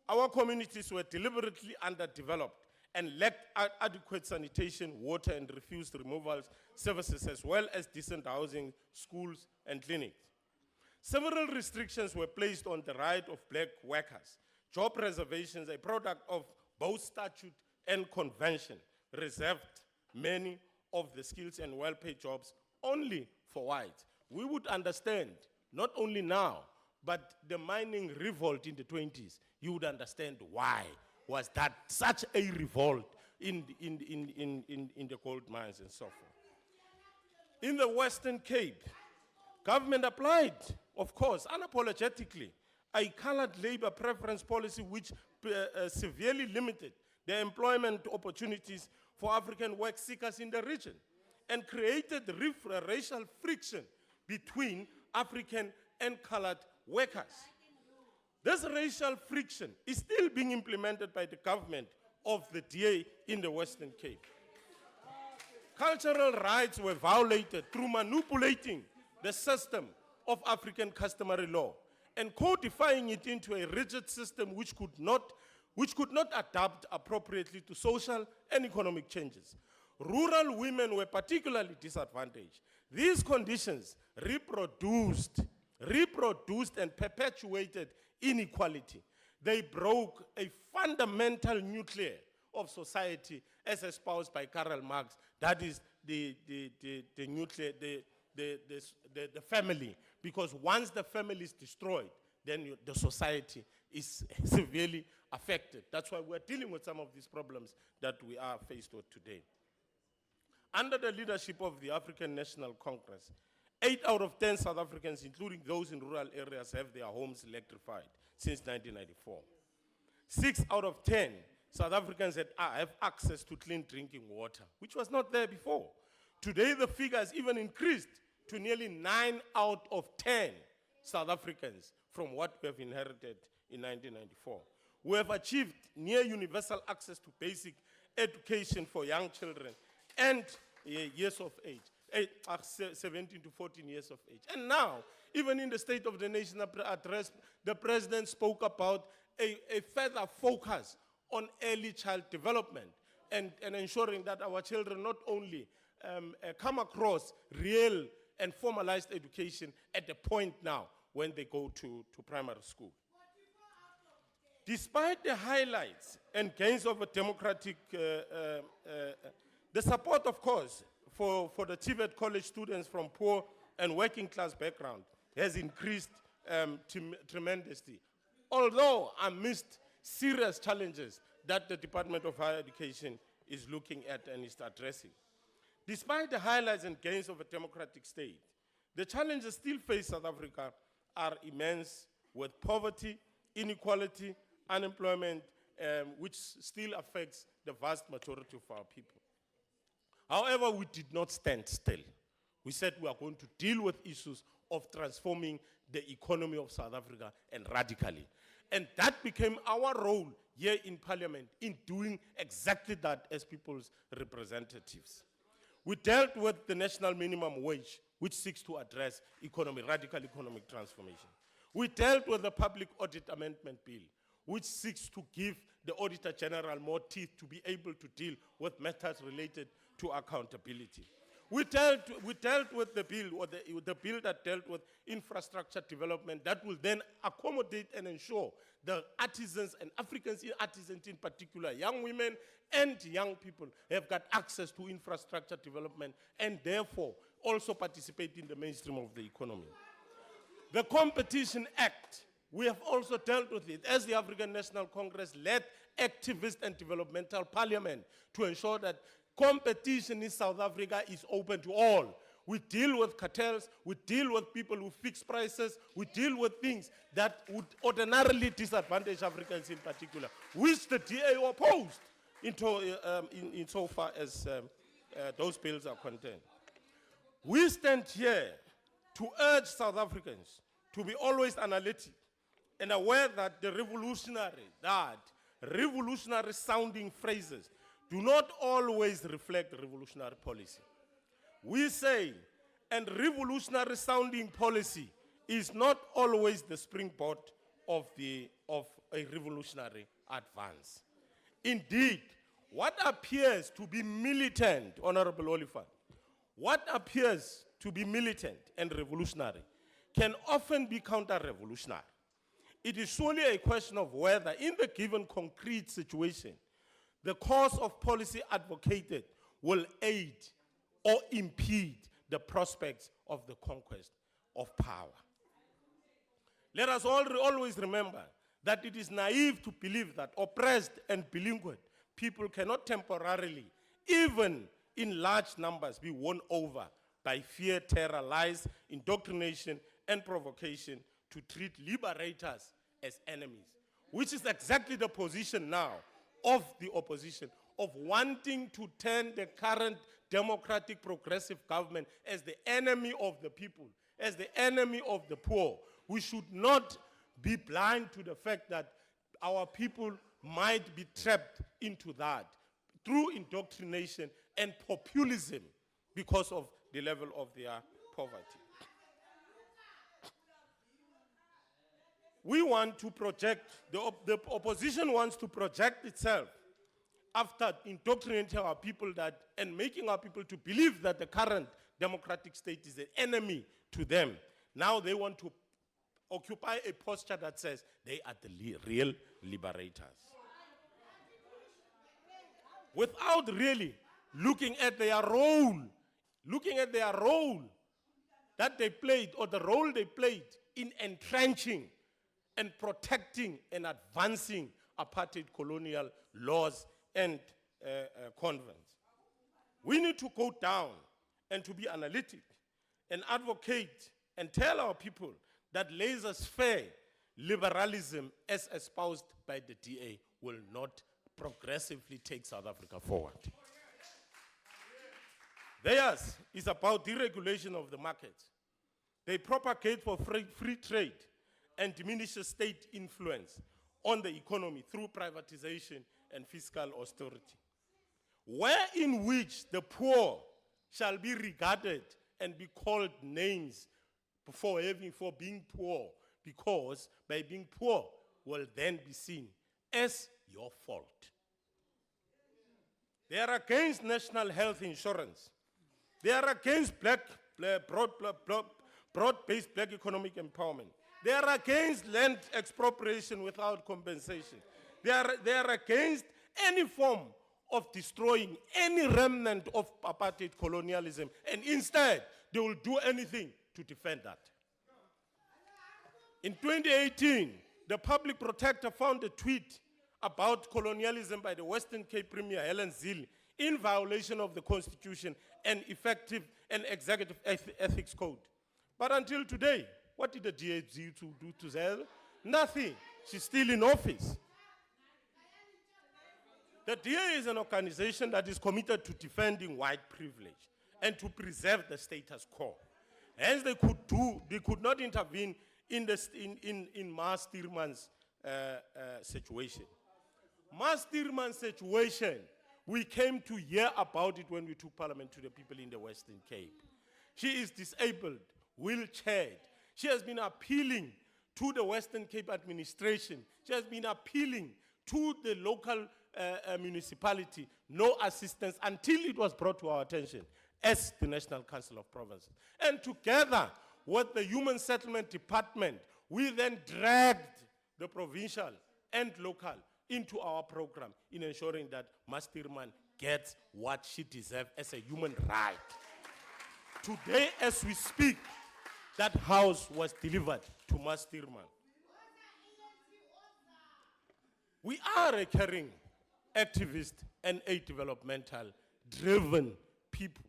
Our communities were deliberately underdeveloped and lacked adequate sanitation, water, and refuse removals services, as well as decent housing, schools, and clinics. Several restrictions were placed on the right of black workers job reservations, a product of both statute and convention, reserved many of the skills and well-paid jobs only for whites. We would understand, not only now, but the mining revolt in the 20s, you would understand why was that such a revolt in the gold mines and so forth. In the Western Cape, government applied, of course, unapologetically, a colored labor preference policy which severely limited the employment opportunities for African work seekers in the region and created racial friction between African and colored workers. This racial friction is still being implemented by the government of the DA in the Western Cape. Cultural rights were violated through manipulating the system of African customary law and codifying it into a rigid system which could not adapt appropriately to social and economic changes. Rural women were particularly disadvantaged. These conditions reproduced and perpetuated inequality. They broke a fundamental nucleus of society as espoused by Karl Marx, that is the nuclear, the family. Because once the family is destroyed, then the society is severely affected. That's why we're dealing with some of these problems that we are faced with today. Under the leadership of the African National Congress, 8 out of 10 South Africans, including those in rural areas, have their homes electrified since 1994. 6 out of 10 South Africans have access to clean drinking water, which was not there before. Today, the figure has even increased to nearly 9 out of 10 South Africans from what we have inherited in 1994. We have achieved near universal access to basic education for young children and years of age, 17 to 14 years of age. And now, even in the State of the Nation address, the President spoke about a further focus on early child development and ensuring that our children not only come across real and formalized education at the point now when they go to primary school. Despite the highlights and gains of a democratic, the support, of course, for the TVET college students from poor and working class background has increased tremendously. Although amidst serious challenges that the Department of Higher Education is looking at and is addressing. Despite the highlights and gains of a democratic state, the challenges still face South Africa are immense, with poverty, inequality, unemployment, which still affects the vast majority of our people. However, we did not stand still. We said we are going to deal with issues of transforming the economy of South Africa, and radically. And that became our role here in Parliament in doing exactly that as people's representatives. We dealt with the national minimum wage, which seeks to address radical economic transformation. We dealt with the Public Audit Amendment Bill, which seeks to give the Auditor General more teeth to be able to deal with matters related to accountability. We dealt with the bill, or the bill that dealt with infrastructure development that will then accommodate and ensure the artisans and Africans artisans in particular, young women and young people have got access to infrastructure development and therefore also participate in the mainstream of the economy. The Competition Act, we have also dealt with it as the African National Congress led activist and developmental parliament to ensure that competition in South Africa is open to all. We deal with cartels, we deal with people who fix prices, we deal with things that would ordinarily disadvantage Africans in particular, which the DA opposed insofar as those bills are concerned. We stand here to urge South Africans to be always analytic and aware that the revolutionary sounding phrases do not always reflect revolutionary policy. We say, and revolutionary sounding policy is not always the springboard of a revolutionary advance. Indeed, what appears to be militant, Honorable Oliphant, what appears to be militant and revolutionary can often be counter-revolutionary. It is solely a question of whether, in the given concrete situation, the course of policy advocated will aid or impede the prospects of the conquest of power. Let us always remember that it is naive to believe that oppressed and belligerent people cannot temporarily, even in large numbers, be won over by fear, terror, lies, indoctrination, and provocation to treat liberators as enemies, which is exactly the position now of the opposition, of wanting to turn the current democratic progressive government as the enemy of the people, as the enemy of the poor. We should not be blind to the fact that our people might be trapped into that through indoctrination and populism because of the level of their poverty. We want to project, the opposition wants to project itself after indoctrinating our people that, and making our people to believe that the current democratic state is an enemy to them. Now they want to occupy a posture that says they are the real liberators. Without really looking at their role, that they played, or the role they played in entrenching and protecting and advancing apartheid colonial laws and convents. We need to go down and to be analytic and advocate and tell our people that laissez-faire liberalism as espoused by the DA will not progressively take South Africa forward. Theirs is about deregulation of the markets. They propagate for free trade and diminishes state influence on the economy through privatization and fiscal austerity, where in which the poor shall be regarded and be called names for being poor, because by being poor will then be seen as your fault. They are against national health insurance. They are against broad-based black economic empowerment. They are against land expropriation without compensation. They are against any form of destroying any remnant of apartheid colonialism, and instead they will do anything to defend that. In 2018, the public protector found a tweet about colonialism by the Western Cape Premier Helen Zille in violation of the Constitution and effective and executive ethics code. But until today, what did the DA do to Zille? Nothing. She's still in office. The DA is an organization that is committed to defending white privilege and to preserve the status quo. Hence, they could not intervene in Mas Tierman's situation. Mas Tierman's situation, we came to hear about it when we took parliament to the people in the Western Cape. She is disabled, wheelchaired. She has been appealing to the Western Cape administration. She has been appealing to the local municipality, no assistance until it was brought to our attention as the National Council of Provinces. And together with the Human Settlement Department, we then dragged the provincial and local into our program in ensuring that Mas Tierman gets what she deserves as a human right. Today, as we speak, that house was delivered to Mas Tierman. We are a caring, activist, and a developmental driven people.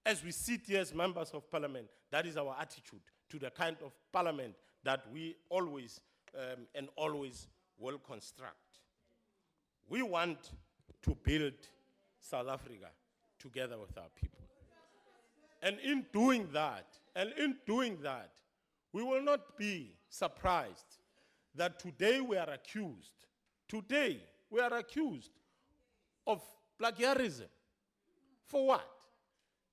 As we sit here as members of parliament, that is our attitude to the kind of parliament that we always and always will construct. We want to build South Africa together with our people. And in doing that, we will not be surprised that today we are accused of plagiarism. For what?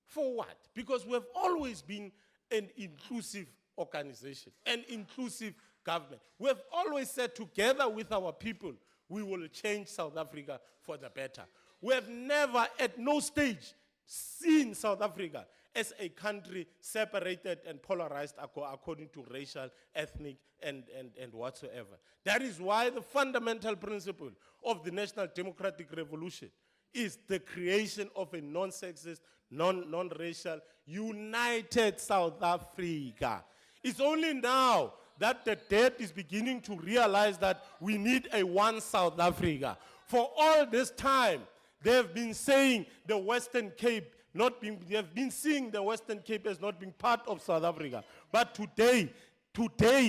For what? Because we have always been an inclusive organization, an inclusive government. We have always said together with our people, we will change South Africa for the better. We have never at no stage seen South Africa as a country separated and polarized according to racial, ethnic, and whatsoever. That is why the fundamental principle of the National Democratic Revolution is the creation of a non-sexist, non-racial, united South Africa. It's only now that the dead is beginning to realize that we need a one South Africa. For all this time, they have been saying the Western Cape they have been seeing the Western Cape as not being part of South Africa. But today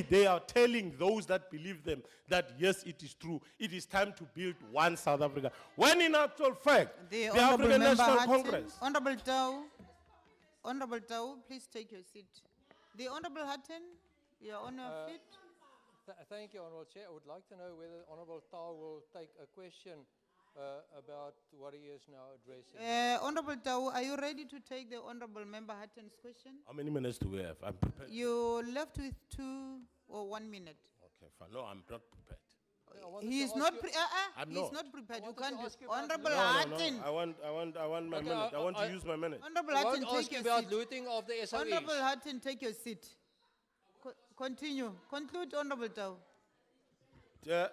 they are telling those that believe them that yes, it is true. It is time to build one South Africa. When in actual fact, the African National Congress. Honorable Tau, please take your seat. The Honorable Hutton, you are on your feet. Thank you, Honourable Chair. I would like to know whether Honourable Tau will take a question about what he is now addressing. Honorable Tau, are you ready to take the Honorable Member Hutton's question? How many minutes do we have? I'm prepared. You left with 2 or 1 minute. Okay, fine. No, I'm not prepared. He is not. I'm He's not. not prepared. You wanted can't. to ask you Honorable No, Hutton. I want my Okay, minute. I want to I- use my minute. Honorable I Hutton, won't ask take you your about seat. looting of the SOEs. Honorable Hutton, take your seat. Continue. Conclude, Honorable Tau.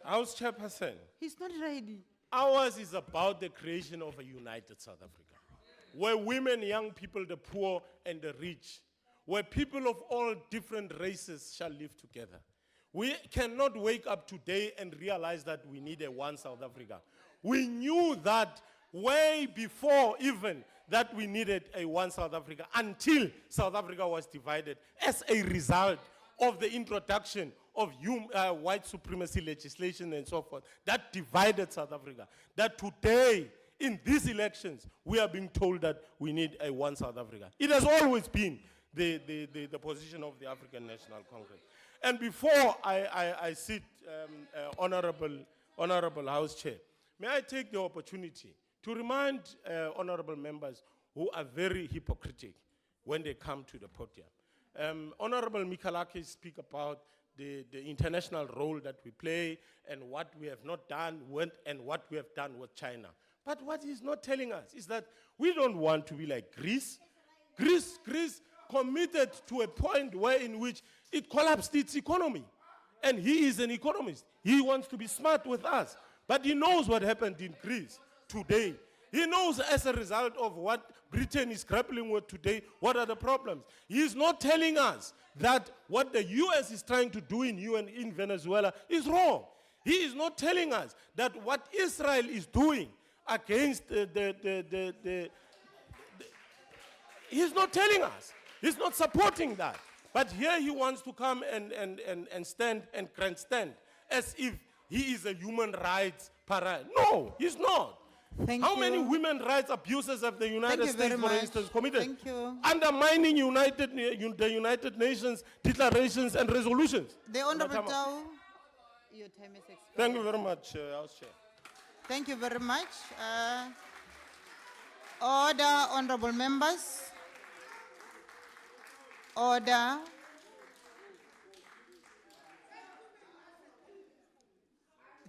House Chairperson, He's not ready. ours is about the creation of a united South Africa, where women, young people, the poor, and the rich, where people of all different races shall live together. We cannot wake up today and realize that we need a one South Africa. We knew that way before even that we needed a one South Africa until South Africa was divided as a result of the introduction of white supremacy legislation and so forth that divided South Africa. That today, in these elections, we are being told that we need a one South Africa. It has always been the position of the African National Congress. And before I sit, Honorable House Chair, may I take the opportunity to remind honorable members who are very hypocritical when they come to the podium. Honorable Mikalaki speak about the international role that we play and what we have not done and what we have done with China. But what he's not telling us is that we don't want to be like Greece. Greece committed to a point where in which it collapsed its economy. And he is an economist. He wants to be smart with us. But he knows what happened in Greece today. He knows as a result of what Britain is grappling with today, what are the problems. He is not telling us that what the US is trying to do in Venezuela is wrong. He is not telling us that what Israel is doing against he's not telling us. He's not supporting that. But here he wants to come and stand and grandstand as if he is a human rights pariah. No, he's not. How many women rights abuses have the United States, for instance, committed? Thank you. Undermining the United Nations declarations and resolutions. The Honorable Tau, your time is expired. Thank you very much, House Chair. Thank you very much. Order, honorable members. Order.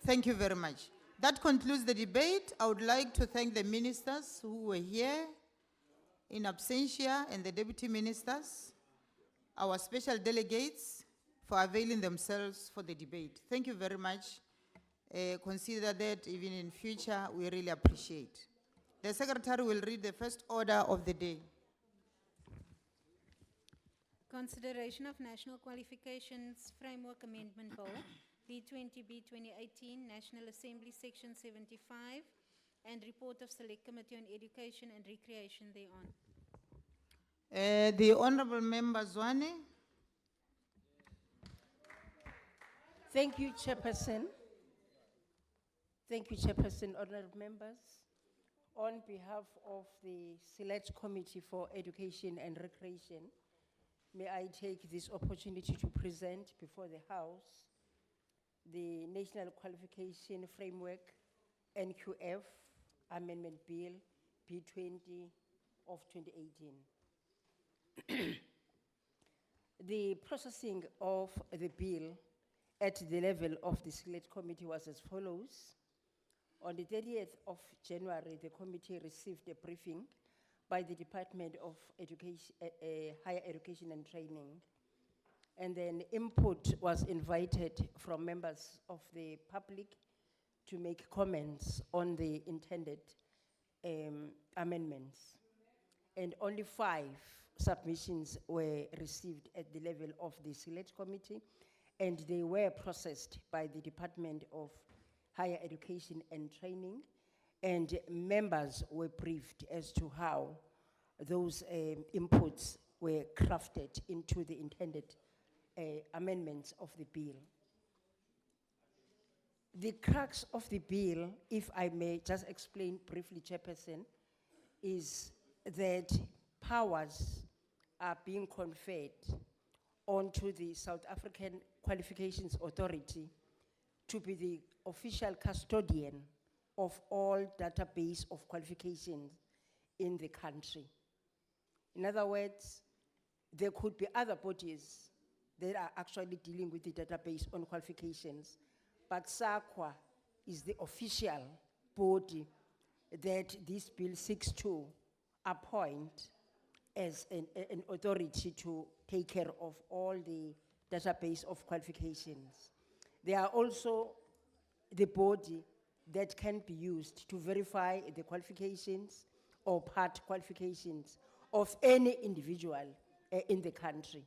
Thank you very much. That concludes the debate. I would like to thank the ministers who were here in absentia and the deputy ministers, our special delegates for availing themselves for the debate. Thank you very much. Consider that even in future, we really appreciate. The secretary will read the first order of the day. Consideration of National Qualifications Framework Amendment Bill, B20B 2018, National Assembly Section 75, and report of Select Committee on Education and Recreation thereon. The Honorable Member Zwane. Thank you, Chairperson. Thank you, Chairperson, honorable members. On behalf of the Select Committee for Education and Recreation, may I take this opportunity to present before the House the National Qualification Framework, NQF, Amendment Bill, B20 of 2018. The processing of the bill at the level of the Select Committee was as follows. On the 30th of January, the committee received a briefing by the Department of Education, Higher Education and Training. And then input was invited from members of the public to make comments on the intended amendments. And only 5 submissions were received at the level of the Select Committee, and they were processed by the Department of Higher Education and Training, and members were briefed as to how those inputs were crafted into the intended amendments of the bill. The crux of the bill, if I may just explain briefly, Chairperson, is that powers are being conferred onto the South African Qualifications Authority to be the official custodian of all database of qualifications in the country. In other words, there could be other bodies that are actually dealing with the database on qualifications, but SAQA is the official body that this bill seeks to appoint as an authority to take care of all the database of qualifications. They are also the body that can be used to verify the qualifications or part qualifications of any individual in the country.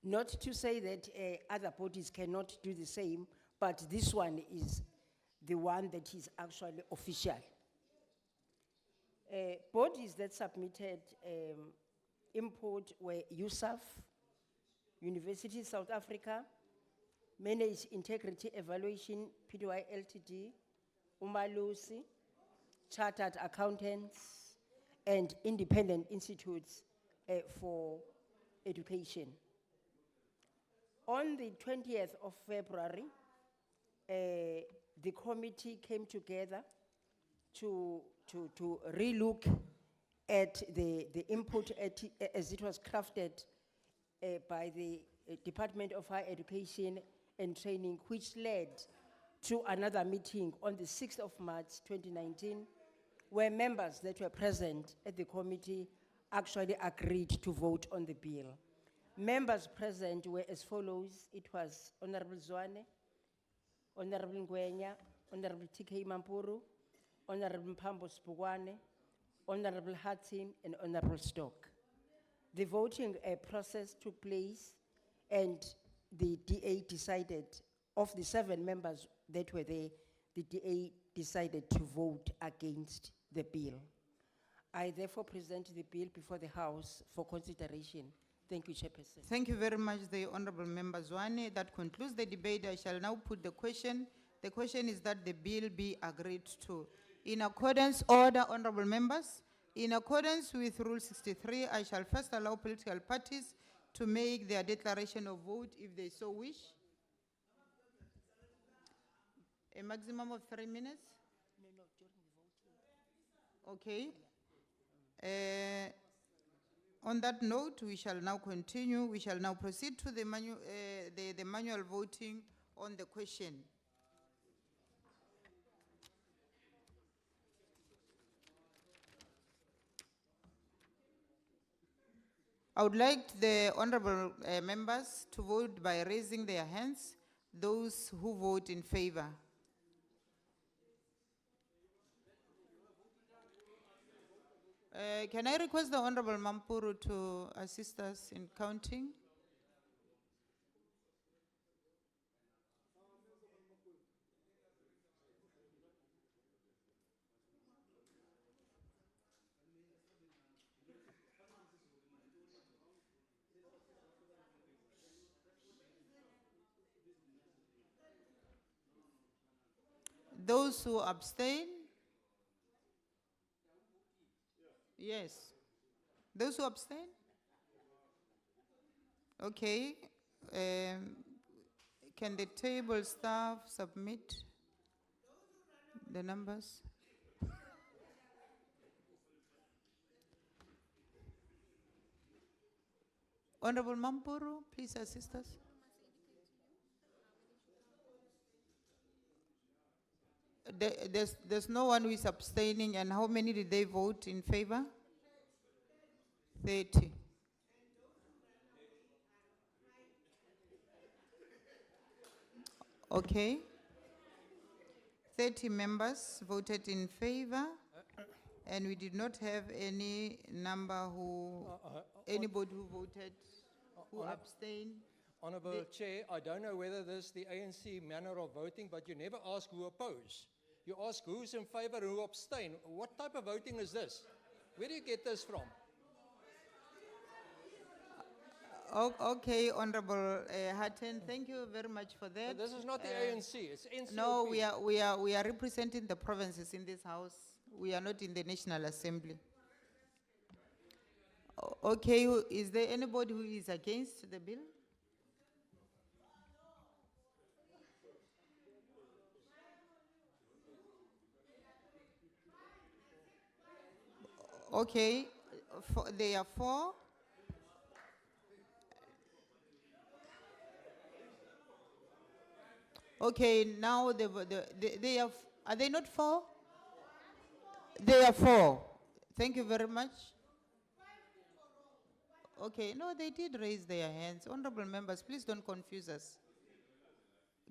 Not to say that other bodies cannot do the same, but this one is the one that is actually official. Bodies that submitted input were USAF, University South Africa, Managed Integrity Evaluation, PDY Ltd, Umalusi, Chartered Accountants, and Independent Institutes for Education. On the 20th of February, the committee came together to relook at the input as it was crafted by the Department of Higher Education and Training, which led to another meeting on the 6th of March 2019, where members that were present at the committee actually agreed to vote on the bill. Members present were as follows. It was Honorable Zwane, Honorable Ngwenya, Honorable TK Mampuru, Honorable Mpambo Spugwane, Honorable Hatim, and Honorable Stock. The voting process took place, and the DA decided, of the 7 members that were there, the DA decided to vote against the bill. I therefore present the bill before the House for consideration. Thank you, Chairperson. Thank you very much, the Honorable Member Zwane. That concludes the debate. I shall now put the question. The question is that the bill be agreed to. In accordance, order, Honorable Members, in accordance with Rule 63, I shall first allow political parties to make their declaration of vote if they so wish. A maximum of 3 minutes? Okay. On that note, we shall now continue. We shall now proceed to the manual voting on the question. I would like the honorable members to vote by raising their hands, those who vote in favor. Can I request the Honorable Mampuru to assist us in counting? Those who abstain? Yes. Those who abstain? Okay. Can the table staff submit the numbers? Honorable Mampuru, please assist us. there's no one who is abstaining, and how many did they vote in favor? 30. Okay. 30 members voted in favor, and we did not have any number who, anybody who voted, who abstained. Honourable Chair, I don't know whether this is the ANC manner of voting, but you never ask who oppose. You ask who's in favour, who abstain. What type of voting is this? Where do you get this from? Okay, Honorable Hatton, thank you very much for that. But this is not the ANC, it's NCOP. No, we are representing the provinces in this house. We are not in the National Assembly. Okay, is there anybody who is against the bill? Okay, there are 4. Okay, now they are they not 4? They are 4. Thank you very much. Okay, no, they did raise their hands. Honorable members, please don't confuse us.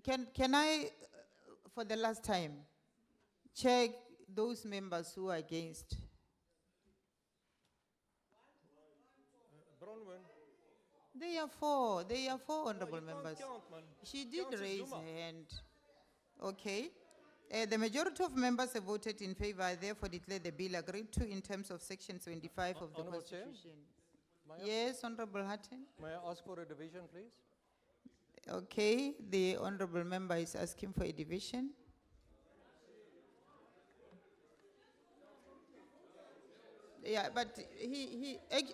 Can I, for the last time, check those members who are against? Bronwyn. They are 4. They are 4 honorable you can't members. count, man. She did Count raise Zuma. her hand. Okay. The majority of members have voted in favor. I therefore declare the bill agreed to in terms of Section 75 of the Honourable Chair? Constitution. May I- Yes, Honorable Hatton. May I ask for a division, please? Okay, the honorable member is asking for a division. Yeah, but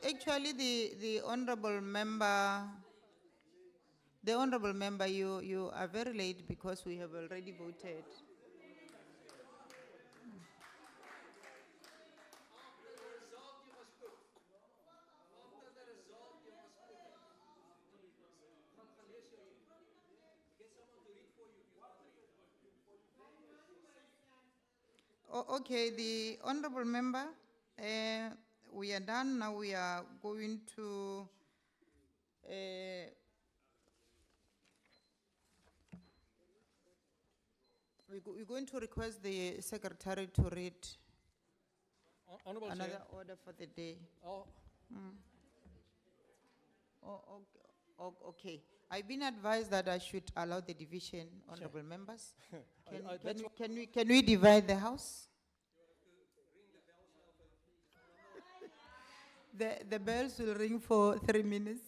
actually the honorable member, you are very late because we have already voted. Okay, the honorable member, we are done. Now we are going to we're going to request the secretary to read Honourable another Chair. order for the day. Oh, Okay. I've been advised that I should allow the division, honorable members. Can we divide the house? The bells will ring for 3 minutes.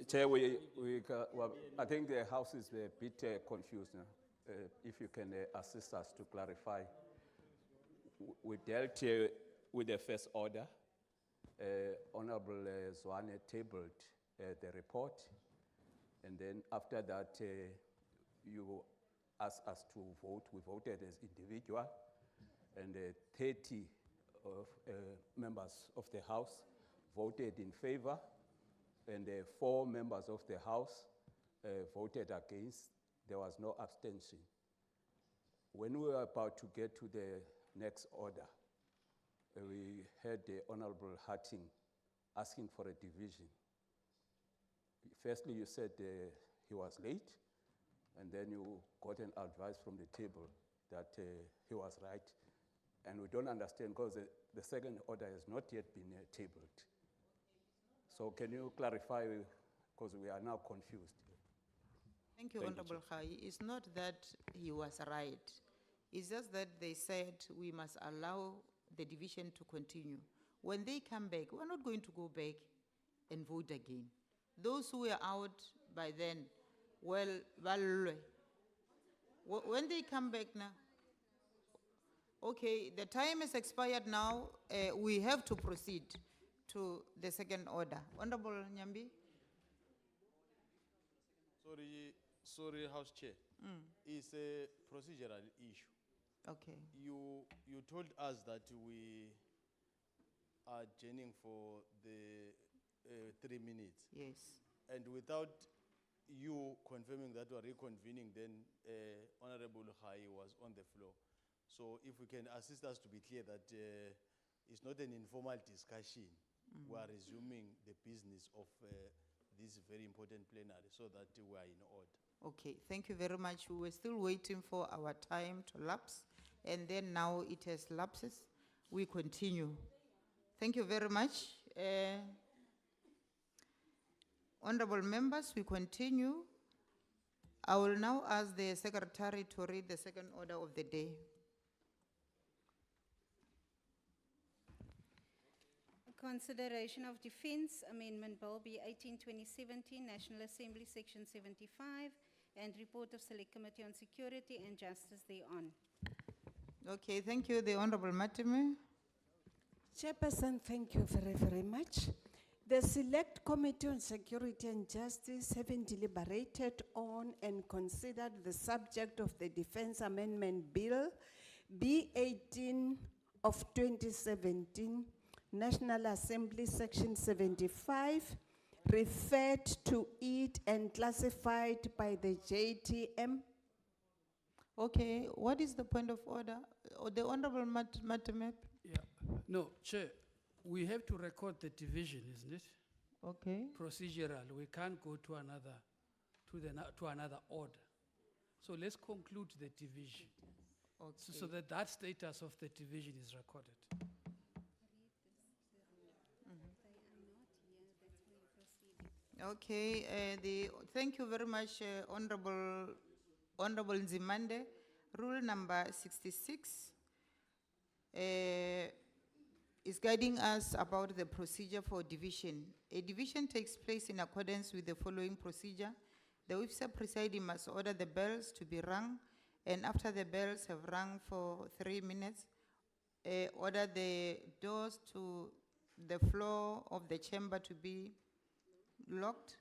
Chair, well, I think the House is a bit confused now. If you can assist us to clarify. We dealt with the first order. Honorable Zwane tabled the report, and then after that, you asked us to vote. We voted as individual, and 30 of members of the House voted in favor, and 4 members of the House voted against. There was no abstention. When we were about to get to the next order, we heard the Honorable Hatting asking for a division. Firstly, you said he was late, and then you got an advice from the table that he was right. And we don't understand because the second order has not yet been tabled. So can you clarify, because we are now confused. Thank you, Thank you, Honorable Khai. It's not that he was right. It's just that they said we must allow the division to continue. When they come back, we're not going to go back and vote again. Those who were out by then, well, when they come back now, okay, the time has expired now. We have to proceed to the second order. Honorable Nyambi? Sorry, House Chair. It's a procedural issue. Okay. You told us that we are adjourning for the 3 minutes. Yes. And without you confirming that we are reconvening, then Honorable Khai was on the floor. So if we can assist us to be clear that it's not an informal discussion. We are resuming the business of this very important plenary so that we are in order. Okay, thank you very much. We were still waiting for our time to lapse, and then now it has lapses. We continue. Thank you very much. Honorable members, we continue. I will now ask the secretary to read the second order of the day. Consideration of Defence Amendment Bill B 18-2017, National Assembly Section 75, and report of Select Committee on Security and Justice thereon. Okay, thank you. The Honorable Matime. Chairperson, thank you very, very much. The Select Committee on Security and Justice, having deliberated on and considered the subject of the Defence Amendment Bill B 18 of 2017, National Assembly Section 75, referred to it and classified by the JTM. Okay, what is the point of order? The Honorable Matime. Yeah, no, Chair, we have to record the division, isn't it? Okay. Procedural, we can't go to another order. So let's conclude the division. Okay. So that status of the division is recorded. Okay, thank you very much, Honorable Nzimande. Rule number 66 is guiding us about the procedure for division. A division takes place in accordance with the following procedure. The officer presiding must order the bells to be rung, and after the bells have rung for 3 minutes, order the doors to the floor of the chamber to be locked.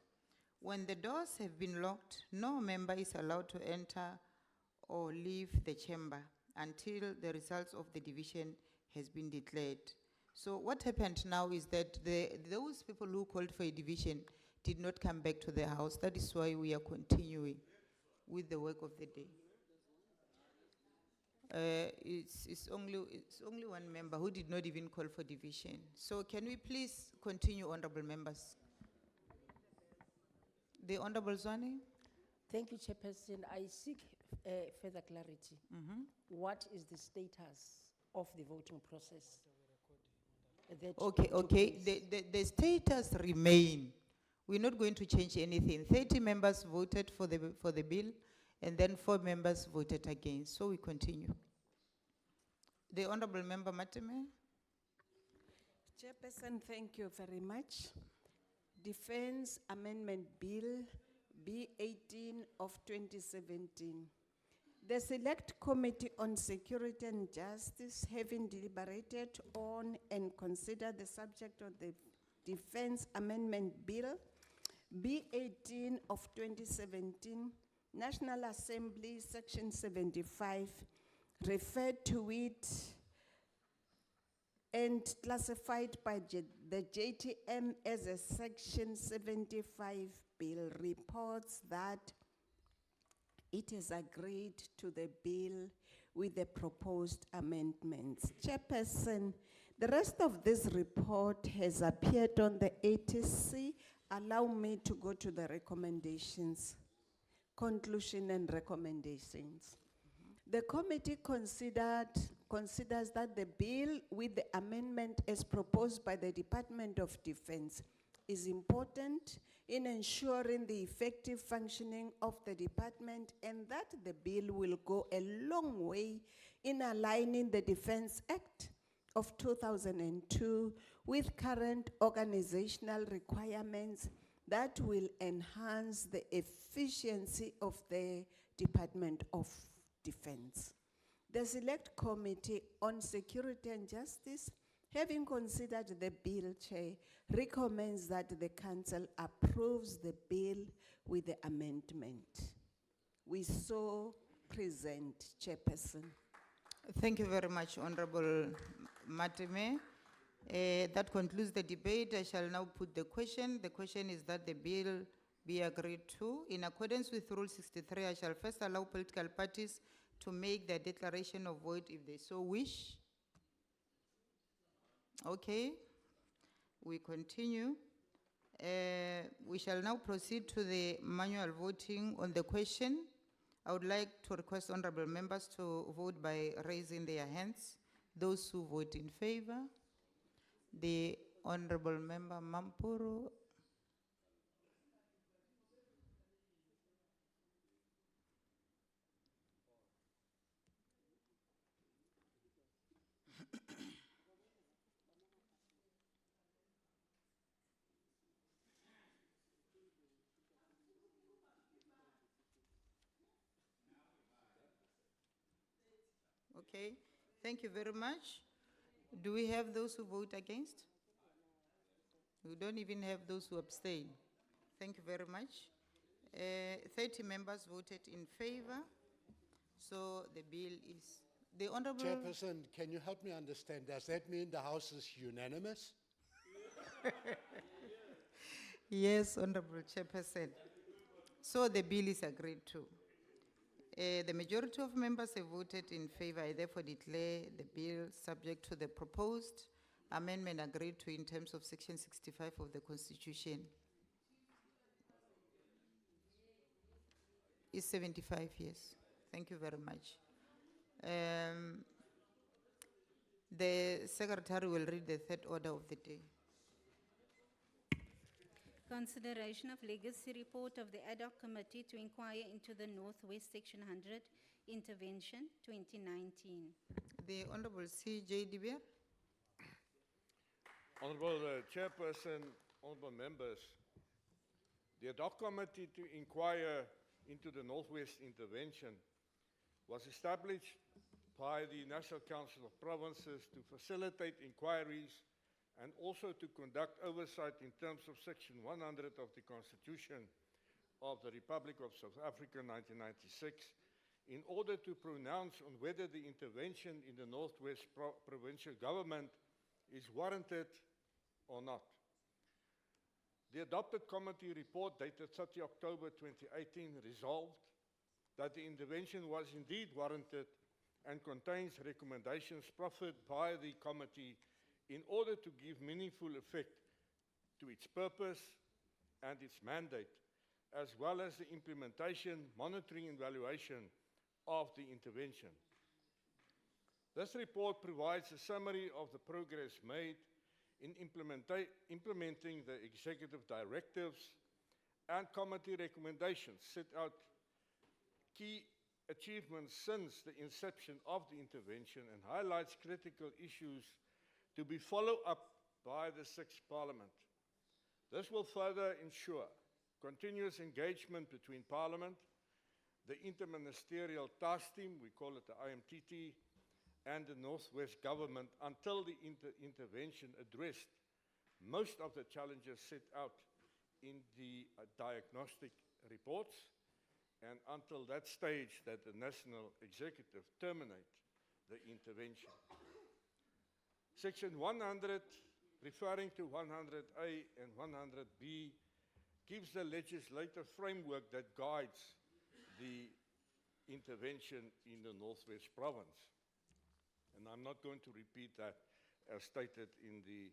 When the doors have been locked, no member is allowed to enter or leave the chamber until the results of the division has been declared. So what happened now is that those people who called for a division did not come back to the House. That is why we are continuing with the work of the day. It's only one member who did not even call for division. So can we please continue, honorable members? The Honorable Zwane. Thank you, Chairperson. I seek further clarity. What is the status of the voting process? The status remain. We're not going to change anything. 30 members voted for the bill, and then 4 members voted against. So we continue. The Honorable Member Matime. Chairperson, thank you very much. Defense Amendment Bill B18 of 2017. The Select Committee on Security and Justice, having deliberated on and considered the subject of the Defense Amendment Bill B18 of 2017, National Assembly Section 75, referred to it and classified by the JTM as a Section 75 bill, reports that it is agreed to the bill with the proposed amendments. Chairperson, the rest of this report has appeared on the ATC. Allow me to go to the recommendations, conclusion and recommendations. The committee considers that the bill with the amendment as proposed by the Department of Defense is important in ensuring the effective functioning of the department, and that the bill will go a long way in aligning the Defense Act of 2002 with current organizational requirements that will enhance the efficiency of the Department of Defense. The Select Committee on Security and Justice, having considered the bill, Chair, recommends that the Council approves the bill with the amendment. We so present, Chairperson. Thank you very much, Honorable Mateme. That concludes the debate. I shall now put the question. The question is that the bill be agreed to. In accordance with Rule 63, I shall first allow political parties to make their declaration of vote if they so wish. Okay, we continue. We shall now proceed to the manual voting on the question. I would like to request honorable members to vote by raising their hands. Those who vote in favor, the Honorable Member Mampuru. Okay, thank you very much. Do we have those who vote against? We don't even have those who abstain. Thank you very much. 30 members voted in favor, so the bill is, the Honorable... Chairperson, can you help me understand? Does that mean the House is unanimous? Yes, Honorable Chairperson. So the bill is agreed to. The majority of members have voted in favor. I therefore declare the bill subject to the proposed amendment agreed to in terms of Section 65 of the Constitution. Is 75 years. Thank you very much. The Secretary will read the third order of the day. Consideration of legacy report of the ad hoc committee to inquire into the Northwest Section 100 intervention 2019. The Honorable C.J. De Beer. Honorable Chairperson, honorable members, the ad hoc committee to inquire into the Northwest intervention was established by the National Council of Provinces to facilitate inquiries and also to conduct oversight in terms of Section 100 of the Constitution of the Republic of South Africa 1996 in order to pronounce on whether the intervention in the Northwest Provincial Government is warranted or not. The adopted committee report dated 30 October 2018 resolved that the intervention was indeed warranted and contains recommendations proffered by the committee in order to give meaningful effect to its purpose and its mandate, as well as the implementation, monitoring and evaluation of the intervention. This report provides a summary of the progress made in implementing the executive directives and committee recommendations, set out key achievements since the inception of the intervention, and highlights critical issues to be followed up by the 6th Parliament. This will further ensure continuous engagement between Parliament, the Interministerial Task Team, we call it the IMTT, and the Northwest Government until the intervention addressed most of the challenges set out in the diagnostic reports, and until that stage that the National Executive terminate the intervention. Section 100, referring to 100A and 100B, gives the legislative framework that guides the intervention in the Northwest Province. And I'm not going to repeat that as stated in the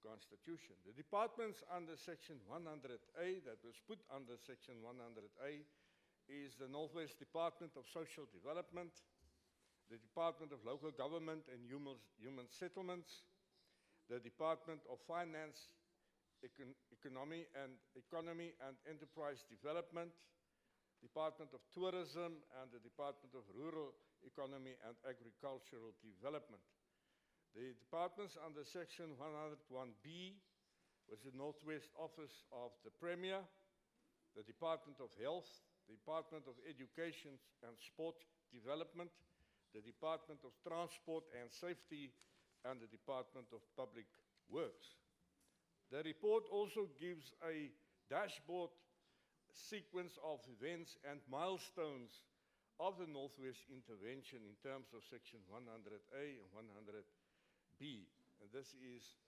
Constitution. The departments under Section 100A, that was put under Section 100A, is the Northwest Department of Social Development, the Department of Local Government and Human Settlements, the Department of Finance, Economy and Enterprise Development, Department of Tourism, and the Department of Rural Economy and Agricultural Development. The departments under Section 101B was the Northwest Office of the Premier, the Department of Health, the Department of Education and Sport Development, the Department of Transport and Safety, and the Department of Public Works. The report also gives a dashboard sequence of events and milestones of the Northwest intervention in terms of Section 100A and 100B. And this is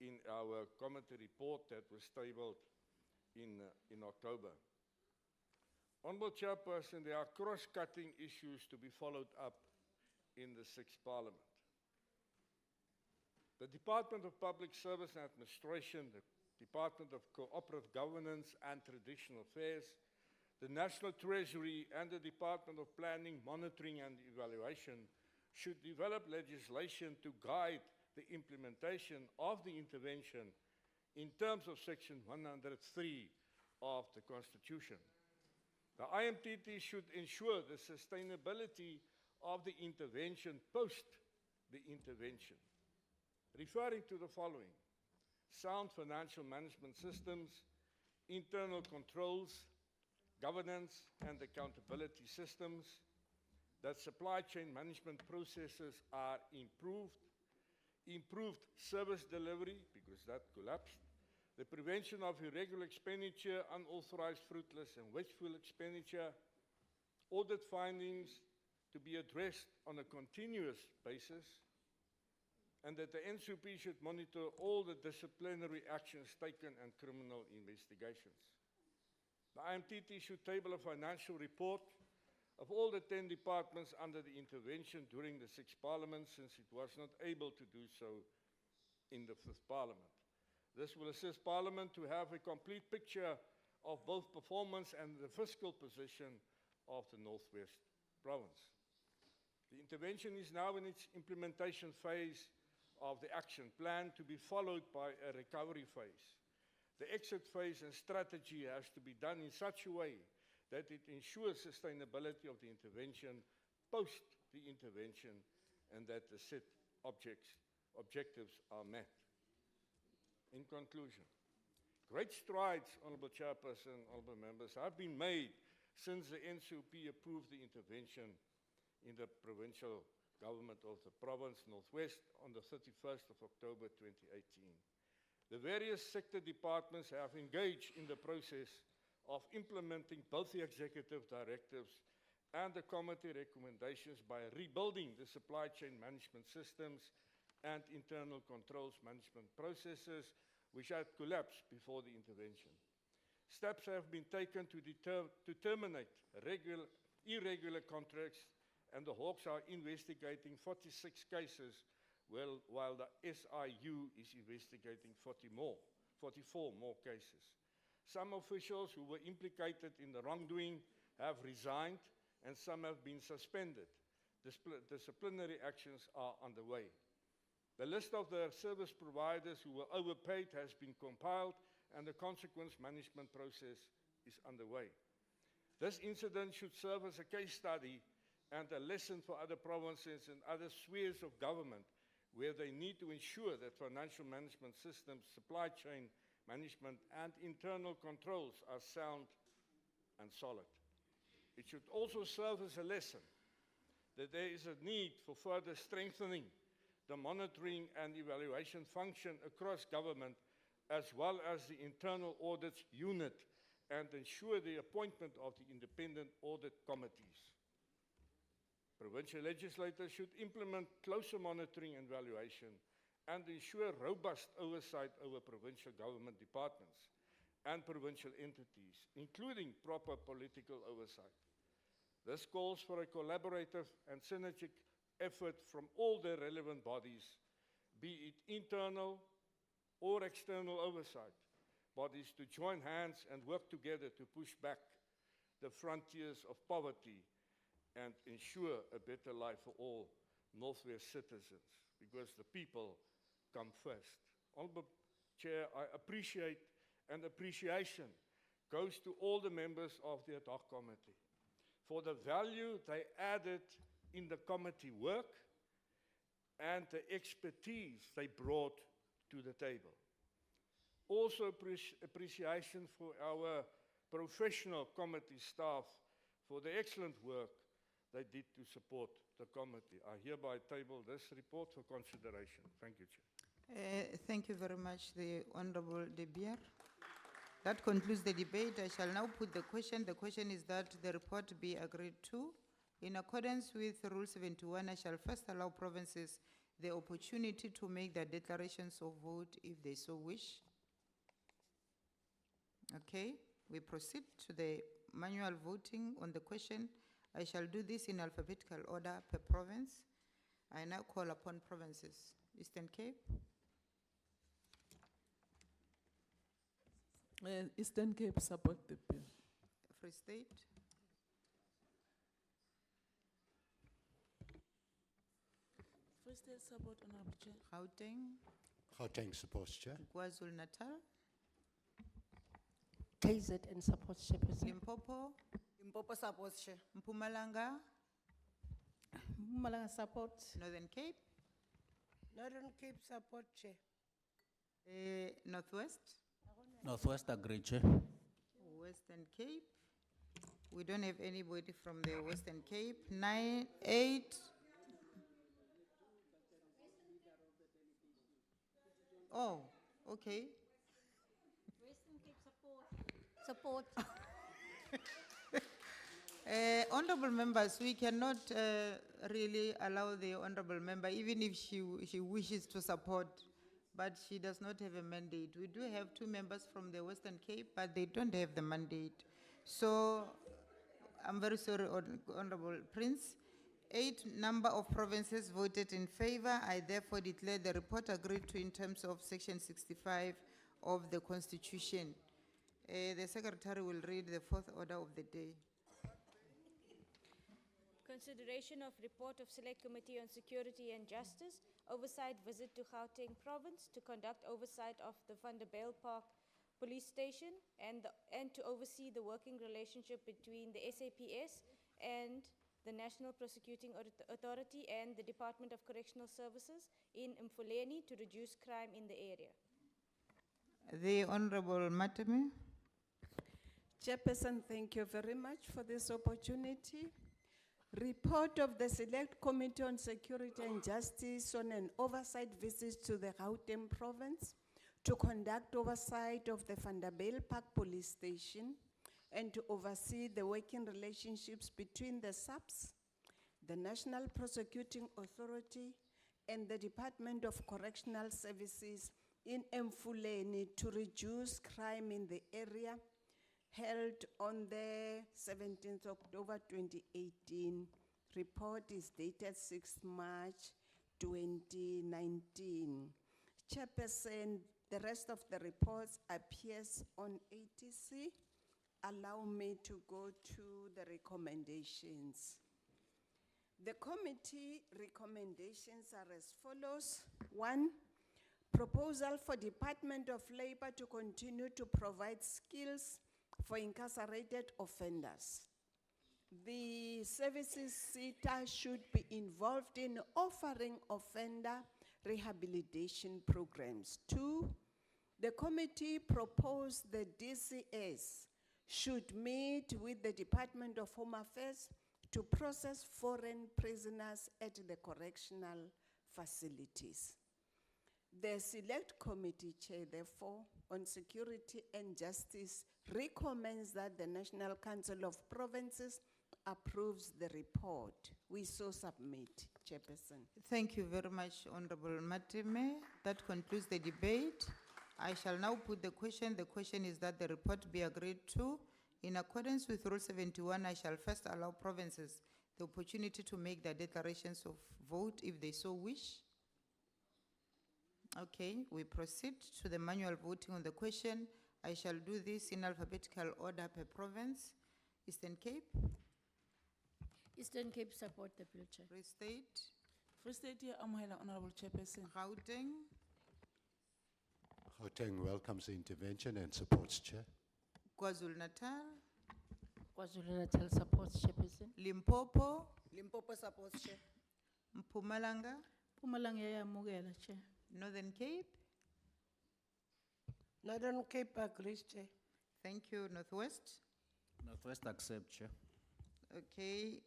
in our committee report that was tabled in October. Honourable Chairperson, there are cross-cutting issues to be followed up in the 6th Parliament. The Department of Public Service and Administration, the Department of Cooperative Governance and Traditional Affairs, the National Treasury, and the Department of Planning, Monitoring and Evaluation should develop legislation to guide the implementation of the intervention in terms of Section 103 of the Constitution. The IMTT should ensure the sustainability of the intervention post the intervention, referring to the following: sound financial management systems, internal controls, governance and accountability systems, that supply chain management processes are improved service delivery, because that collapsed, the prevention of irregular expenditure, unauthorized, fruitless and wasteful expenditure, audit findings to be addressed on a continuous basis, and that the NCP should monitor all the disciplinary actions taken and criminal investigations. The IMTT should table a financial report of all the 10 departments under the intervention during the 6th Parliament, since it was not able to do so in the 5th Parliament. This will assist Parliament to have a complete picture of both performance and the fiscal position of the Northwest Province. The intervention is now in its implementation phase of the action plan, to be followed by a recovery phase. The exit phase and strategy has to be done in such a way that it ensures sustainability of the intervention post the intervention, and that the set objectives are met. In conclusion, great strides, Honourable Chairperson, Honourable Members, have been made since the NCP approved the intervention in the provincial government of the province Northwest on the 31st of October 2018. The various sector departments have engaged in the process of implementing both the executive directives and the committee recommendations by rebuilding the supply chain management systems and internal controls management processes, which had collapsed before the intervention. Steps have been taken to terminate irregular contracts, and the Hawks are investigating 46 cases, while the SIU is investigating 44 more cases. Some officials who were implicated in the wrongdoing have resigned, and some have been suspended. Disciplinary actions are underway. The list of the service providers who were overpaid has been compiled, and the consequence management process is underway. This incident should serve as a case study and a lesson for other provinces and other spheres of government, where they need to ensure that financial management systems, supply chain management and internal controls are sound and solid. It should also serve as a lesson that there is a need for further strengthening the monitoring and evaluation function across government, as well as the internal audits unit, and ensure the appointment of the independent audit committees. Provincial legislators should implement closer monitoring and evaluation and ensure robust oversight over provincial government departments and provincial entities, including proper political oversight. This calls for a collaborative and synergic effort from all the relevant bodies, be it internal or external oversight bodies, to join hands and work together to push back the frontiers of poverty and ensure a better life for all Northwest citizens, because the people come first. Honourable Chair, I appreciate, and appreciation goes to all the members of the ad hoc committee for the value they added in the committee work and the expertise they brought to the table. Also appreciation for our professional committee staff for the excellent work they did to support the committee. I hereby table this report for consideration. Thank you, Chair. Thank you very much, the Honorable De Beer. That concludes the debate. I shall now put the question. The question is that the report be agreed to. In accordance with Rule 71, I shall first allow provinces the opportunity to make their declarations of vote if they so wish. Okay, we proceed to the manual voting on the question. I shall do this in alphabetical order per province. I now call upon provinces. Eastern Cape. Eastern Cape support the bill. Free State. Free State support, Honorable Chair. Gauteng. Gauteng supports, Chair. KwaZulu Natal. KZN supports, Chairperson. Limpopo. Limpopo supports, Chair. Mpumalanga. Mpumalanga supports. Northern Cape. Northern Cape support, Chair. Northwest. Northwest agree, Chair. Western Cape. We don't have anybody from the Western Cape. 9, 8. Oh, okay. Western Cape support. Honorable members, we cannot really allow the honorable member, even if she wishes to support, but she does not have a mandate. We do have 2 members from the Western Cape, but they don't have the mandate. So I'm very sorry, Honorable Prince. 8 number of provinces voted in favor. I therefore declare the report agreed to in terms of Section 65 of the Constitution. The Secretary will read the 4th order of the day. Consideration of report of Select Committee on Security and Justice, oversight visit to Gauteng Province to conduct oversight of the Van der Bijl Park Police Station and to oversee the working relationship between the SAPS and the National Prosecuting Authority and the Department of Correctional Services in Mfuleni to reduce crime in the area. The Honorable Mateme. Chairperson, thank you very much for this opportunity. Report of the Select Committee on Security and Justice on an oversight visit to the Gauteng Province to conduct oversight of the Van der Bijl Park Police Station and to oversee the working relationships between the SAPS, the National Prosecuting Authority, and the Department of Correctional Services in Mfuleni to reduce crime in the area, held on the 17th October 2018. Report is dated 6th March 2019. Chairperson, the rest of the reports appears on ATC. Allow me to go to the recommendations. The committee recommendations are as follows. 1, proposal for Department of Labor to continue to provide skills for incarcerated offenders. The services SETA should be involved in offering offender rehabilitation programs. 2, The committee proposed the DCS should meet with the Department of Home Affairs to process foreign prisoners at the correctional facilities. The Select Committee Chair, therefore, on Security and Justice recommends that the National Council of Provinces approves the report. We so submit, Chairperson. Thank you very much, Honorable Matime. That concludes the debate. I shall now put the question. The question is that the report be agreed to. In accordance with Rule 71, I shall first allow provinces the opportunity to make their declarations of vote if they so wish. Okay, we proceed to the manual voting on the question. I shall do this in alphabetical order per province. Eastern Cape, Eastern Cape support the bill, Chair. Free State, Free State, Amohela, Honorable Chairperson. Gauteng, Gauteng welcomes the intervention and supports Chair. KwaZulu-Natal, KwaZulu-Natal supports, Chairperson. Limpopo, Limpopo supports, Chair. Mpumalanga, Pumalanga yamukela, Chair. Northern Cape. Northern Cape agrees, Chair. Thank you. Northwest. Northwest accept, Chair. Okay,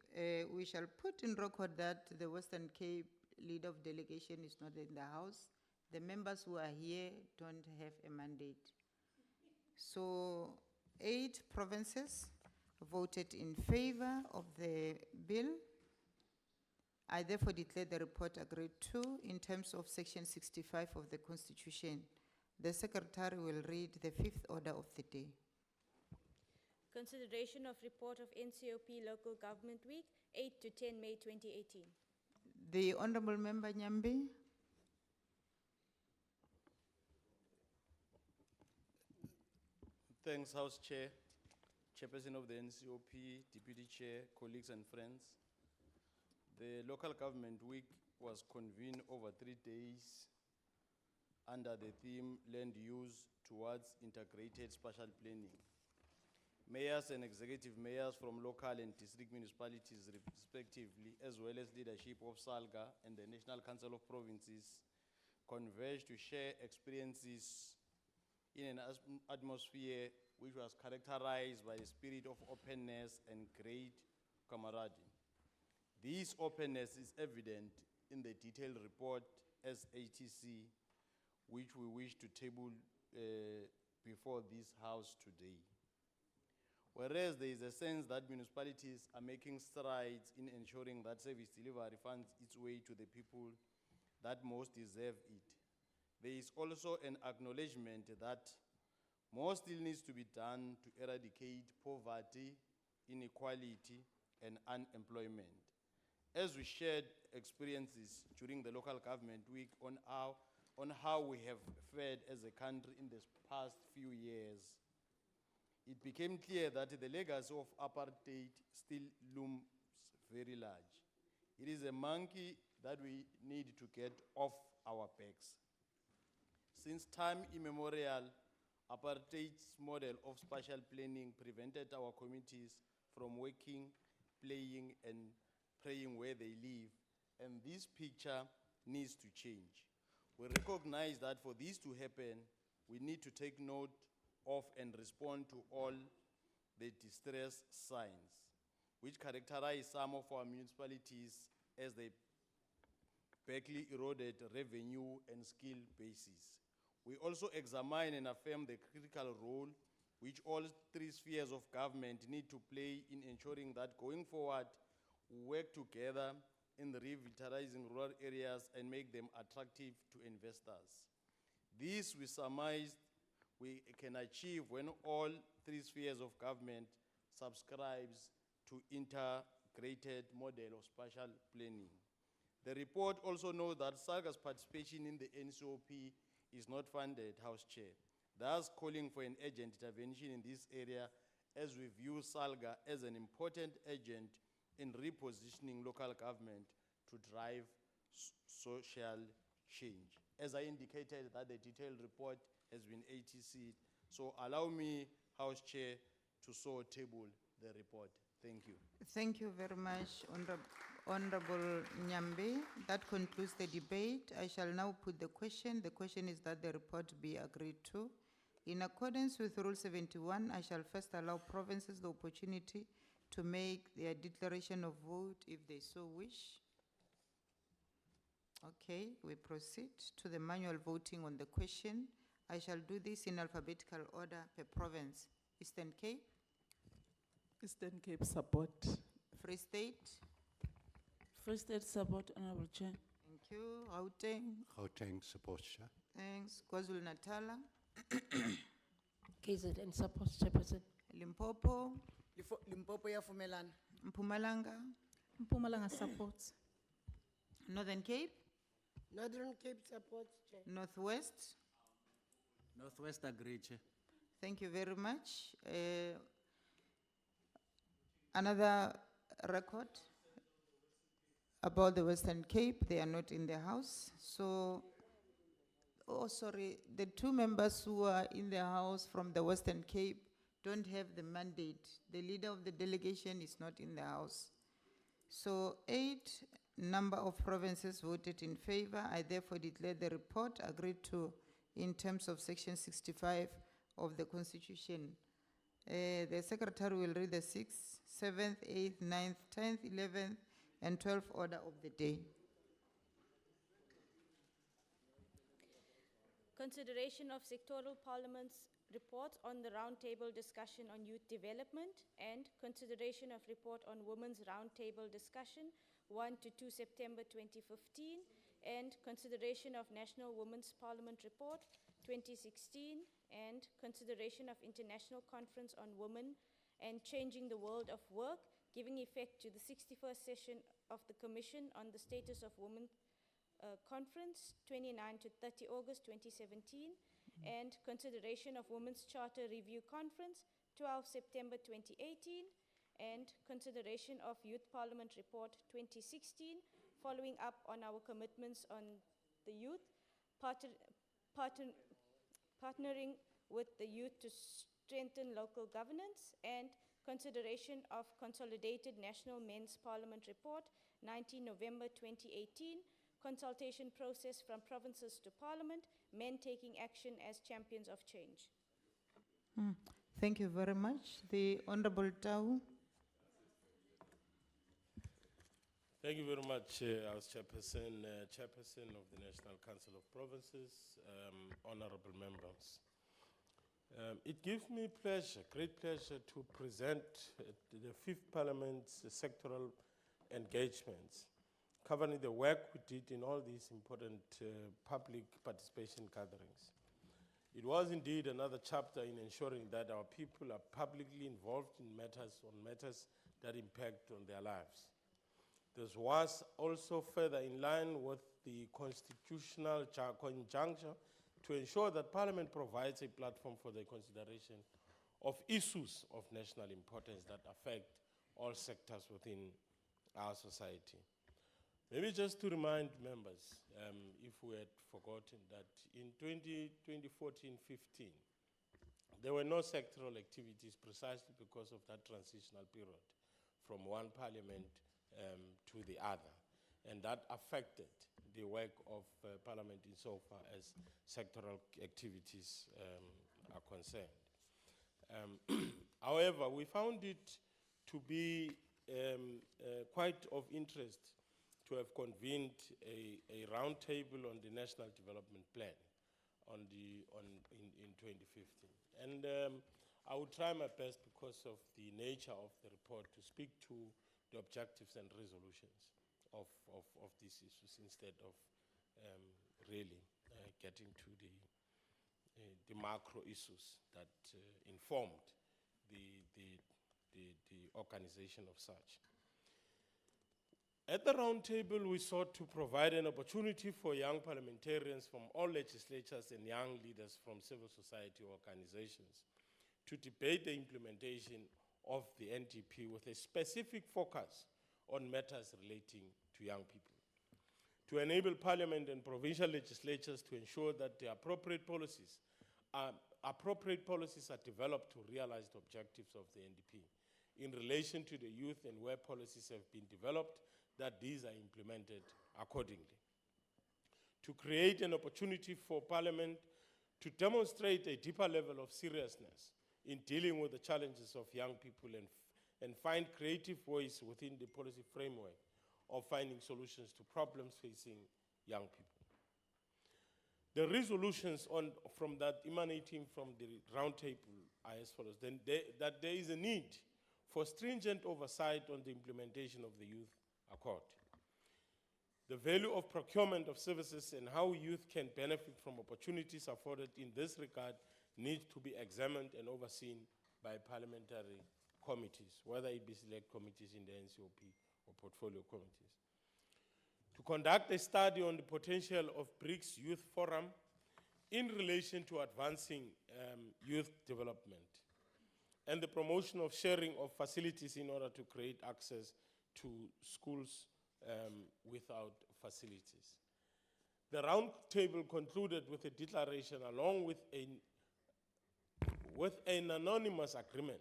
we shall put in record that the Western Cape leader of delegation is not in the house. The members who are here don't have a mandate. So 8 provinces voted in favor of the bill. I therefore declare the report agreed to in terms of Section 65 of the Constitution. The Secretary will read the 5th order of the day. Consideration of report of NCOP Local Government Week, 8 to 10 May 2018. The Honorable Member Nyambi. Thanks, House Chair, Chairperson of the NCOP, Deputy Chair, colleagues and friends. The Local Government Week was convened over 3 days under the theme Land Use Towards Integrated Spatial Planning. Mayors and executive mayors from local and district municipalities respectively, as well as leadership of SALGA and the National Council of Provinces, converged to share experiences in an atmosphere which was characterized by a spirit of openness and great camaraderie. This openness is evident in the detailed report as ATC, which we wish to table before this House today. Whereas there is a sense that municipalities are making strides in ensuring that service delivery finds its way to the people that most deserve it, there is also an acknowledgement that more still needs to be done to eradicate poverty, inequality, and unemployment. As we shared experiences during the Local Government Week on how we have fared as a country in the past few years, it became clear that the legacy of apartheid still looms very large. It is a monkey that we need to get off our backs. Since time immemorial, apartheid's model of spatial planning prevented our communities from working, playing, and praying where they live, and this picture needs to change. We recognize that for this to happen, we need to take note of and respond to all the distress signs, which characterize some of our municipalities as they badly eroded revenue and skill bases. We also examine and affirm the critical role which all 3 spheres of government need to play in ensuring that going forward, we work together in revitalizing rural areas and make them attractive to investors. This, we surmised, we can achieve when all 3 spheres of government subscribes to integrated model of spatial planning. The report also notes that SALGA's participation in the NCOP is not funded, House Chair, thus calling for an urgent intervention in this area as we view SALGA as an important agent in repositioning local government to drive social change. As I indicated that the detailed report has been ATC'd, so allow me, House Chair, to so table the report. Thank you. Thank you very much, Honorable Nyambe. That concludes the debate. I shall now put the question. The question is that the report be agreed to. In accordance with Rule 71, I shall first allow provinces the opportunity to make their declaration of vote if they so wish. Okay, we proceed to the manual voting on the question. I shall do this in alphabetical order per province. Eastern Cape, Eastern Cape support. Free State, Free State support, Honorable Chair. thank you, Gauteng, Gauteng supports, Chair. thanks, KwaZulu-Natal, KZN supports, Chairperson. Limpopo, Limpopo yavumelana. Mpumalanga, Mpumalanga supports. Northern Cape, Northern Cape supports, Chair. Northwest. Northwest agree, Chair. Thank you very much. Another record about the Western Cape, they are not in the house. So, oh, sorry, the two members who are in the house from the Western Cape don't have the mandate. The leader of the delegation is not in the house. So 8 number of provinces voted in favor. I therefore declare the report agreed to in terms of section 65 of the Constitution. The Secretary will read the 6th, 7th, 8th, 9th, 10th, 11th, and 12th order of the day. Consideration of sectoral parliaments reports on the roundtable discussion on youth development and consideration of report on women's roundtable discussion 1 to 2 September 2015 and consideration of National Women's Parliament report 2016 and consideration of International Conference on Women and Changing the World of Work, giving effect to the 61st session of the Commission on the Status of Women Conference, 29 to 30 August 2017, and consideration of Women's Charter Review Conference, 12 September 2018, and consideration of Youth Parliament Report 2016, following up on our commitments on the youth, partnering with the youth to strengthen local governance, and consideration of Consolidated National Men's Parliament Report, 19 November 2018, consultation process from provinces to Parliament, men taking action as champions of change. Thank you very much. The Honorable Tau. Thank you very much, as Chairperson, Chairperson of the National Council of Provinces, honorable members. It gives me pleasure, great pleasure, to present the 5th Parliament's sectoral engagements, covering the work we did in all these important public participation gatherings. It was indeed another chapter in ensuring that our people are publicly involved in matters that impact on their lives. This was also further in line with the constitutional conjuncture to ensure that Parliament provides a platform for the consideration of issues of national importance that affect all sectors within our society. Maybe just to remind members, if we had forgotten, that in 2014-15, there were no sectoral activities precisely because of that transitional period from one parliament to the other. And that affected the work of Parliament insofar as sectoral activities are concerned. However, we found it to be quite of interest to have convened a roundtable on the National Development Plan in 2015. And I will try my best, because of the nature of the report, to speak to the objectives and resolutions of these issues instead of really getting to the macro issues that informed the organization of such. At the round table, we sought to provide an opportunity for young parliamentarians from all legislatures and young leaders from civil society organizations to debate the implementation of the NDP with a specific focus on matters relating to young people, to enable Parliament and provincial legislatures to ensure that the appropriate policies are developed to realize the objectives of the NDP. In relation to the youth and where policies have been developed, that these are implemented accordingly. To create an opportunity for Parliament to demonstrate a deeper level of seriousness in dealing with the challenges of young people and find creative ways within the policy framework of finding solutions to problems facing young people. The resolutions emanating from the roundtable are as follows. That there is a need for stringent oversight on the implementation of the Youth Accord. The value of procurement of services and how youth can benefit from opportunities afforded in this regard needs to be examined and overseen by parliamentary committees, whether it be select committees in the NCOP or portfolio committees. To conduct a study on the potential of BRICS Youth Forum in relation to advancing youth development and the promotion of sharing of facilities in order to create access to schools without facilities. The roundtable concluded with a declaration along with an anonymous agreement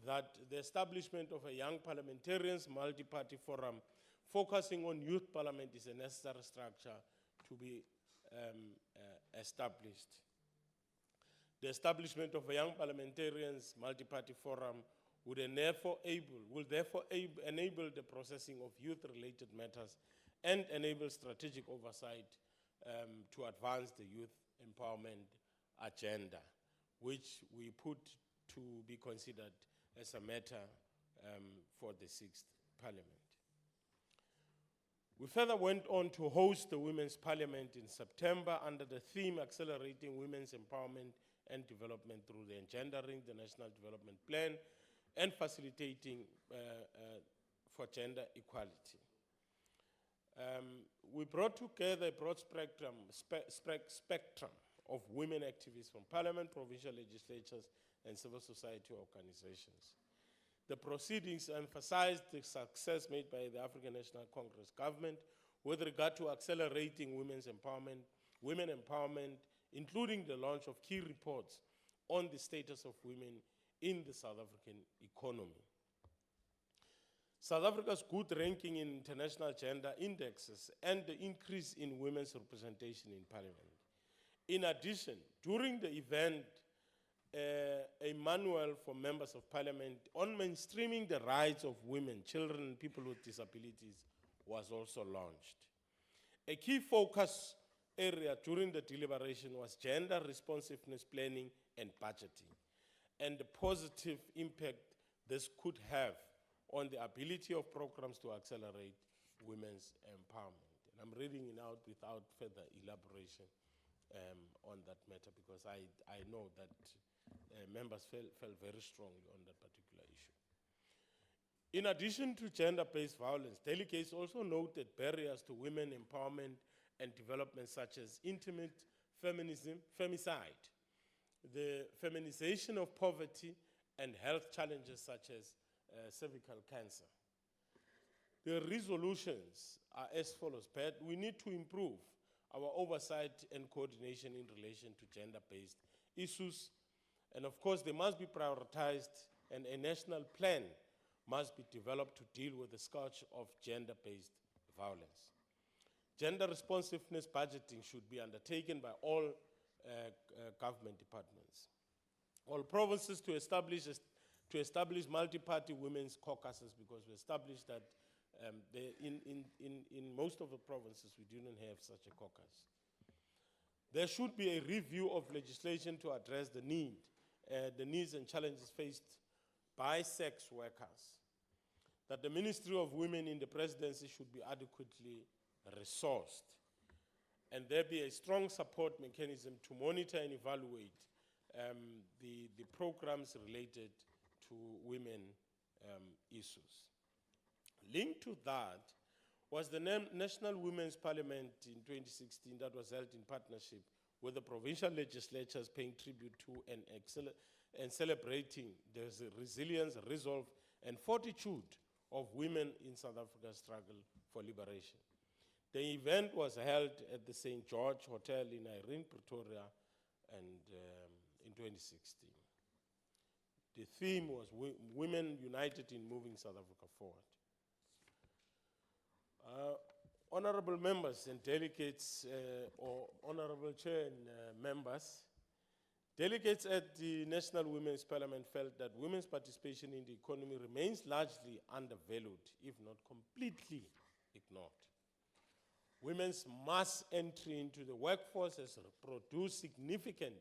that the establishment of a young parliamentarians multi-party forum focusing on youth parliament is a necessary structure to be established. The establishment of a young parliamentarians multi-party forum will therefore enable the processing of youth-related matters and enable strategic oversight to advance the youth empowerment agenda, which we put to be considered as a matter for the 6th Parliament. We further went on to host the Women's Parliament in September under the theme Accelerating Women's Empowerment and Development through the Engendering the National Development Plan and Facilitating for Gender Equality. We brought together a broad spectrum of women activists from Parliament, provincial legislatures, and civil society organizations. The proceedings emphasized the success made by the African National Congress government with regard to accelerating women empowerment, including the launch of key reports on the status of women in the South African economy. South Africa's good ranking in international gender indexes and the increase in women's representation in Parliament. In addition, during the event, a manual for members of Parliament on mainstreaming the rights of women, children, and people with disabilities was also launched. A key focus area during the deliberation was gender responsiveness planning and budgeting, and the positive impact this could have on the ability of programs to accelerate women's empowerment. And I'm reading it out without further elaboration on that matter because I know that members felt very strongly on that particular issue. In addition to gender-based violence, delegates also noted barriers to women empowerment and development such as intimate feminism, femicide, the feminization of poverty, and health challenges such as cervical cancer. The resolutions are as follows, but we need to improve our oversight and coordination in relation to gender-based issues. And of course, they must be prioritized, and a national plan must be developed to deal with the scourge of gender-based violence. Gender responsiveness budgeting should be undertaken by all government departments. All provinces to establish multi-party women's caucuses, because we established that in most of the provinces we didn't have such a caucus. There should be a review of legislation to address the needs and challenges faced by sex workers. That the Ministry of Women in the Presidency should be adequately resourced, and there be a strong support mechanism to monitor and evaluate the programs related to women issues. Linked to that was the National Women's Parliament in 2016 that was held in partnership with the provincial legislatures, paying tribute to and celebrating the resilience, resolve, and fortitude of women in South Africa's struggle for liberation. The event was held at the St. George Hotel in Irene, Pretoria, and in 2016. The theme was Women United in Moving South Africa Forward. honorable members and delegates, or honorable chair and members, delegates at the National Women's Parliament felt that women's participation in the economy remains largely undervalued, if not completely ignored. Women's mass entry into the workforce has produced significant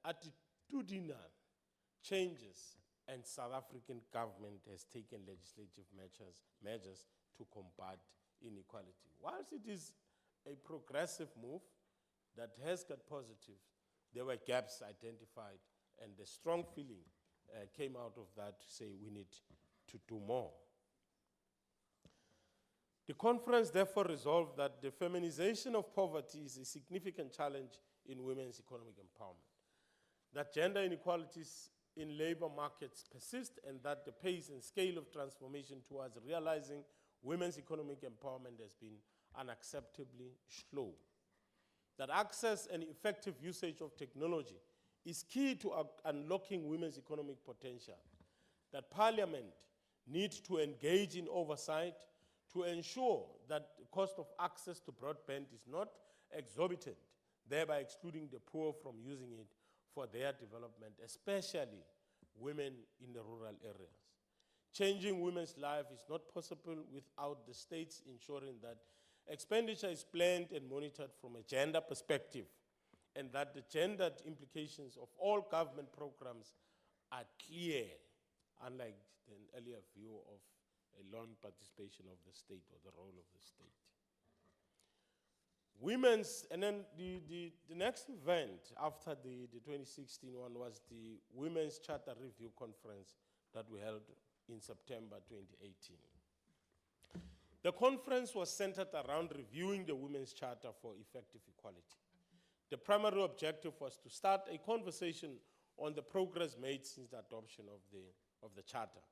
attitudinal changes, and South African government has taken legislative measures to combat inequality. Whilst it is a progressive move that has got positive, there were gaps identified, and the strong feeling came out of that to say we need to do more. The conference therefore resolved that the feminization of poverty is a significant challenge in women's economic empowerment, that gender inequalities in labor markets persist, and that the pace and scale of transformation towards realizing women's economic empowerment has been unacceptably slow, that access and effective usage of technology is key to unlocking women's economic potential, that Parliament needs to engage in oversight to ensure that the cost of access to broadband is not exorbitant, thereby excluding the poor from using it for their development, especially women in the rural areas. Changing women's life is not possible without the states ensuring that expenditure is planned and monitored from a gender perspective, and that the gendered implications of all government programs are clear, unlike the earlier view of a lone participation of the state or the role of the state. Women's, and then the next event after the 2016 one was the Women's Charter Review Conference that we held in September 2018. The conference was centered around reviewing the Women's Charter for effective equality. The primary objective was to start a conversation on the progress made since the adoption of the Charter,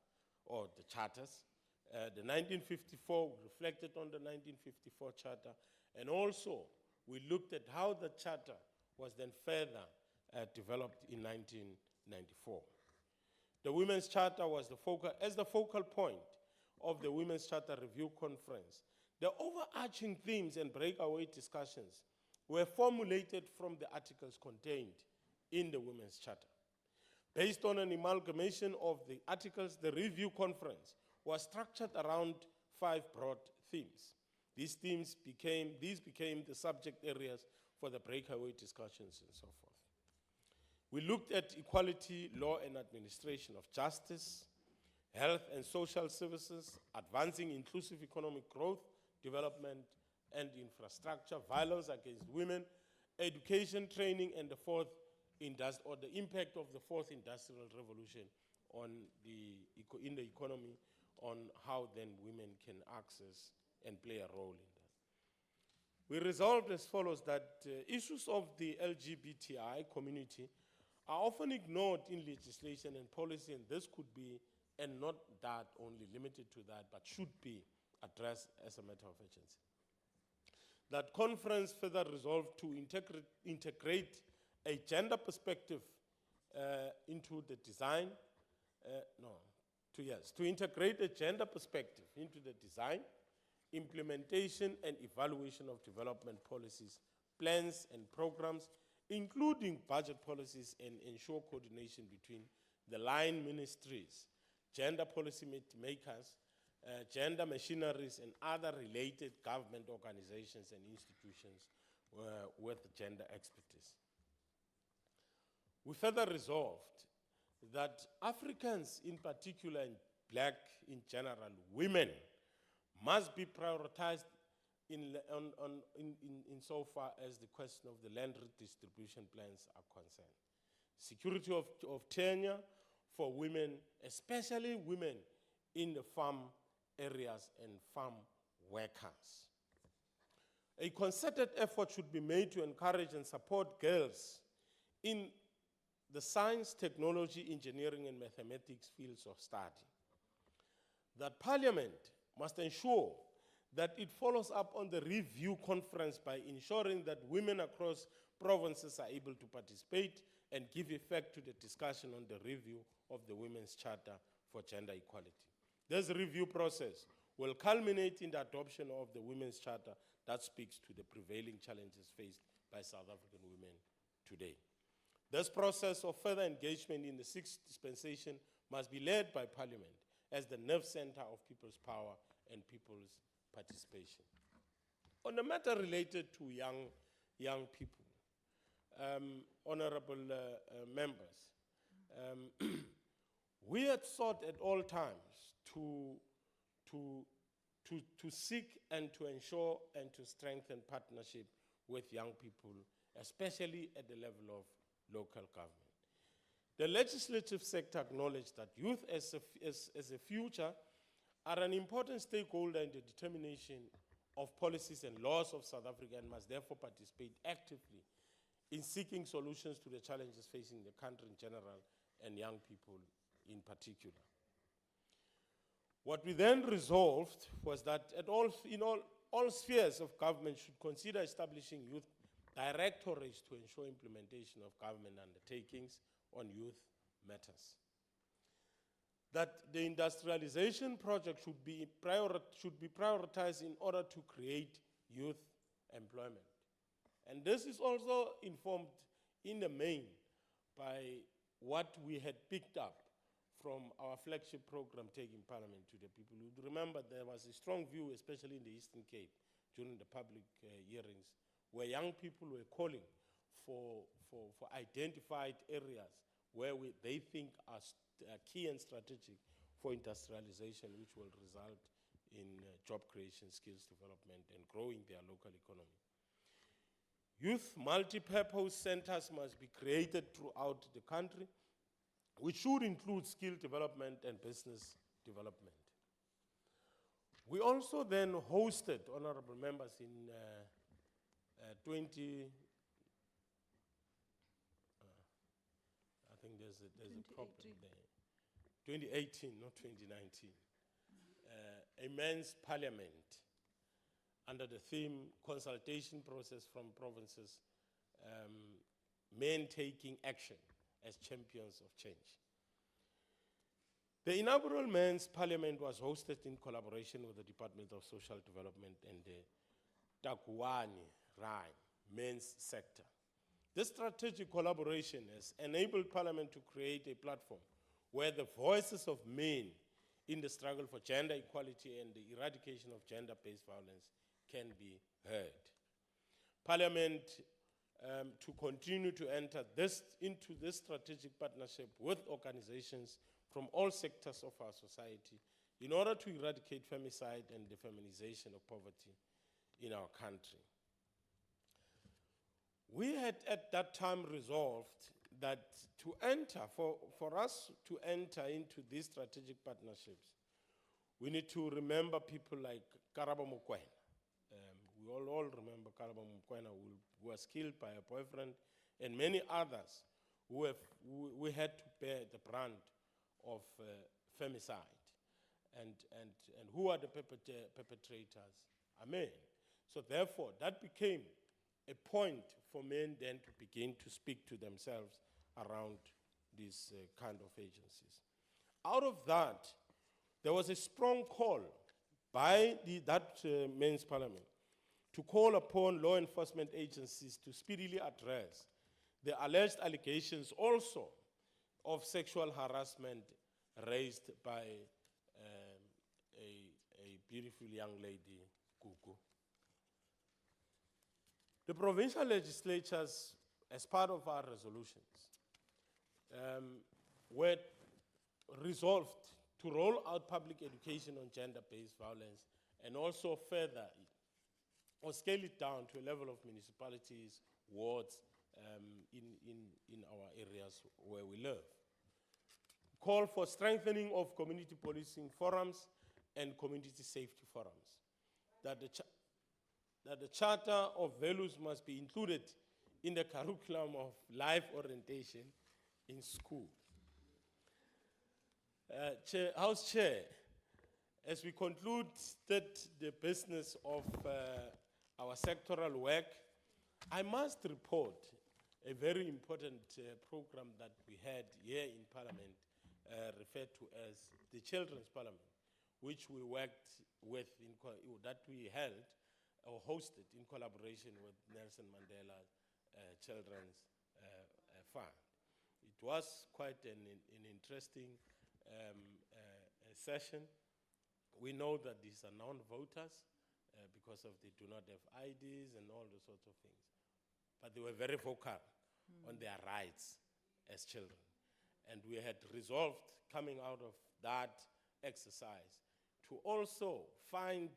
or the charters. The 1954, we reflected on the 1954 Charter, and also we looked at how the Charter was then further developed in 1994. The Women's Charter was the focal point of the Women's Charter Review Conference. The overarching themes and breakaway discussions were formulated from the articles contained in the Women's Charter. Based on an amalgamation of the articles, the review conference was structured around 5 broad themes. These became the subject areas for the breakaway discussions and so forth. We looked at equality, law and administration of justice, health and social services, advancing inclusive economic growth, development and infrastructure, violence against women, education, training, and the impact of the fourth industrial revolution in the economy, on how then women can access and play a role in that. We resolved as follows that issues of the LGBTI community are often ignored in legislation and policy, and this could be, and not that only limited to that, but should be addressed as a matter of urgency. That conference further resolved to integrate a gender perspective into the design, to integrate a gender perspective into the design, implementation and evaluation of development policies, plans and programs, including budget policies, and ensure coordination between the line ministries, gender policy makers, gender machineries, and other related government organizations and institutions with gender expertise. We further resolved that Africans in particular, and black in general, women, must be prioritized insofar as the question of the land redistribution plans are concerned. Security of tenure for women, especially women in the farm areas and farm workers. A concerted effort should be made to encourage and support girls in the science, technology, engineering, and mathematics fields of study. That Parliament must ensure that it follows up on the review conference by ensuring that women across provinces are able to participate and give effect to the discussion on the review of the Women's Charter for Gender Equality. This review process will culminate in the adoption of the Women's Charter that speaks to the prevailing challenges faced by South African women today. This process of further engagement in the sixth dispensation must be led by Parliament as the nerve center of people's power and people's participation. On the matter related to young people, honorable members, we had sought at all times to seek and to ensure and to strengthen partnership with young people, especially at the level of local government. The legislative sector acknowledged that youth as a future are an important stakeholder in the determination of policies and laws of South Africa and must therefore participate actively in seeking solutions to the challenges facing the country in general and young people in particular. What we then resolved was that in all spheres of government should consider establishing youth directorates to ensure implementation of government undertakings on youth matters. That the industrialization project should be prioritized in order to create youth employment. And this is also informed in the main by what we had picked up from our flagship program, Taking Parliament to the People. You would remember there was a strong view, especially in the Eastern Cape, during the public hearings, where young people were calling for identified areas where they think are key and strategic for industrialization, which will result in job creation, skills development, and growing their local economy. Youth multi-purpose centers must be created throughout the country, which should include skill development and business development. We also then hosted, honorable members, in 2018, not 2019, a men's parliament under the theme consultation process from provinces, men taking action as champions of change. The inaugural men's parliament was hosted in collaboration with the Department of Social Development and the Takuani Rai men's sector. This strategic collaboration has enabled Parliament to create a platform where the voices of men in the struggle for gender equality and the eradication of gender-based violence can be heard. Parliament to continue to enter into this strategic partnership with organizations from all sectors of our society in order to eradicate femicide and the feminization of poverty in our country. We had at that time resolved that for us to enter into these strategic partnerships, we need to remember people like Karabo Mokoena. We all remember Karabo Mokoena, who was killed by a boyfriend, and many others who we had to bear the brunt of femicide. And who are the perpetrators? Amen. So therefore, that became a point for men then to begin to speak to themselves around these kind of agencies. Out of that, there was a strong call by that men's parliament to call upon law enforcement agencies to speedily address the alleged allegations also of sexual harassment raised by a beautiful young lady, Kuku. The provincial legislatures, as part of our resolutions, were resolved to roll out public education on gender-based violence and also further or scale it down to a level of municipalities, wards, in our areas where we live. Call for strengthening of community policing forums and community safety forums. That the Charter of Values must be included in the curriculum of life orientation in school. House Chair, as we conclude the business of our sectoral work, I must report a very important program that we had here in Parliament, referred to as the Children's Parliament, which we worked with, that we held or hosted in collaboration with Nelson Mandela Children's Fund. It was quite an interesting session. We know that these are non-voters because of they do not have IDs and all those sorts of things. But they were very vocal on their rights as children. And we had resolved, coming out of that exercise, to also find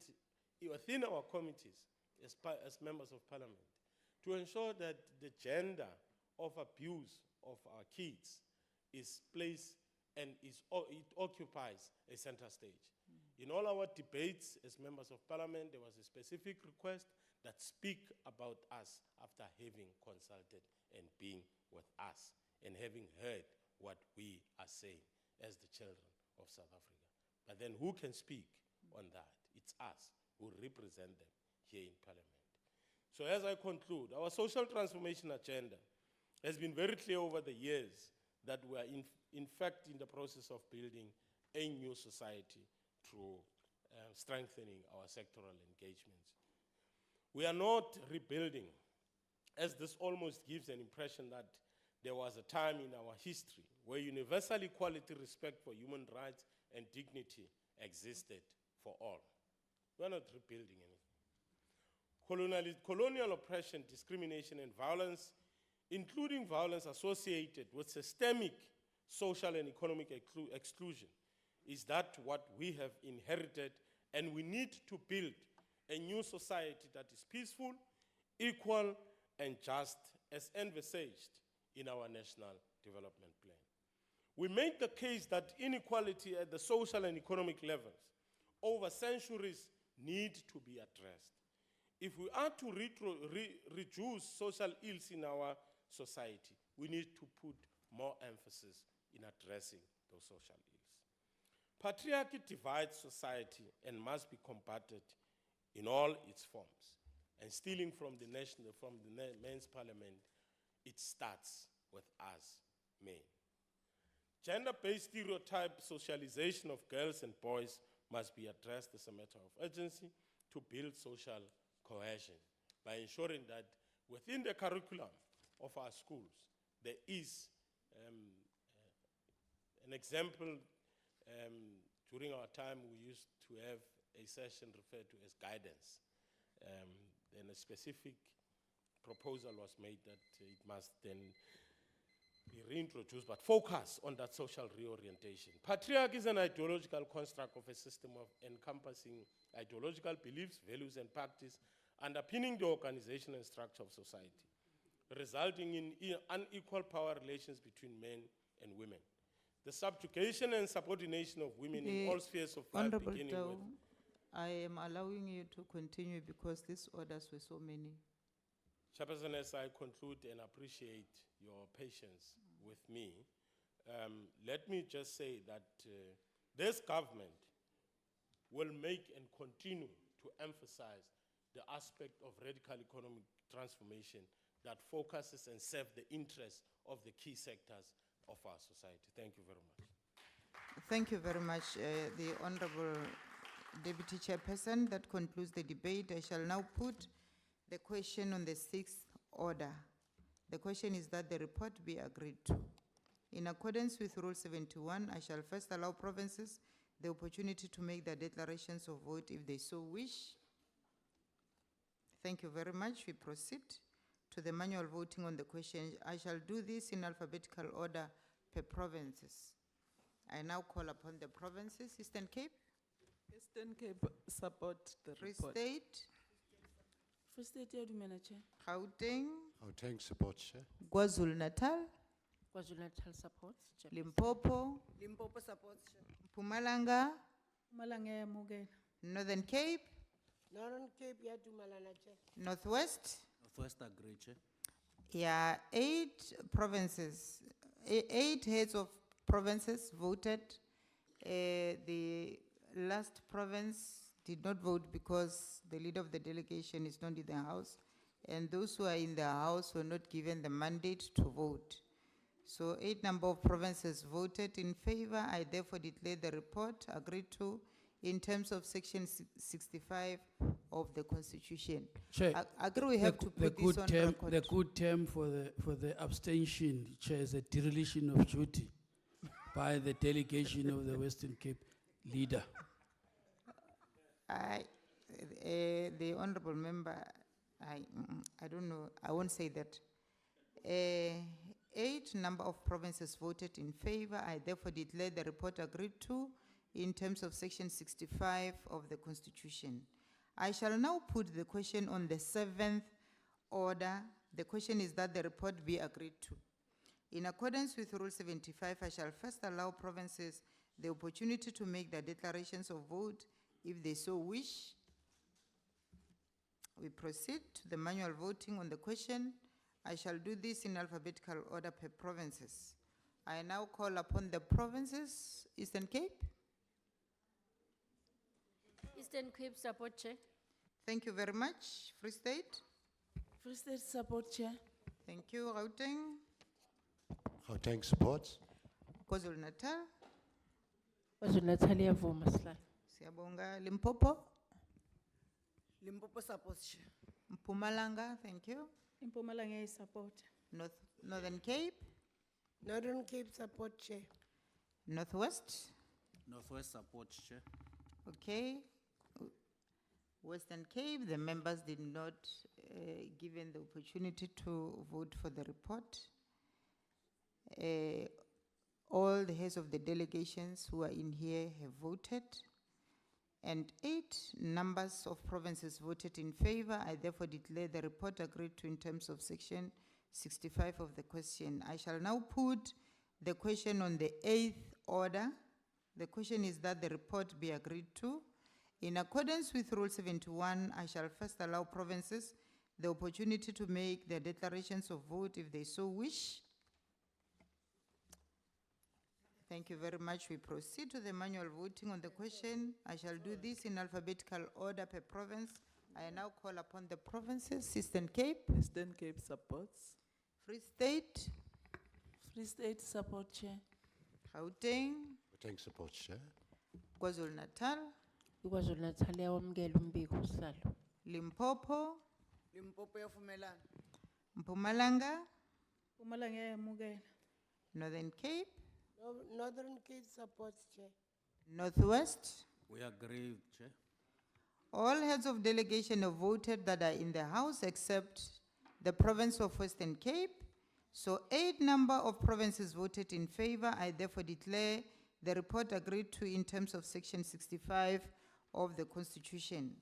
within our committees, as members of parliament, to ensure that the gender of abuse of our kids is placed and it occupies a center stage. In all our debates as members of parliament, there was a specific request that speak about us after having consulted and being with us and having heard what we are saying as the children of South Africa. But then who can speak on that? It's us who represent them here in parliament. So as I conclude, our social transformation agenda has been very clear over the years that we are in fact in the process of building a new society through strengthening our sectoral engagements. We are not rebuilding, as this almost gives an impression that there was a time in our history where universal equality, respect for human rights and dignity existed for all. We are not rebuilding anything. Colonial oppression, discrimination, and violence, including violence associated with systemic social and economic exclusion, is that what we have inherited, and we need to build a new society that is peaceful, equal, and just, as envisaged in our National Development Plan. We make the case that inequality at the social and economic levels over centuries need to be addressed. If we are to reduce social ills in our society, we need to put more emphasis in addressing those social ills. Patriarchy divides society and must be combated in all its forms. And stealing from the men's parliament, it starts with us men. Gender-based stereotype socialization of girls and boys must be addressed as a matter of urgency to build social cohesion by ensuring that within the curriculum of our schools, there is an example. During our time, we used to have a session referred to as guidance. And a specific proposal was made that it must then be reintroduced, but focus on that social reorientation. Patriarchy is an ideological construct of a system of encompassing ideological beliefs, values, and practice underpinning the organization and structure of society, resulting in unequal power relations between men and women. The subjugation and subordination of women in all spheres of life, Honorable beginning Dow, with... I am allowing you to continue because these orders were so many. Chairperson, as I conclude and appreciate your patience with me, let me just say that this government will make and continue to emphasize the aspect of radical economic transformation that focuses and serves the interests of the key sectors of our society. Thank you very much. Thank you very much, the Honorable Deputy Chairperson. That concludes the debate. I shall now put the question on the sixth order. The question is that the report be agreed to. In accordance with Rule 71, I shall first allow provinces the opportunity to make their declarations of vote if they so wish. Thank you very much. We proceed to the manual voting on the question. I shall do this in alphabetical order per provinces. I now call upon the provinces. Eastern Cape? Eastern Cape support the Free report. State? Free State, yeah, Dumela Chair. Gauteng? Gauteng supports, Chair. KwaZulu-Natal? KwaZulu-Natal supports. Chairperson. Limpopo? Limpopo supports, Chair. Mpumalanga? Mpumalanga yamukela. Northern Cape? Northern Cape, yeah, Dumalana, Chair. Northwest? Northwest agree, Chair. Yeah, 8 provinces, 8 heads of provinces voted. The last province did not vote because the leader of the delegation is not in the house, and those who are in the house were not given the mandate to vote. So 8 number of provinces voted in favor. I therefore declare the report agreed to in terms of section 65 of the Constitution. Chair, I agree we have to put this on record. The good term for the abstention, Chair, is a dereliction of duty by the delegation of the Western Cape leader. The honorable member, I don't know, I won't say that. 8 number of provinces voted in favor. I therefore declare the report agreed to in terms of section 65 of the Constitution. I shall now put the question on the 7th order. The question is that the report be agreed to. In accordance with Rule 75, I shall first allow provinces the opportunity to make their declarations of vote if they so wish. We proceed to the manual voting on the question. I shall do this in alphabetical order per provinces. I now call upon the provinces. Eastern Cape. Eastern Cape support, Chair. Thank you very much. Free State. Free State support, Chair. Thank you. Gauteng. Gauteng supports. KwaZulu Natal. KwaZulu Natal iyavuma sihlalo. Siyabonga. Limpopo. Limpopo supports, Chair. Mpumalanga. Thank you. Mpumalanga support. Northern Cape. Northern Cape support, Chair. Northwest. Northwest support, Chair. Okay. Western Cape, the members did not given the opportunity to vote for the report. All the heads of the delegations who are in here have voted, and 8 numbers of provinces voted in favor. I therefore declare the report agreed to in terms of section 65 of the question. I shall now put the question on the 8th order. The question is that the report be agreed to. In accordance with Rule 71, I shall first allow provinces the opportunity to make their declarations of vote if they so wish. Thank you very much. We proceed to the manual voting on the question. I shall do this in alphabetical order per province. I now call upon the provinces. Eastern Cape. Eastern Cape supports. Free State. Free State support, Chair. Gauteng. Gauteng supports, Chair. KwaZulu Natal. KwaZulu Natal iyawamukela umbiko sihlalo. Limpopo. Limpopo yavumelana. Mpumalanga. Mpumalanga iyamukela. Northern Cape. Northern Cape supports, Chair. Northwest. We agree, Chair. All heads of delegation have voted that are in the House except the province of Western Cape. So 8 number of provinces voted in favor. I therefore declare the report agreed to in terms of section 65 of the Constitution.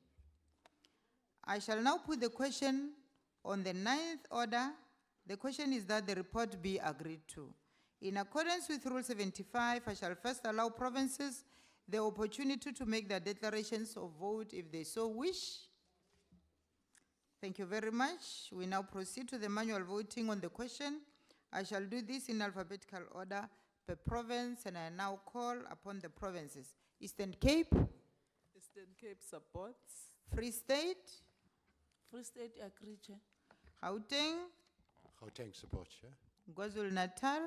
I shall now put the question on the 9th order. The question is that the report be agreed to. In accordance with Rule 75, I shall first allow provinces the opportunity to make their declarations of vote if they so wish. Thank you very much. We now proceed to the manual voting on the question. I shall do this in alphabetical order per province, and I now call upon the provinces. Eastern Cape. Eastern Cape supports. Free State. Free State agree, Chair. Gauteng. Gauteng supports, Chair. KwaZulu Natal.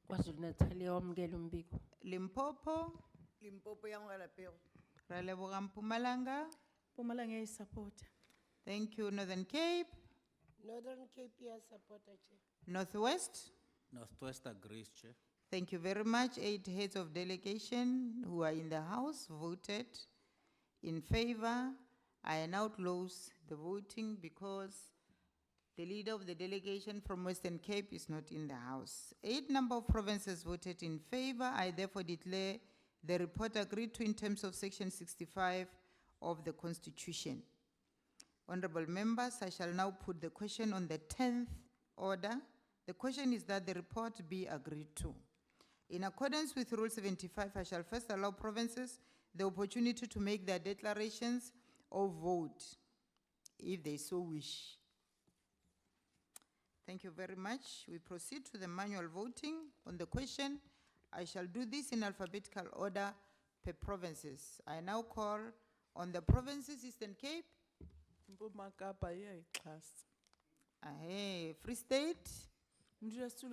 KwaZulu Natal iyawamukela umbiko. Limpopo. Limpopo yamukela peo. Ra leboga Mpumalanga. Mpumalanga support. Thank you. Northern Cape. Northern Cape supporter, Chair. Northwest. Northwest agrees, Chair. Thank you very much. 8 heads of delegation who are in the House voted in favor. I now close the voting because the leader of the delegation from Western Cape is not in the House. 8 number of provinces voted in favor. I therefore declare the report agreed to in terms of section 65 of the Constitution. Honorable members, I shall now put the question on the 10th order. The question is that the report be agreed to. In accordance with Rule 75, I shall first allow provinces the opportunity to make their declarations of vote, if they so wish. Thank you very much. We proceed to the manual voting on the question. I shall do this in alphabetical order per provinces. I now call on the provinces. Eastern Cape. Free State.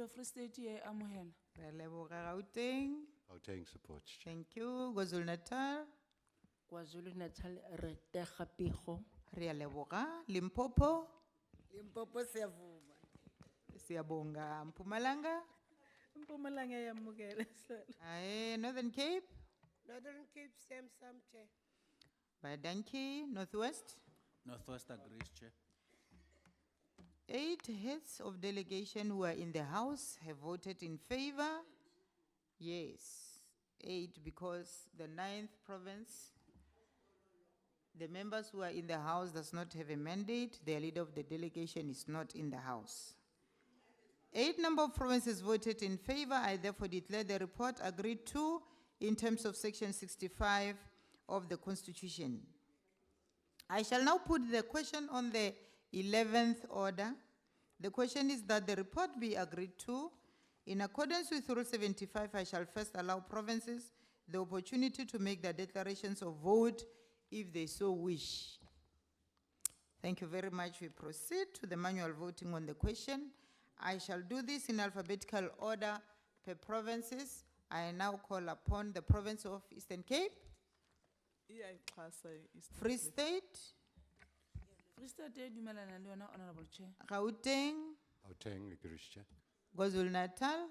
Free State iyamukela. Gauteng. Gauteng supports, Chair. Thank you. KwaZulu Natal. KwaZulu-Natal Retega Pigo. Re a leboga. Limpopo, Limpopo siyavuma. siyabonga. Mpumalanga, Mpumalanga yamukela sihlalo. aye, Northern Cape, Northern Cape same Chair. Badanki, Northwest. Northwest agrees, Chair. 8 heads of delegation who are in the House have voted in favor. Yes, 8 because the 9th province, the members who are in the House does not have a mandate. The leader of the delegation is not in the House. 8 number of provinces voted in favor. I therefore declare the report agreed to in terms of section 65 of the Constitution. I shall now put the question on the 11th order. The question is that the report be agreed to. In accordance with Rule 75, I shall first allow provinces the opportunity to make their declarations of vote if they so wish. Thank you very much. We proceed to the manual voting on the question. I shall do this in alphabetical order per provinces. I now call upon the province of Eastern Cape, Iyayixhasa i-Eastern Free Cape. State, Free State iyavumelana le yona, Honorable Chair. Gauteng, Gauteng agrees, Chair. KwaZulu-Natal,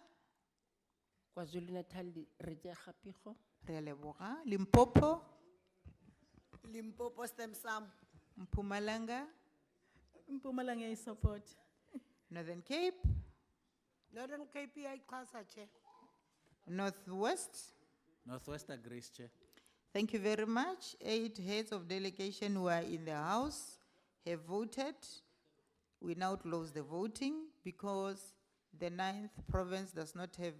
KwaZulu-Natal Retega Pigo. re a leboga. Limpopo, Limpopo stem sam. Mpumalanga, Mpumalanga iyayisupport. Northern Cape, Northern Cape iyayixhasa Chair. Northwest. Northwest agrees, Chair. Thank you very much. 8 heads of delegation who are in the House have voted. We now close the voting because the 9th province does not have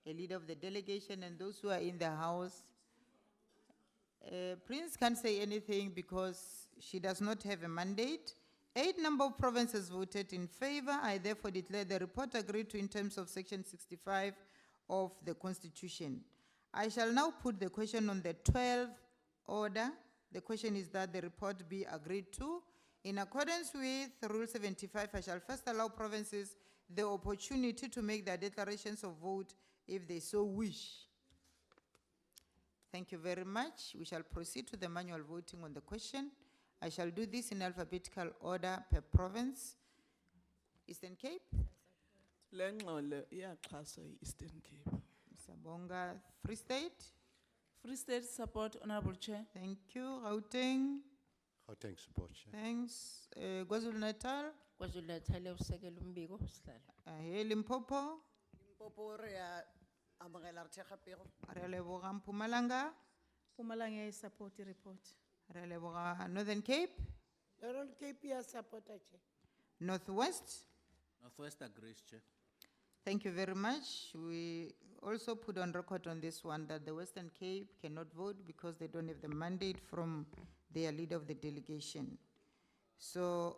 a leader of the delegation, and those who are in the House, Prince can't say anything because she does not have a mandate. 8 number of provinces voted in favor. I therefore declare the report agreed to in terms of section 65 of the Constitution. I shall now put the question on the 12th order. The question is that the report be agreed to. In accordance with Rule 75, I shall first allow provinces the opportunity to make their declarations of vote if they so wish. Thank you very much. We shall proceed to the manual voting on the question. I shall do this in alphabetical order per province. Eastern Cape, Le ngxolo iyaxhasa i-Eastern Cape. Sabonga, Free State. Free State support, Honorable Chair. Thank you. Gauteng, Gauteng support, Chair. thanks. KwaZulu-Natal, KwaZulu-Natal usekela umbiko sihlalo. Limpopo, Limpopo re a amogela Retega Pigo. re a leboga. Mpumalanga, Mpumalanga iyayisupport i-report. re a leboga. Northern Cape, Northern Cape iyasupporta Chair. Northwest. Northwest agrees, Chair. Thank you very much. We also put on record on this one that the Western Cape cannot vote because they don't have the mandate from their leader of the delegation. So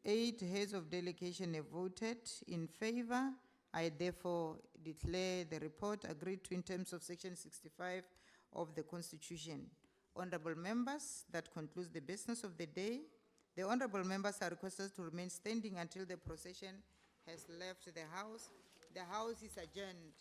8 heads of delegation have voted in favor. I therefore declare the report agreed to in terms of section 65 of the Constitution. Honorable members, that concludes the business of the day. The honorable members are requested to remain standing until the procession has left the House. The House is adjourned.